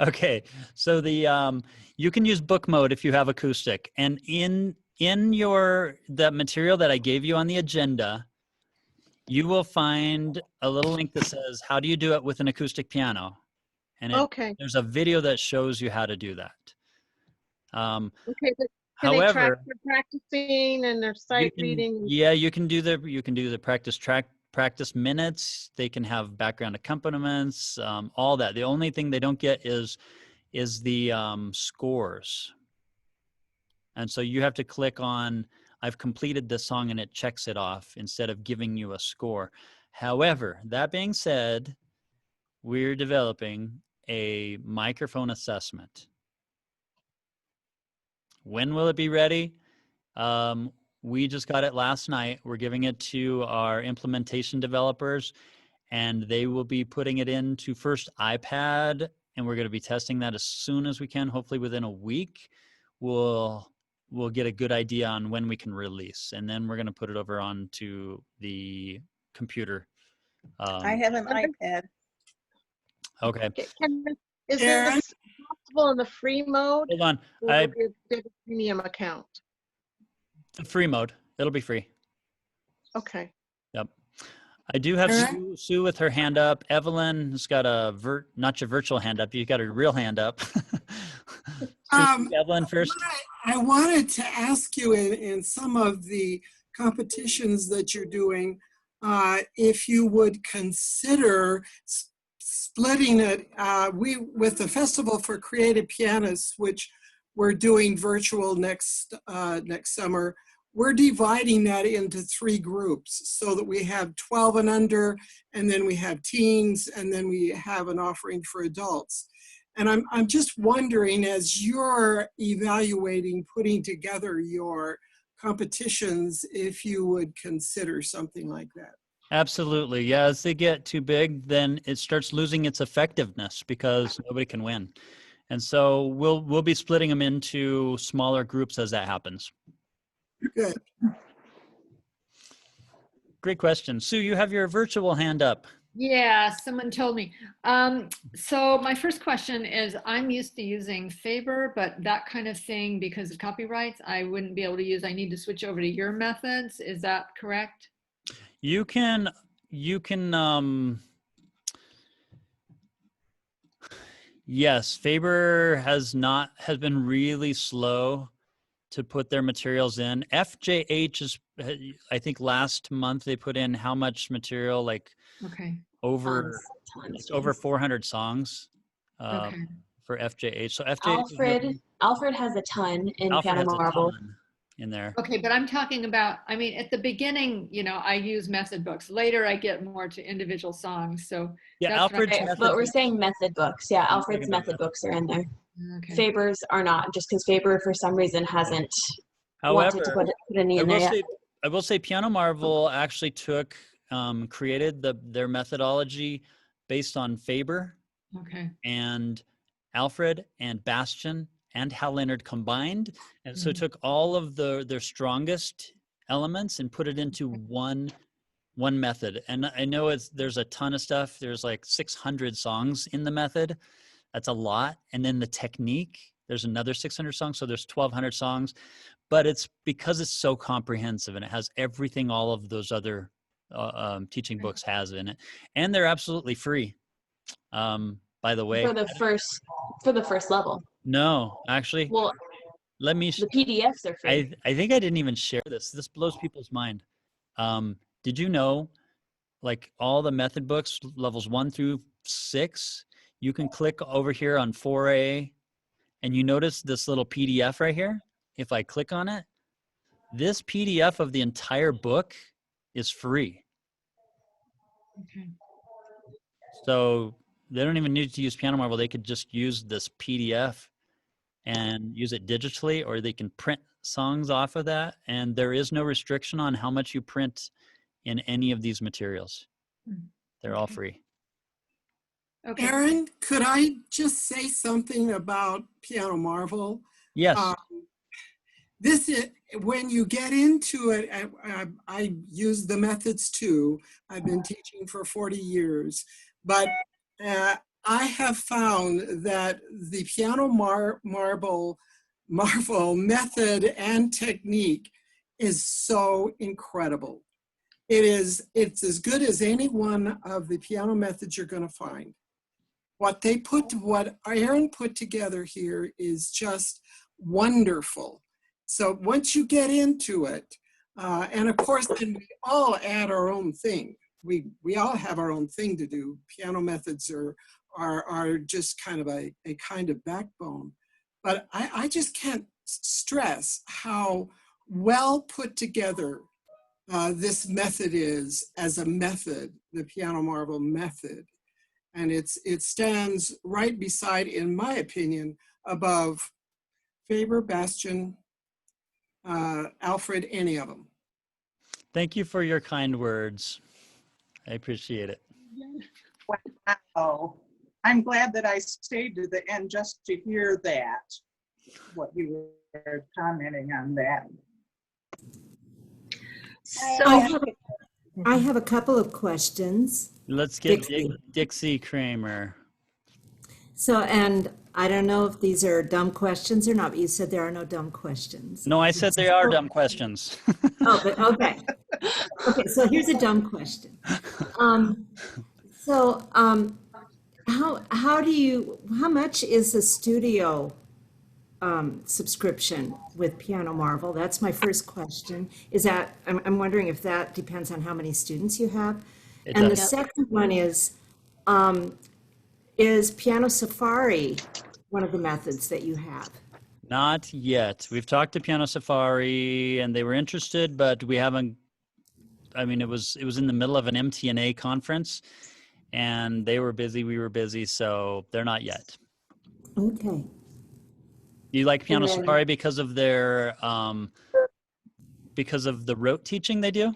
Okay, so you can use book mode if you have acoustic, and in that material that I gave you on the agenda, you will find a little link that says, how do you do it with an acoustic piano? And there's a video that shows you how to do that. Okay, but can however, they track their practicing and their sight reading? Yeah, you can do the practice minutes. They can have background accompaniments, all that. The only thing they don't get is the scores. And so you have to click on, I've completed this song, and it checks it off instead of giving you a score. However, that being said, we're developing a microphone assessment. When will it be ready? We just got it last night. We're giving it to our implementation developers, and they will be putting it into first iPad, and we're going to be testing that as soon as we can. Hopefully within a week, we'll get a good idea on when we can release, and then we're going to put it over onto the computer. I have an iPad. Okay. Is this possible in the free mode? Hold on. Or will it be a premium account? The free mode. It'll be free. Okay. Yep. I do have Sue with her hand up. Evelyn has got not your virtual hand up. You got a real hand up. Evelyn first. I wanted to ask you in some of the competitions that you're doing, if you would consider splitting it. With the Festival for Creative Pianists, which we're doing virtual next summer, we're dividing that into 3 groups so that we have 12 and under, and then we have teens, and then we have an offering for adults. And I'm just wondering, as you're evaluating putting together your competitions, if you would consider something like that. Absolutely. Yeah, as they get too big, then it starts losing its effectiveness because nobody can win. And so we'll be splitting them into smaller groups as that happens. Good. Great question. Sue, you have your virtual hand up. Yeah, someone told me. So my first question is, I'm used to using Faber, but that kind of thing, because of copyrights, I wouldn't be able to use. I need to switch over to your methods. Is that correct? You can yes, Faber has been really slow to put their materials in. FJH is, I think last month they put in how much material, like Okay. over, Tons. it's over 400 songs Okay. for FJH. So FJH is really, Alfred has a ton in Alfred Piano has a Marvel. ton in there. Okay, but I'm talking about, I mean, at the beginning, you know, I use method books. Later, I get more to individual songs. So Yeah, that's what I'm- Alfred's But we're saying method books. Yeah, I'm Alfred's talking about method books are in there. Okay. Faber's are not, just because Faber for some reason hasn't wanted to However, put any in there yet. I will say Piano Marvel actually created their methodology based on Faber Okay. and Alfred and Bastian and Hal Leonard combined. And so took all of their strongest elements and put it into one method. And I know there's a ton of stuff. There's like 600 songs in the method. That's a lot. And then the technique, there's another 600 songs. So there's 1,200 songs. But it's because it's so comprehensive and it has everything all of those other teaching books has in it. And they're absolutely free. By the way. For the first level. No, actually. Well, let me. The PDFs are free. I think I didn't even share this. This blows people's mind. Did you know, like all the method books, levels 1 through 6, you can click over here on 4A, and you notice this little PDF right here. If I click on it, this PDF of the entire book is free. Okay. So they don't even need to use Piano Marvel. They could just use this PDF and use it digitally, or they can print songs off of that. And there is no restriction on how much you print in any of these materials. They're all free. Okay. Aaron, could I just say something about Piano Marvel? Yes. This is, when you get into it, I use the methods too. I've been teaching for 40 years, but I have found that the Piano Marvel method and technique is so incredible. It's as good as any one of the piano methods you're going to find. What Aaron put together here is just wonderful. So once you get into it, and of course, then we all add our own thing. We all have our own thing to do. Piano methods are just kind of a kind of backbone. But I just can't stress how well put together this method is as a method, the Piano Marvel method. And it stands right beside, in my opinion, above Faber, Bastian, Alfred, any of them. Thank you for your kind words. I appreciate it. Wow. I'm glad that I stayed to the end just to hear that, what you were commenting on that. I have a couple of questions. Let's get Dixie. Dixie Kramer. So, and I don't know if these are dumb questions or not, but you said there are no dumb questions. No, I said they are dumb questions. Oh, but okay. Okay, so here's a dumb question. How much is a studio subscription with Piano Marvel? That's my first question. I'm wondering if that depends on how many students you have. It And the does. second one is Piano Safari one of the methods that you have? Not yet. We've talked to Piano Safari and they were interested, but we haven't. I mean, it was in the middle of an MTNA conference and they were busy, we were busy, so they're not yet. Okay. You like Piano And then- Safari because of their because of the rote teaching they do?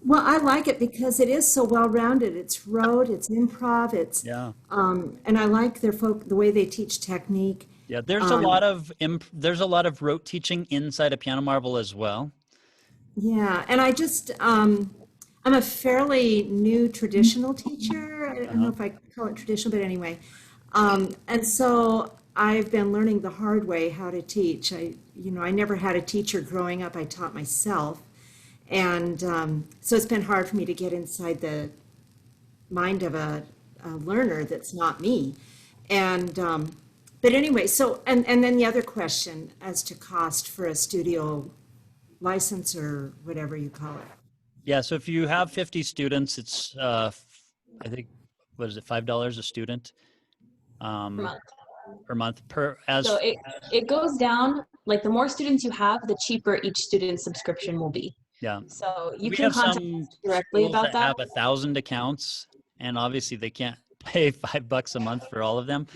Well, I like it because it is so well-rounded. It's rote, it's improv, Yeah. and I like the way they teach technique. Yeah, there's a lot of rote teaching inside of Piano Marvel as well. Yeah, and I just, I'm a fairly new traditional teacher. I don't know if I call it traditional, but anyway. And so I've been learning the hard way how to teach. I never had a teacher growing up. I taught myself. And so it's been hard for me to get inside the mind of a learner that's not me. And But anyway, so, and then the other question as to cost for a studio license or whatever you call it. Yeah, so if you have 50 students, it's I think, what is it, $5 a student month. per month per as So it goes down, like the more students you have, the cheaper each student subscription will be. yeah. So you We can have contact some us directly schools about that. have 1,000 accounts, and obviously they can't pay $5 a month for all of them.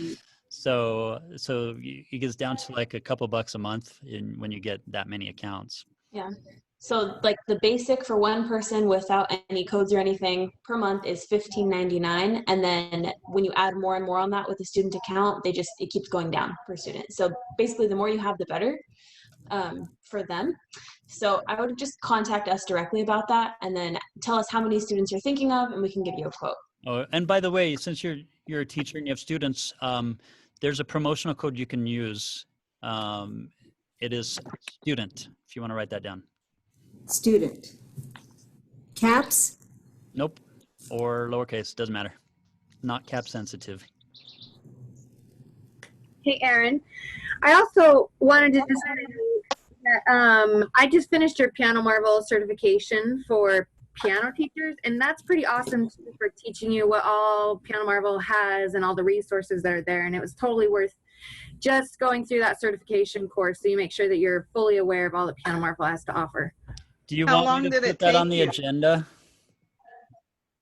So it gets down to like a couple bucks a month when you get that many accounts. Yeah. So like the basic for one person without any codes or anything per month is $15.99, and then when you add more and more on that with a student account, it keeps going down per student. So basically, the more you have, the better for them. So I would just contact us directly about that, and then tell us how many students you're thinking of, and we can give you a quote. Oh, and by the way, since you're a teacher and you have students, there's a promotional code you can use. It is student, if you want to write that down. Student. Caps? Nope. Or lowercase, doesn't matter. Not cap sensitive. Hey, Erin. I also wanted to just say that I just finished your Piano Marvel certification for piano teachers, and that's pretty awesome too, for teaching you what all Piano Marvel has and all the resources that are there, and it was totally worth just going through that certification course so you make sure that you're fully aware of all that Piano Marvel has to offer. Do you want me to put that on the agenda?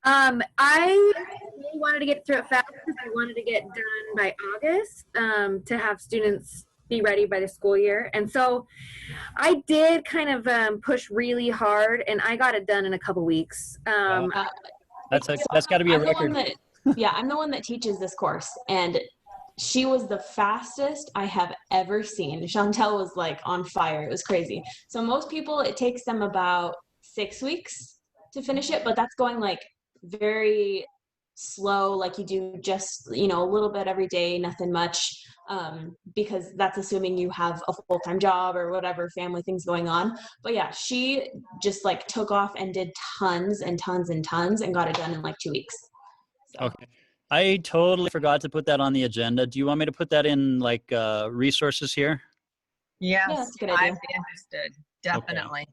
I really wanted to get through it fast because I wanted to get done by August to have students be ready by the school year. And so I did kind of push really hard, and I got it done in a couple weeks. That's got to be a record. I'm the one that teaches this course, and she was the fastest I have ever seen. Chantel was like on fire. It was crazy. So most people, it takes them about 6 weeks to finish it, but that's going like very slow, like you do just, a little bit every day, nothing much, because that's assuming you have a full-time job or whatever family things going on. But yeah, she just like took off and did tons and tons and tons and got it done in like 2 weeks. So. Okay. I totally forgot to put that on the agenda. Do you want me to put that in like resources here? Yes, Yeah, that's a good idea. I'd be interested. Definitely. Okay.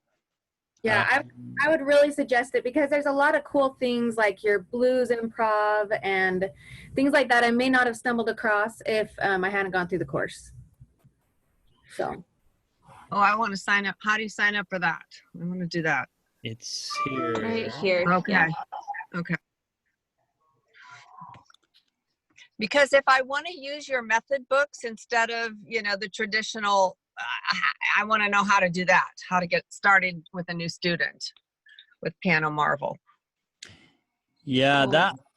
Yeah, I would really suggest it because there's a lot of cool things like your blues improv and things like that I may not have stumbled across if I hadn't gone through the course. So. Oh, I want to sign up. How do you sign up for that? I want to do that. It's here. Right here. Okay. Yeah. Okay. Because if I want to use your method books instead of, the traditional, I want to know how to do that, how to get started with a new student with Piano Marvel. Yeah,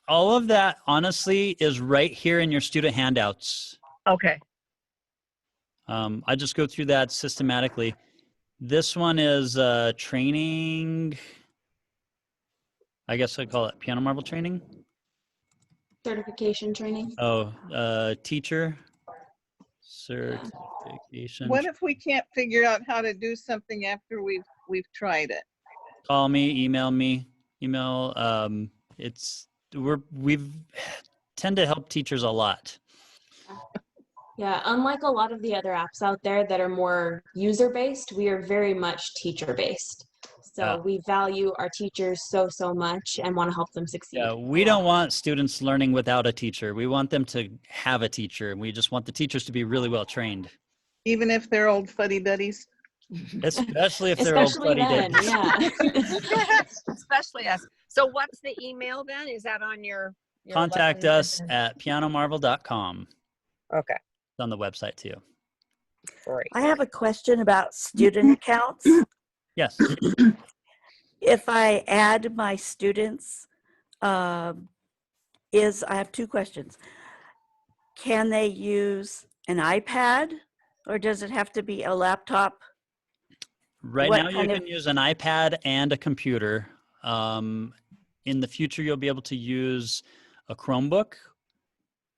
all of that honestly is right here in your student handouts. Okay. I just go through that systematically. This one is training. I guess I call it Piano Marvel training. Certification training. Oh, teacher certification. What if we can't figure out how to do something after we've tried it? Call me, email me, we've tend to help teachers a lot. Yeah, unlike a lot of the other apps out there that are more user-based, we are very much teacher-based. So we value our teachers so much and want to help them succeed. Yeah, we don't want students learning without a teacher. We want them to have a teacher, and we just want the teachers to be really well trained. Even if they're old fuddy-duddies? Especially if they're old fuddy-duddies. Yeah. Especially us. So what's the email then? Is that on your Contact us at pianomarvel.com. Okay. It's on the website too. Great. I have a question about student accounts. Yes. If I add my students, I have two questions. Can they use an iPad or does it have to be a laptop? Right now you can use an iPad and a computer. In the future, you'll be able to use a Chromebook.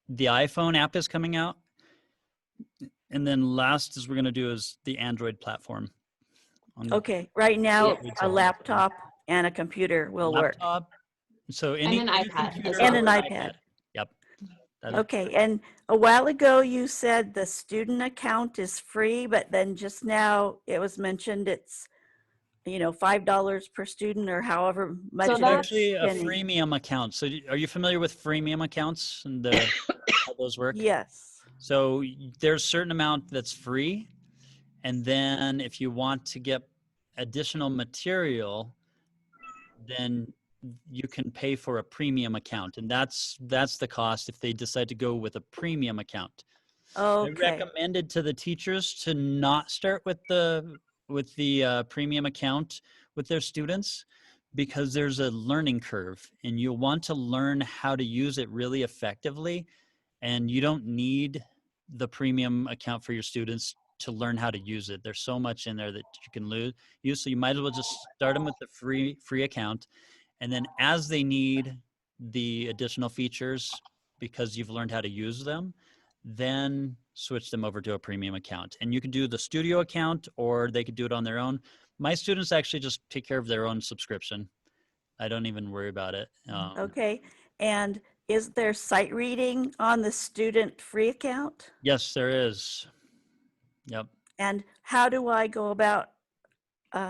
The iPhone app is coming out. And then last is we're going to do is the Android platform. Okay, right now a laptop and a computer will work. So any and an iPad. computer And an or iPad. Yep. Okay, and a while ago you said the student account is free, but then just now it was mentioned it's, $5 per student or however much. It's it is actually a spending. freemium account. So are you familiar with freemium accounts and how those work? Yes. So there's a certain amount that's free. And then if you want to get additional material, then you can pay for a premium account. And that's the cost if they decide to go with a premium account. Okay. I recommended to the teachers to not start with the premium account with their students, because there's a learning curve and you'll want to learn how to use it really effectively. And you don't need the premium account for your students to learn how to use it. There's so much in there that you can use. So you might as well just start them with the free account. And then as they need the additional features, because you've learned how to use them, then switch them over to a premium account. And you can do the studio account, or they could do it on their own. My students actually just take care of their own subscription. I don't even worry about it. Okay. And is there sight reading on the student free account? Yes, there is. Yep. And how do I go about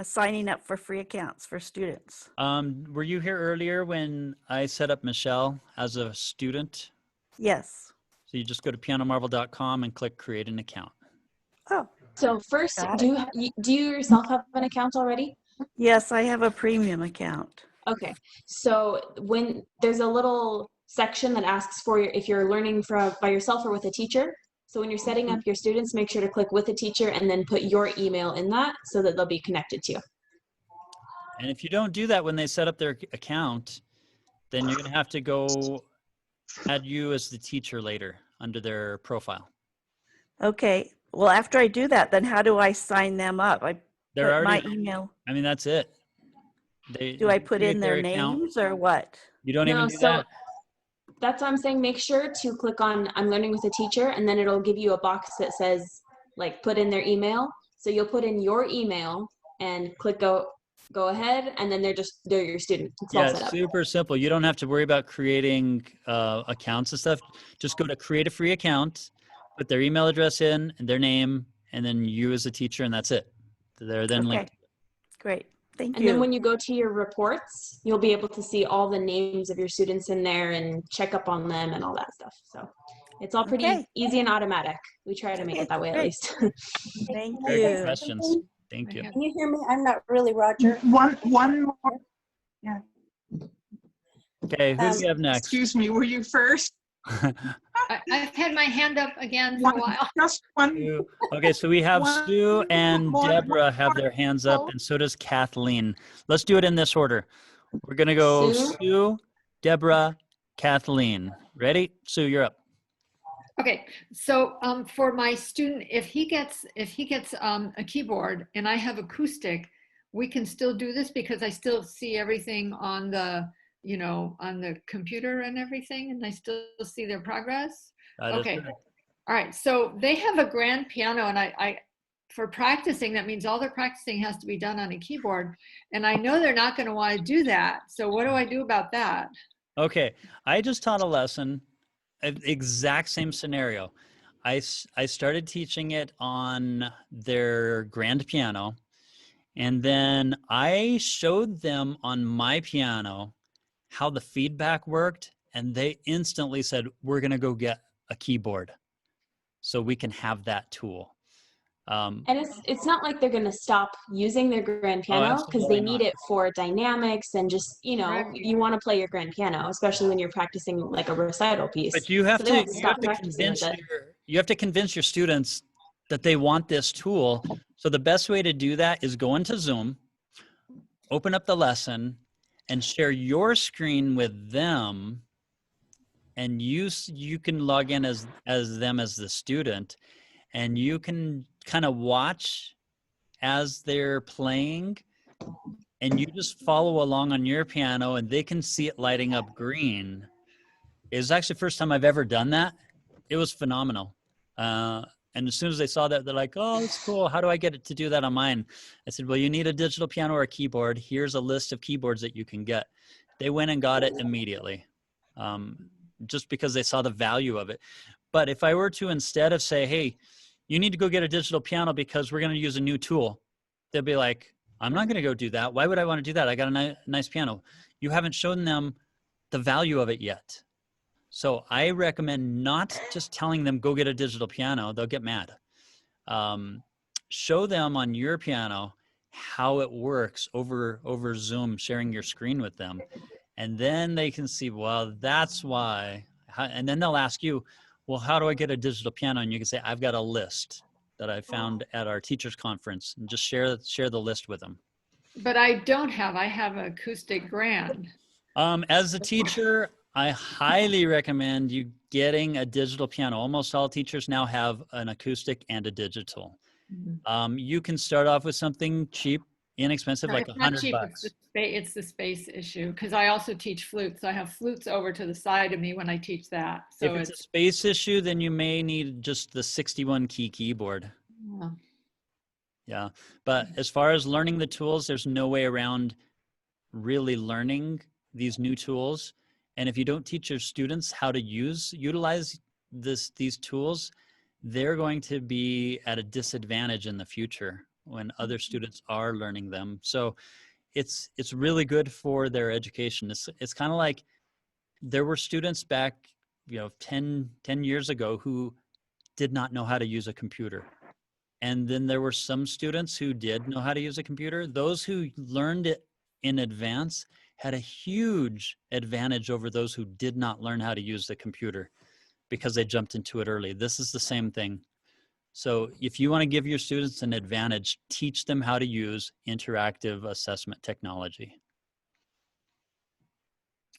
signing up for free accounts for students? Were you here earlier when I set up Michelle as a student? Yes. So you just go to pianomarvel.com and click create an account. Oh. So first, do you yourself have an account already? Yes, I have a premium account. Okay. So when there's a little section that asks for if you're learning by yourself or with a teacher. So when you're setting up your students, make sure to click with a teacher and then put your email in that so that they'll be connected to you. And if you don't do that when they set up their account, then you're going to have to go add you as the teacher later under their profile. Okay. Well, after I do that, then how do I sign them up? I They're put my already, email. I mean, that's it. Do I put create in their account. names or what? You don't even do so that. that's what I'm saying. Make sure to click on I'm learning with a teacher, and then it'll give you a box that says like put in their email. So you'll put in your email and click go ahead, and then they're your student. It's all Yeah, set it's up. super simple. You don't have to worry about creating accounts and stuff. Just go to create a free account, put their email address in and their name, and then you as a teacher, and that's it. They're then linked. Great. Thank And you. then when you go to your reports, you'll be able to see all the names of your students in there and check up on them and all that stuff. So it's all pretty easy and automatic. We try to make it that way at least. Thank Very good you. questions. Thank you. Can you hear me? I'm not really Roger. One more. Yeah. Okay, who do we have next? Excuse me, were you first? I've had my hand up again for a while. Just one. Okay, so we have Sue and Deborah have their hands up, and so does Kathleen. Let's do it in this order. We're gonna go Sue, Deborah, Kathleen. Ready? Sue, you're up. Okay, so for my student, if he gets a keyboard and I have acoustic, we can still do this because I still see everything on the on the computer and everything, and I still see their progress. Okay. All right. So they have a grand piano, and I for practicing, that means all their practicing has to be done on a keyboard. And I know they're not going to want to do that. So what do I do about that? Okay. I just taught a lesson, exact same scenario. I started teaching it on their grand piano, and then I showed them on my piano how the feedback worked, and they instantly said, we're going to go get a keyboard so we can have that tool. And it's not like they're going to stop using their grand piano because they need it for dynamics and just, you want to play your grand piano, especially when you're practicing like a recital piece. But you have, So they to, won't you stop have to practicing convince with it. you have to convince your students that they want this tool. So the best way to do that is go into Zoom, open up the lesson, and share your screen with them, and you can log in as them as the student, and you can kind of watch as they're playing, and you just follow along on your piano, and they can see it lighting up green. It was actually the first time I've ever done that. It was phenomenal. And as soon as they saw that, they're like, oh, that's cool. How do I get it to do that on mine? I said, well, you need a digital piano or a keyboard. Here's a list of keyboards that you can get. They went and got it immediately. just because they saw the value of it. But if I were to, instead of say, hey, you need to go get a digital piano because we're going to use a new tool, they'll be like, I'm not going to go do that. Why would I want to do that? I got a nice piano. You haven't shown them the value of it yet. So I recommend not just telling them, go get a digital piano. They'll get mad. Show them on your piano how it works over Zoom, sharing your screen with them. And then they can see, well, that's why. And then they'll ask you, well, how do I get a digital piano? And you can say, I've got a list that I found at our teachers conference, and just share the list with them. But I have an acoustic grand. As a teacher, I highly recommend you getting a digital piano. Almost all teachers now have an acoustic and a digital. You can start off with something cheap, inexpensive, like $100. It's the space issue, because I also teach flutes. I have flutes over to the side of me when I teach that. So if it's a space issue, then you may need just the 61 key keyboard. Yeah. But as far as learning the tools, there's no way around really learning these new tools. And if you don't teach your students how to utilize these tools, they're going to be at a disadvantage in the future when other students are learning them. So it's really good for their education. It's kind of like there were students back, 10 years ago who did not know how to use a computer. And then there were some students who did know how to use a computer. Those who learned it in advance had a huge advantage over those who did not learn how to use the computer because they jumped into it early. This is the same thing. So if you want to give your students an advantage, teach them how to use interactive assessment technology.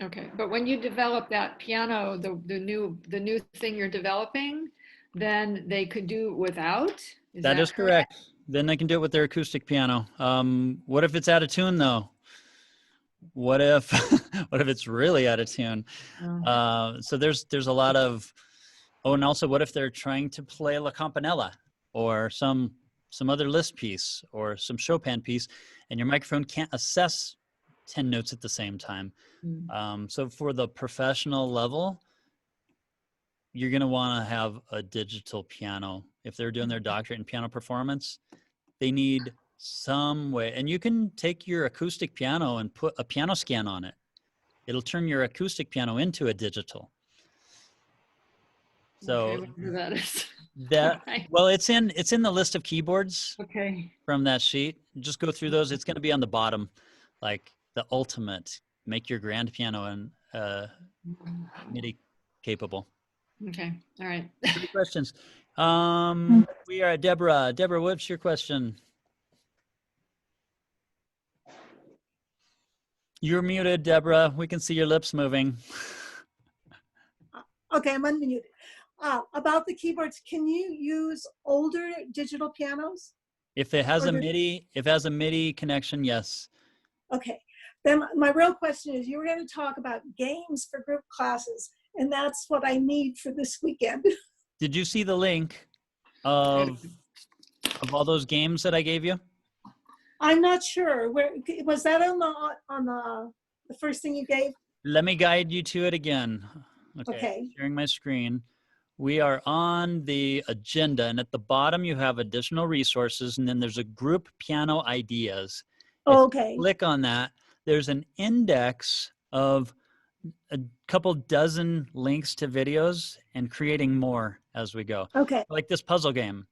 Okay, but when you develop that piano, the new thing you're developing, then they could do without? That is correct. Then they can do it with their acoustic piano. What if it's out of tune though? What if it's really out of tune? So there's a lot of, and also what if they're trying to play La Campanella or some other Liszt piece or some Chopin piece, and your microphone can't assess 10 notes at the same time. So for the professional level, you're going to want to have a digital piano. If they're doing their doctorate in piano performance, they need some way. And you can take your acoustic piano and put a piano scan on it. It'll turn your acoustic piano into a digital. So okay, whatever that is. Well, it's in the list of keyboards. Okay. From that sheet. Just go through those. It's going to be on the bottom, like the ultimate. Make your grand piano and MIDI capable. Okay. All right. Good questions. We are at Deborah. Deborah, what's your question? You're muted, Deborah. We can see your lips moving. Okay, I'm unmuted. About the keyboards, can you use older digital pianos? If it has a MIDI connection, yes. Okay. Then my real question is, you were going to talk about games for group classes, and that's what I need for this weekend. Did you see the link of all those games that I gave you? I'm not sure. Where was that on the first thing you gave? Let me guide you to it again. Okay. Sharing my screen. We are on the agenda, and at the bottom you have additional resources, and then there's a group piano ideas. Okay. Click on that. There's an index of a couple dozen links to videos and creating more as we go. Okay. Like this puzzle game.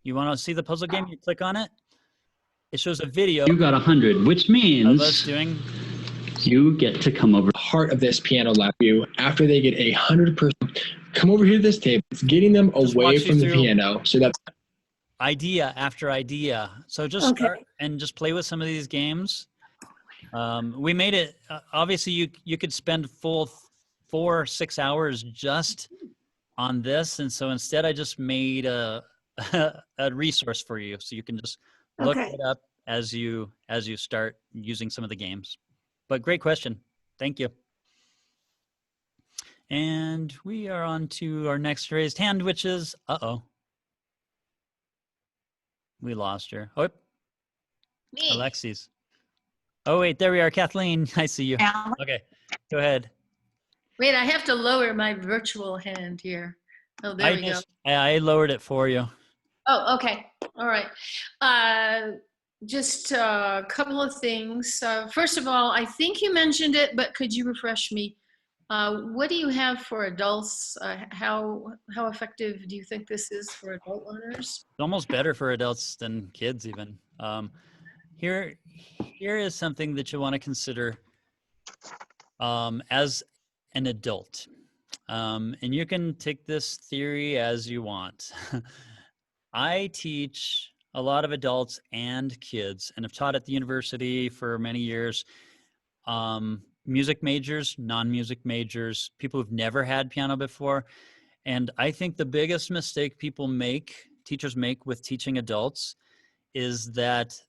You want to see the puzzle game? You click on it. It shows a video. You got 100, which means of us doing. You get to come over. Heart of this piano lab view. After they get 100%, come over here to this table. It's getting them away from the piano. So that's idea after idea. So just start and just play with some of these games. We made it, obviously you could spend full 4 or 6 hours just on this. And so instead I just made a resource for you. So you can just look it up as you start using some of the games. But great question. Thank you. And we are on to our next raised hand, which is, we lost her. Oh, me. Alexis. Oh, wait, there we are. Kathleen, I see you. Okay, go ahead. Wait, I have to lower my virtual hand here. Oh, there we go. I lowered it for you. Oh, okay. All right. Just a couple of things. First of all, I think you mentioned it, but could you refresh me? What do you have for adults? How effective do you think this is for adult learners? It's almost better for adults than kids even. Here is something that you want to consider as an adult. And you can take this theory as you want. I teach a lot of adults and kids, and have taught at the university for many years. Music majors, non-music majors, people who've never had piano before. And I think the biggest mistake teachers make with teaching adults is that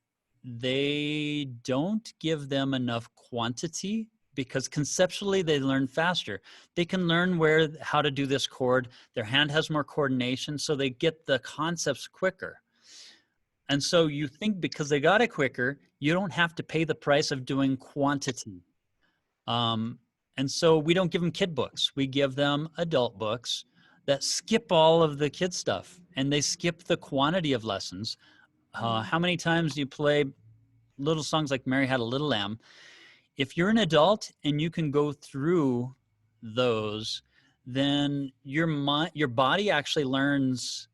they don't give them enough quantity, because conceptually they learn faster. They can learn how to do this chord. Their hand has more coordination, so they get the concepts quicker. And so you think because they got it quicker, you don't have to pay the price of doing quantity. And so we don't give them kid books. We give them adult books that skip all of the kid stuff, and they skip the quantity of lessons. How many times do you play little songs like Mary Had a Little Lamb? If you're an adult and you can go through those, then your body actually learns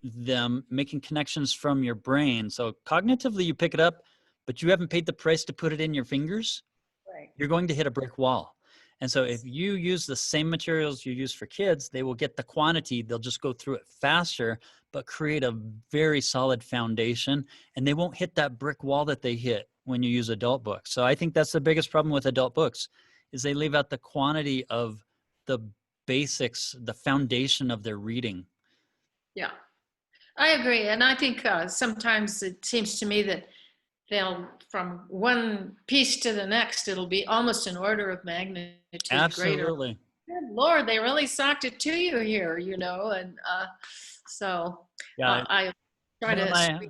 them, making connections from your brain. So cognitively you pick it up, but you haven't paid the price to put it in your fingers. Right. You're going to hit a brick wall. And so if you use the same materials you use for kids, they will get the quantity. They'll just go through it faster, but create a very solid foundation, and they won't hit that brick wall that they hit when you use adult books. So I think that's the biggest problem with adult books, is they leave out the quantity of the basics, the foundation of their reading. Yeah, I agree. And I think sometimes it seems to me that they'll, from one piece to the next, it'll be almost an order of magnitude Absolutely. greater. Good Lord, they really socked it to you here, and so Yeah, I try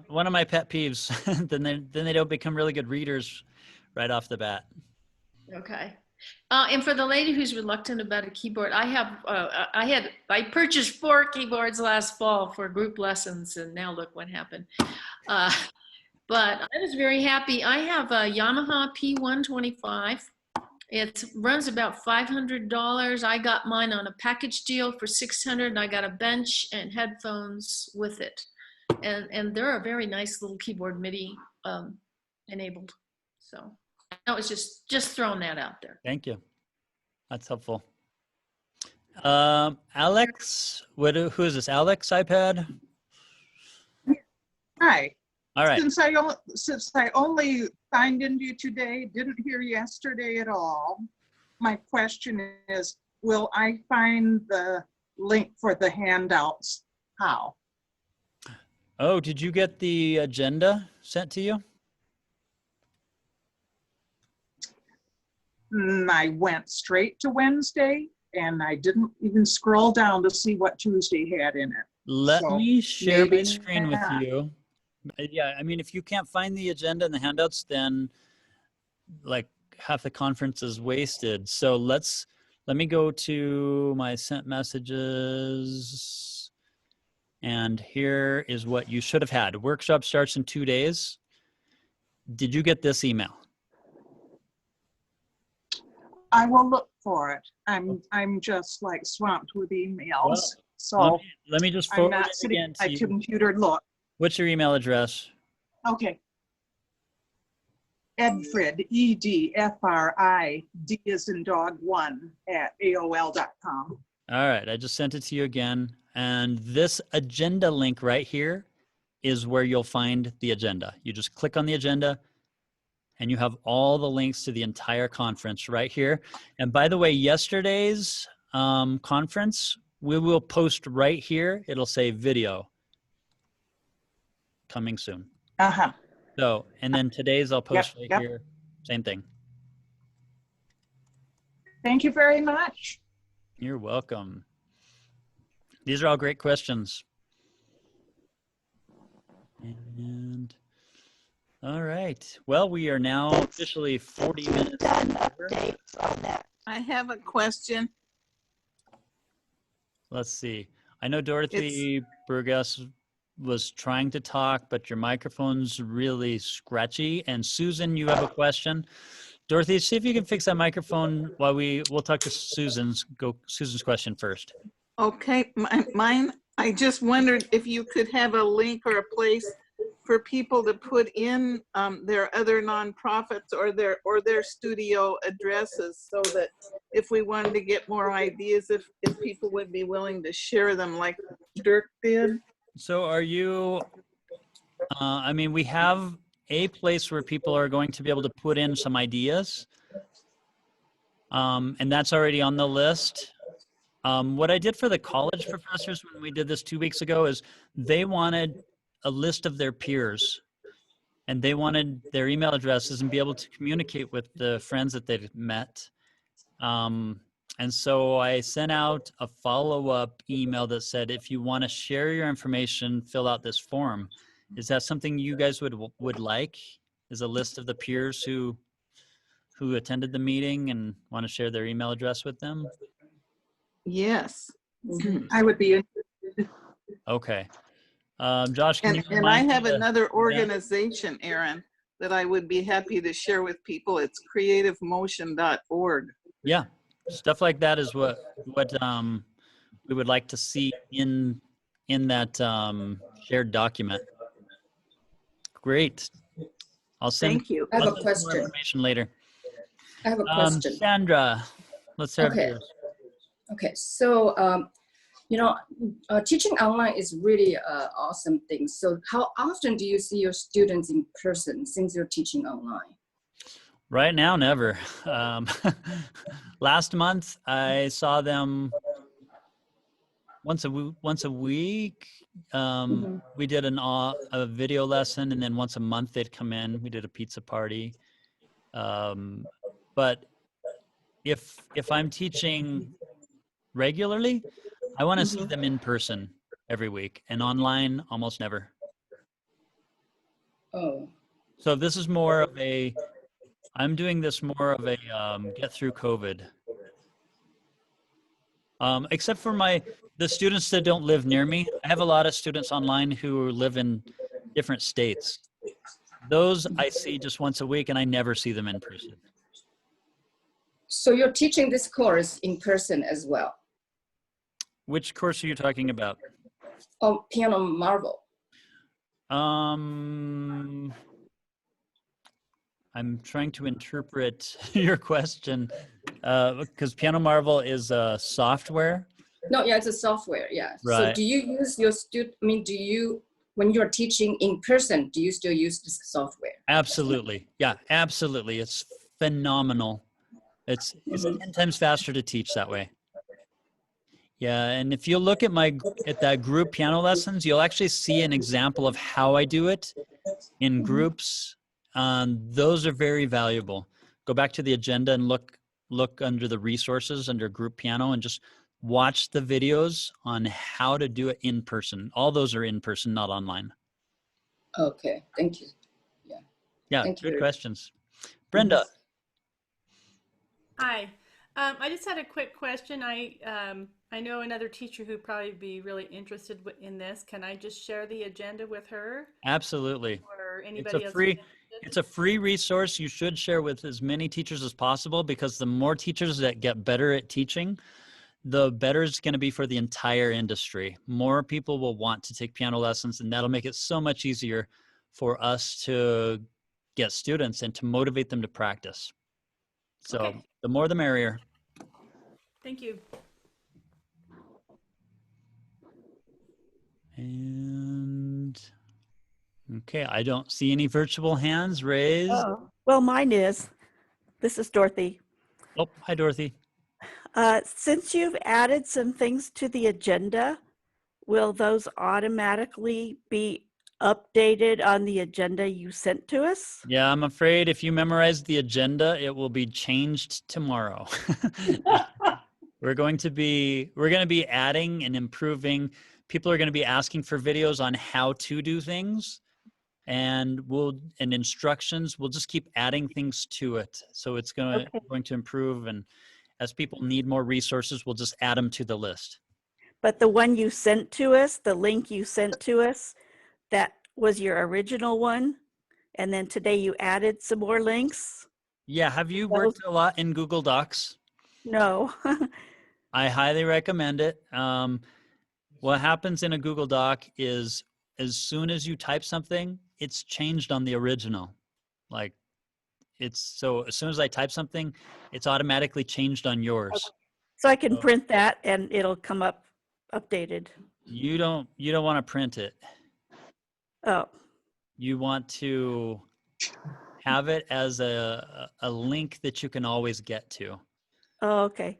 one of my pet peeves. then they don't become really good readers right off the bat. Okay. And for the lady who's reluctant about a keyboard, I purchased 4 keyboards last fall for group lessons, and now look what happened. But I was very happy. I have a Yamaha P125. It runs about $500. I got mine on a package deal for $600, and I got a bench and headphones with it. And they're a very nice little keyboard, MIDI enabled. So I was just throwing that out there. Thank you. That's helpful. Alex, who is this? Alex iPad? Hi. All right. Since I only signed into you today, didn't hear yesterday at all, my question is, will I find the link for the handouts? How? Oh, did you get the agenda sent to you? I went straight to Wednesday, and I didn't even scroll down to see what Tuesday had in it. Let me share my maybe screen with you. Yeah, I mean, if you can't find the agenda and the handouts, then like half the conference is wasted. So let me go to my sent messages. And here is what you should have had. Workshop starts in 2 days. Did you get this email? I will look for it. I'm just like swamped with emails. Well, so let me just I'm forward not it sitting again at to my you. computer. Look. What's your email address? Okay. Edfrid, EDFRID as in dog 1 at AOL.com. All right, I just sent it to you again. And this agenda link right here is where you'll find the agenda. You just click on the agenda and you have all the links to the entire conference right here. And by the way, yesterday's conference, we will post right here. It'll say video coming soon. Uh-huh. So, and then today's I'll post right here. Same thing. Thank you very much. You're welcome. These are all great questions. And all right. Well, we are now officially 40 minutes over. I have a question. Let's see. I know Dorothy Burgess was trying to talk, but your microphone's really scratchy. And Susan, you have a question. Dorothy, see if you can fix that microphone while we'll talk to Susan's question first. Okay, mine, I just wondered if you could have a link or a place for people to put in their other nonprofits or their studio addresses, so that if we wanted to get more ideas, if people would be willing to share them like Dirk did. So are you, I mean, we have a place where people are going to be able to put in some ideas. And that's already on the list. What I did for the college professors when we did this 2 weeks ago is they wanted a list of their peers, and they wanted their email addresses and be able to communicate with the friends that they'd met. And so I sent out a follow-up email that said, if you want to share your information, fill out this form. Is that something you guys would like? Is a list of the peers who attended the meeting and want to share their email address with them? Yes. I would be interested. Okay. Josh, can you And I remind have me to- another organization, Aaron, that I would be happy to share with people. It's creativemotion.org. Yeah, stuff like that is what we would like to see in that shared document. Great. I'll send. Thank you. I have I'll a send some more question. information later. I have a question. Sandra, let's start with Okay. yours. Okay, so teaching online is really an awesome thing. So how often do you see your students in person since you're teaching online? Right now, never. Last month, I saw them once a week. We did a video lesson, and then once a month they'd come in. We did a pizza party. But if I'm teaching regularly, I want to see them in person every week, and online almost never. Oh. So this is more of a, I'm doing this more of a get through COVID. Except for the students that don't live near me. I have a lot of students online who live in different states. Those I see just once a week, and I never see them in person. So you're teaching this course in person as well? Which course are you talking about? Oh, Piano Marvel. I'm trying to interpret your question because Piano Marvel is a software. No, yeah, it's a software, yeah. So Right. do you use your when you're teaching in person, do you still use this software? Absolutely. Yeah, absolutely. It's phenomenal. It's 10 times faster to teach that way. Yeah, and if you look at that group piano lessons, you'll actually see an example of how I do it in groups. Those are very valuable. Go back to the agenda and look under the resources under group piano and just watch the videos on how to do it in person. All those are in person, not online. Okay, thank you. Yeah, Thank you. good questions. Brenda. Hi. I just had a quick question. I know another teacher who'd probably be really interested in this. Can I just share the agenda with her? Absolutely. Or It's anybody a else? free it's a free resource you should share with as many teachers as possible, because the more teachers that get better at teaching, the better it's going to be for the entire industry. More people will want to take piano lessons, and that'll make it so much easier for us to get students and to motivate them to practice. So Okay. the more the merrier. Thank you. And okay, I don't see any virtual hands raised. Oh, well, mine is. This is Dorothy. Oh, hi, Dorothy. Since you've added some things to the agenda, will those automatically be updated on the agenda you sent to us? Yeah, I'm afraid if you memorize the agenda, it will be changed tomorrow. We're going to be adding and improving. People are going to be asking for videos on how to do things, and instructions. We'll just keep adding things to it. So it's going to improve, and As people need more resources, we'll just add them to the list. But the one you sent to us, the link you sent to us, that was your original one. And then today you added some more links? Yeah, have you worked a lot in Google Docs? No. I highly recommend it. What happens in a Google Doc is as soon as you type something, it's changed on the original. Like so as soon as I type something, it's automatically changed on yours. So I can print that and it'll come up updated. You don't want to print it. Oh. You want to have it as a link that you can always get to. Oh, okay.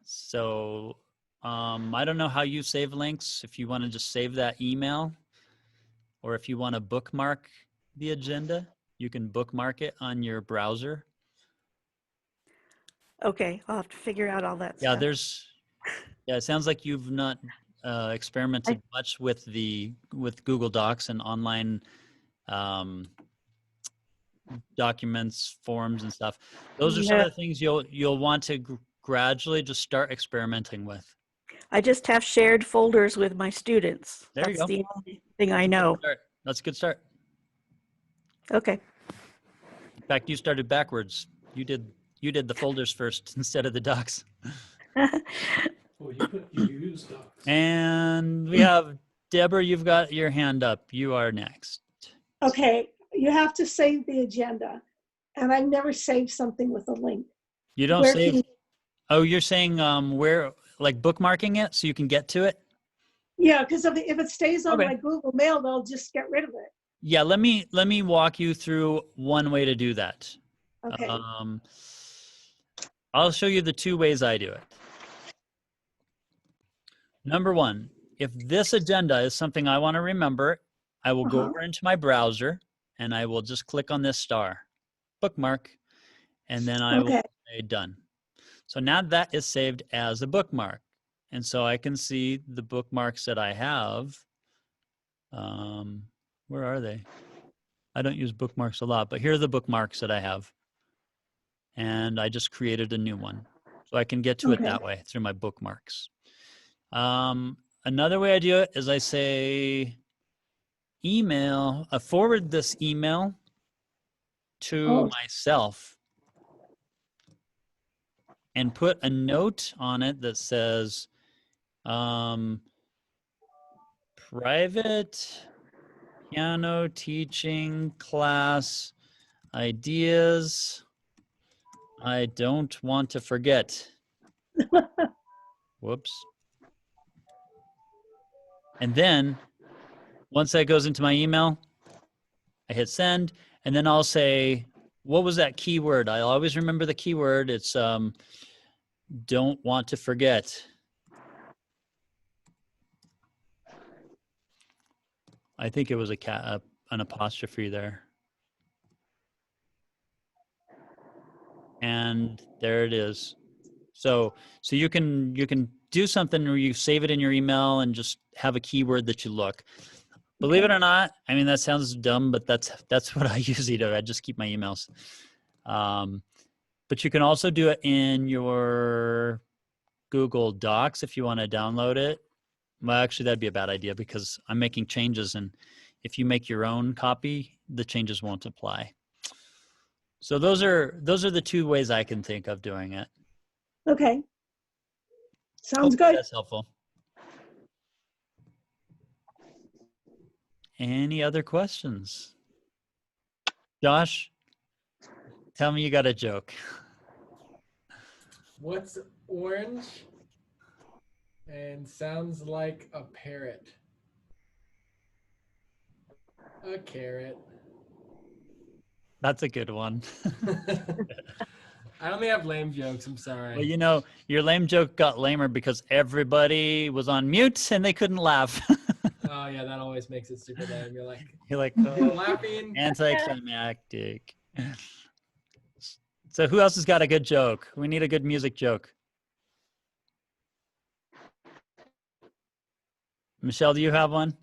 So I don't know how you save links, if you want to just save that email, or if you want to bookmark the agenda, you can bookmark it on your browser. Okay, I'll have to figure out all that Yeah, stuff. it sounds like you've not experimented much with Google Docs and online documents, forms, and stuff. Those are some of the things you'll want to gradually just start experimenting with. I just have shared folders with my students. There you That's go. the only thing I know. That's a good start. Okay. In fact, you started backwards. You did the folders first instead of the docs. You use docs. And we have Deborah, you've got your hand up. You are next. Okay, you have to save the agenda. And I've never saved something with a link. You don't Where save. can- Oh, you're saying where, like bookmarking it so you can get to it? Yeah, because if it stays on Okay. my Google Mail, they'll just get rid of it. Yeah, let me walk you through one way to do that. Okay. I'll show you the two ways I do it. Number one, if this agenda is something I want to remember, I will go over into my browser and I will just click on this star, bookmark, and then I will say done. So now that is saved as a bookmark. And so I can see the bookmarks that I have. Where are they? I don't use bookmarks a lot, but here are the bookmarks that I have. And I just created a new one. So I can get to it that way through my bookmarks. Another way I do it is I say email, I forward this email to myself and put a note on it that says private piano teaching class ideas I don't want to forget. Whoops. And then once that goes into my email, I hit send, and then I'll say, what was that keyword? I'll always remember the keyword. It's don't want to forget. I think it was an apostrophe there. And there it is. So you can do something where you save it in your email and just have a keyword that you look. Believe it or not, I mean, that sounds dumb, but that's what I usually do. I just keep my emails. But you can also do it in your Google Docs if you want to download it. Well, actually, that'd be a bad idea because I'm making changes, and if you make your own copy, the changes won't apply. So those are the two ways I can think of doing it. Okay. Sounds Hopefully good. That's helpful. Any other questions? Josh, tell me you got a joke. What's orange and sounds like a parrot? A carrot. That's a good one. I only have lame jokes. I'm sorry. Well, you know, your lame joke got lamer because everybody was on mute and they couldn't laugh. Oh yeah, that always makes it super lame. You're like, oh, laughing. Anticlimactic. So who else has got a good joke? We need a good music joke. Michelle, do you have one?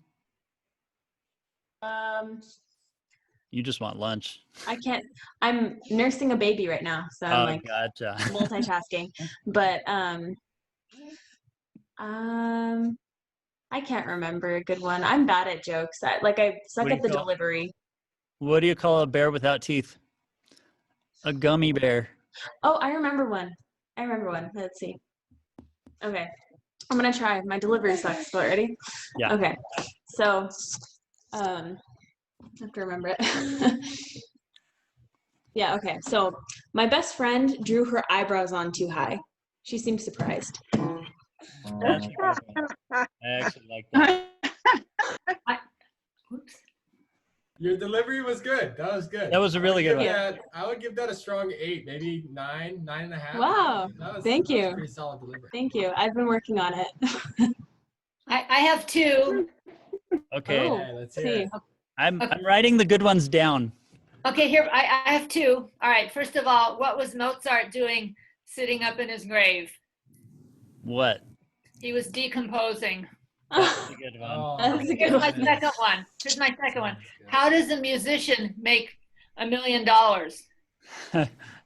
You just want lunch. I can't. I'm nursing a baby right now, so I'm like gotcha. multitasking. But I can't remember a good one. I'm bad at jokes. I suck What do at you the call- delivery. What do you call a bear without teeth? A gummy bear. Oh, I remember one. Let's see. Okay. I'm gonna try. My delivery sucks, but ready? Yeah. Okay. So, I have to remember it. Yeah, okay. So my best friend drew her eyebrows on too high. She seemed surprised. That's a good one. I actually like that. Oops. Your delivery was good. That was good. That was a really good one. Yeah, I would give that a strong 8, maybe 9, 9.5. Wow. That Thank was you. pretty solid delivery. Thank you. I've been working on it. I have 2. Okay. Oh, let's see. it. I'm writing the good ones down. Okay, here, I have 2. All right, first of all, what was Mozart doing sitting up in his grave? What? He was decomposing. That's a good one. That's a good Here's my one. second one. Here's my second one. How does a musician make $1 million?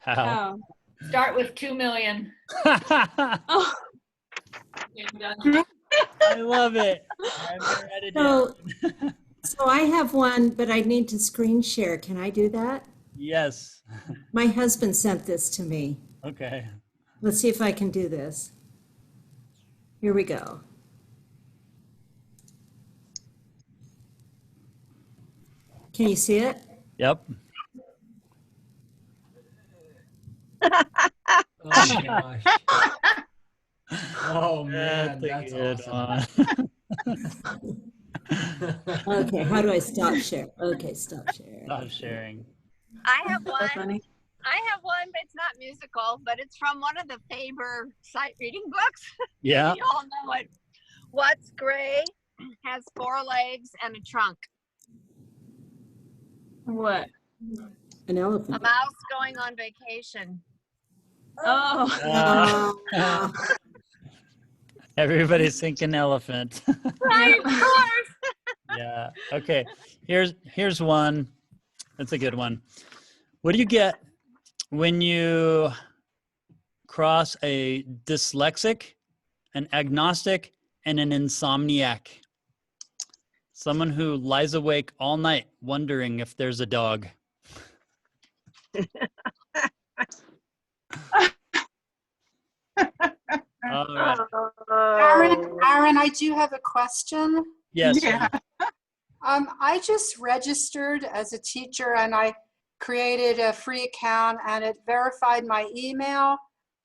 How? Start with 2 million. Oh. I love it. I'm gonna write it So, down. so I have one, but I need to screen share. Can I do that? Yes. My husband sent this to me. Okay. Let's see if I can do this. Here we go. Can you see it? Yep. Oh my gosh. Oh man, That's that's a awesome. good one. Okay, how do I stop share? Okay, stop share. Stop sharing. I have So one. funny. I have one, but it's not musical, but it's from one of the Faber sight reading books. Yeah. You all know it. What's gray, has 4 legs and a trunk? What? An A elephant. mouse going on vacation. Oh. Everybody's thinking elephant. Right, of course. Yeah. Okay. Here's one. That's a good one. What do you get when you cross a dyslexic, an agnostic, and an insomniac? Someone who lies awake all night wondering if there's a dog. All right. Aaron, I do have a question. Yes. Yeah. I just registered as a teacher and I created a free account and it verified my email,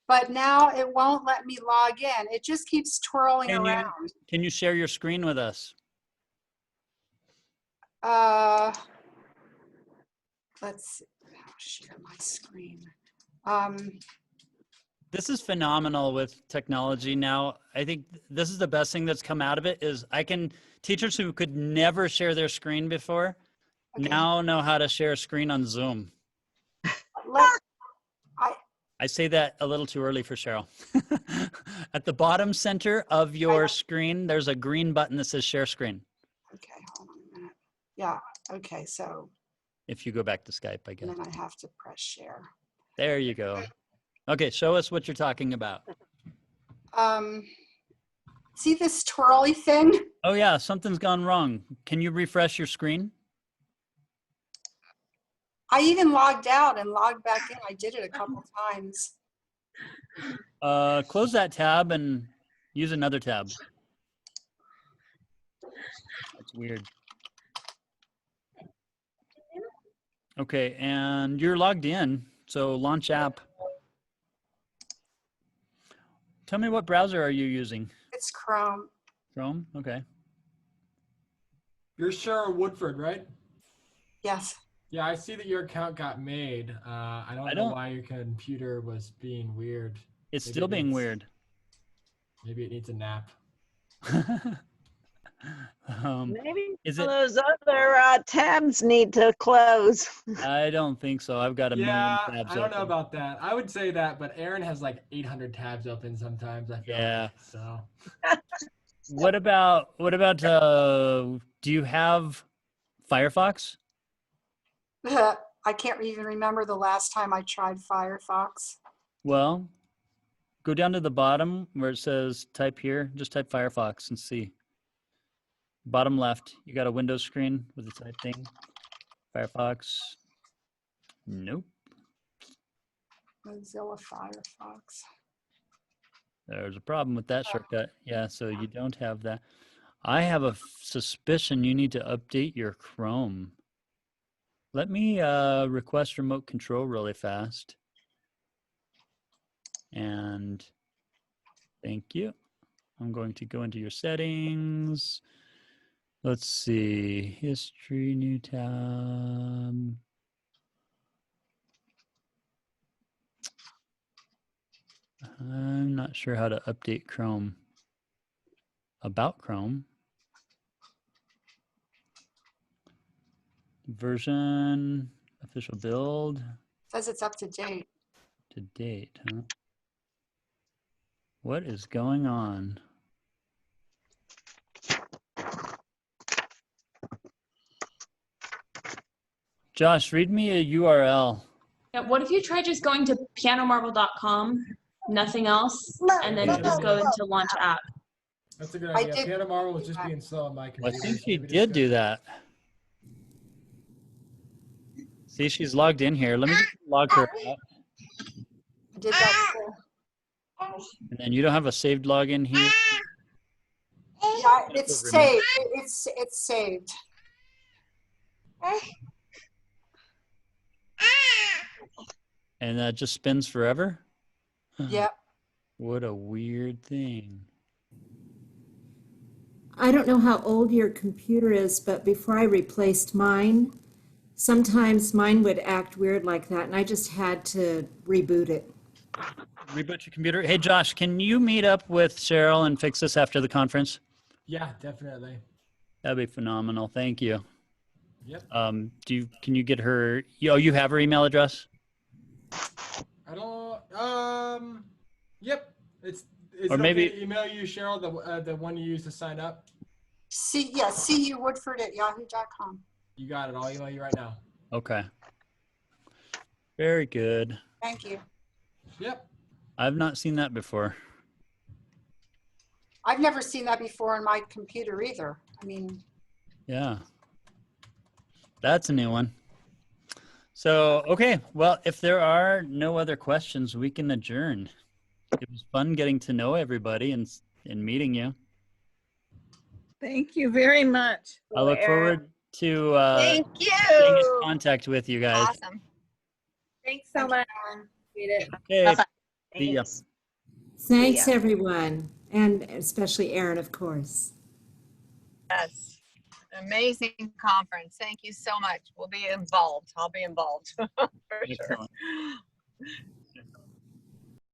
but now it won't let me log in. It just keeps twirling around. Can you share your screen with us? Let's see. I'll share my screen. This is phenomenal with technology now. I think this is the best thing that's come out of it is teachers who could never share their screen before now know how to share a screen on Zoom. I say that a little too early for Cheryl. At the bottom center of your screen, there's a green button that says share screen. Okay, hold on a minute. Yeah, okay, so If you go back to Skype, I guess. then I have to press share. There you go. Okay, show us what you're talking about. See this twirly thing? Oh yeah, something's gone wrong. Can you refresh your screen? I even logged out and logged back in. I did it a couple times. Close that tab and use another tab. That's weird. Okay, and you're logged in, so launch app. Tell me, what browser are you using? It's Chrome. Chrome? Okay. You're Cheryl Woodford, right? Yes. Yeah, I see that your account got made. I don't know why your computer was being weird. It's Maybe still it being needs- weird. Maybe it needs a nap. Maybe is some it- of those other tabs need to close. I don't think so. I've got a Yeah, million tabs I don't know open. about that. I would say that, but Aaron has like 800 tabs open sometimes. I feel Yeah. like, so. What about do you have Firefox? I can't even remember the last time I tried Firefox. Well, go down to the bottom where it says type here. Just type Firefox and see. Bottom left, you got a Windows screen with the type thing. Firefox. Nope. Mozilla Firefox. There's a problem with that shortcut. Yeah, so you don't have that. I have a suspicion you need to update your Chrome. Let me request remote control really fast. And thank you. I'm going to go into your settings. Let's see, history, new tab. I'm not sure how to update Chrome. About Chrome. Version, official build. Says it's up to date. To date, huh? What is going on? Josh, read me a URL. Yeah, what if you try just going to pianomarble.com, nothing else, and then just go into launch app? That's a good idea. Piano Marble was just being slow on my I computer. think she did do that. See, she's logged in here. Let me just log her out. Did that too. And then you don't have a saved login here. Yeah, it's saved. It's saved. And that just spins forever? Yep. What a weird thing. I don't know how old your computer is, but before I replaced mine, sometimes mine would act weird like that, and I just had to reboot it. Reboot your computer. Hey, Josh, can you meet up with Cheryl and fix this after the conference? Yeah, definitely. That'd be phenomenal. Thank you. Yep. Can you get her? Oh, you have her email address? I don't. Yep. Is Or it maybe- okay to email you, Cheryl, the one you used to sign up? CU Woodford at yahoo.com. You got it. I'll email you right now. Okay. Very good. Thank you. Yep. I've not seen that before. I've never seen that before on my computer either. I mean, Yeah. That's a new one. So, okay. Well, if there are no other questions, we can adjourn. It was fun getting to know everybody and meeting you. Thank you very much. I look forward to Thank you. staying in contact with you guys. Awesome. Thanks so much. Appreciate it. Okay. Bye-bye. See ya. Thanks, everyone, and especially Aaron, of course. Yes. Amazing conference. Thank you so much. We'll be involved. I'll be involved for sure. Excellent.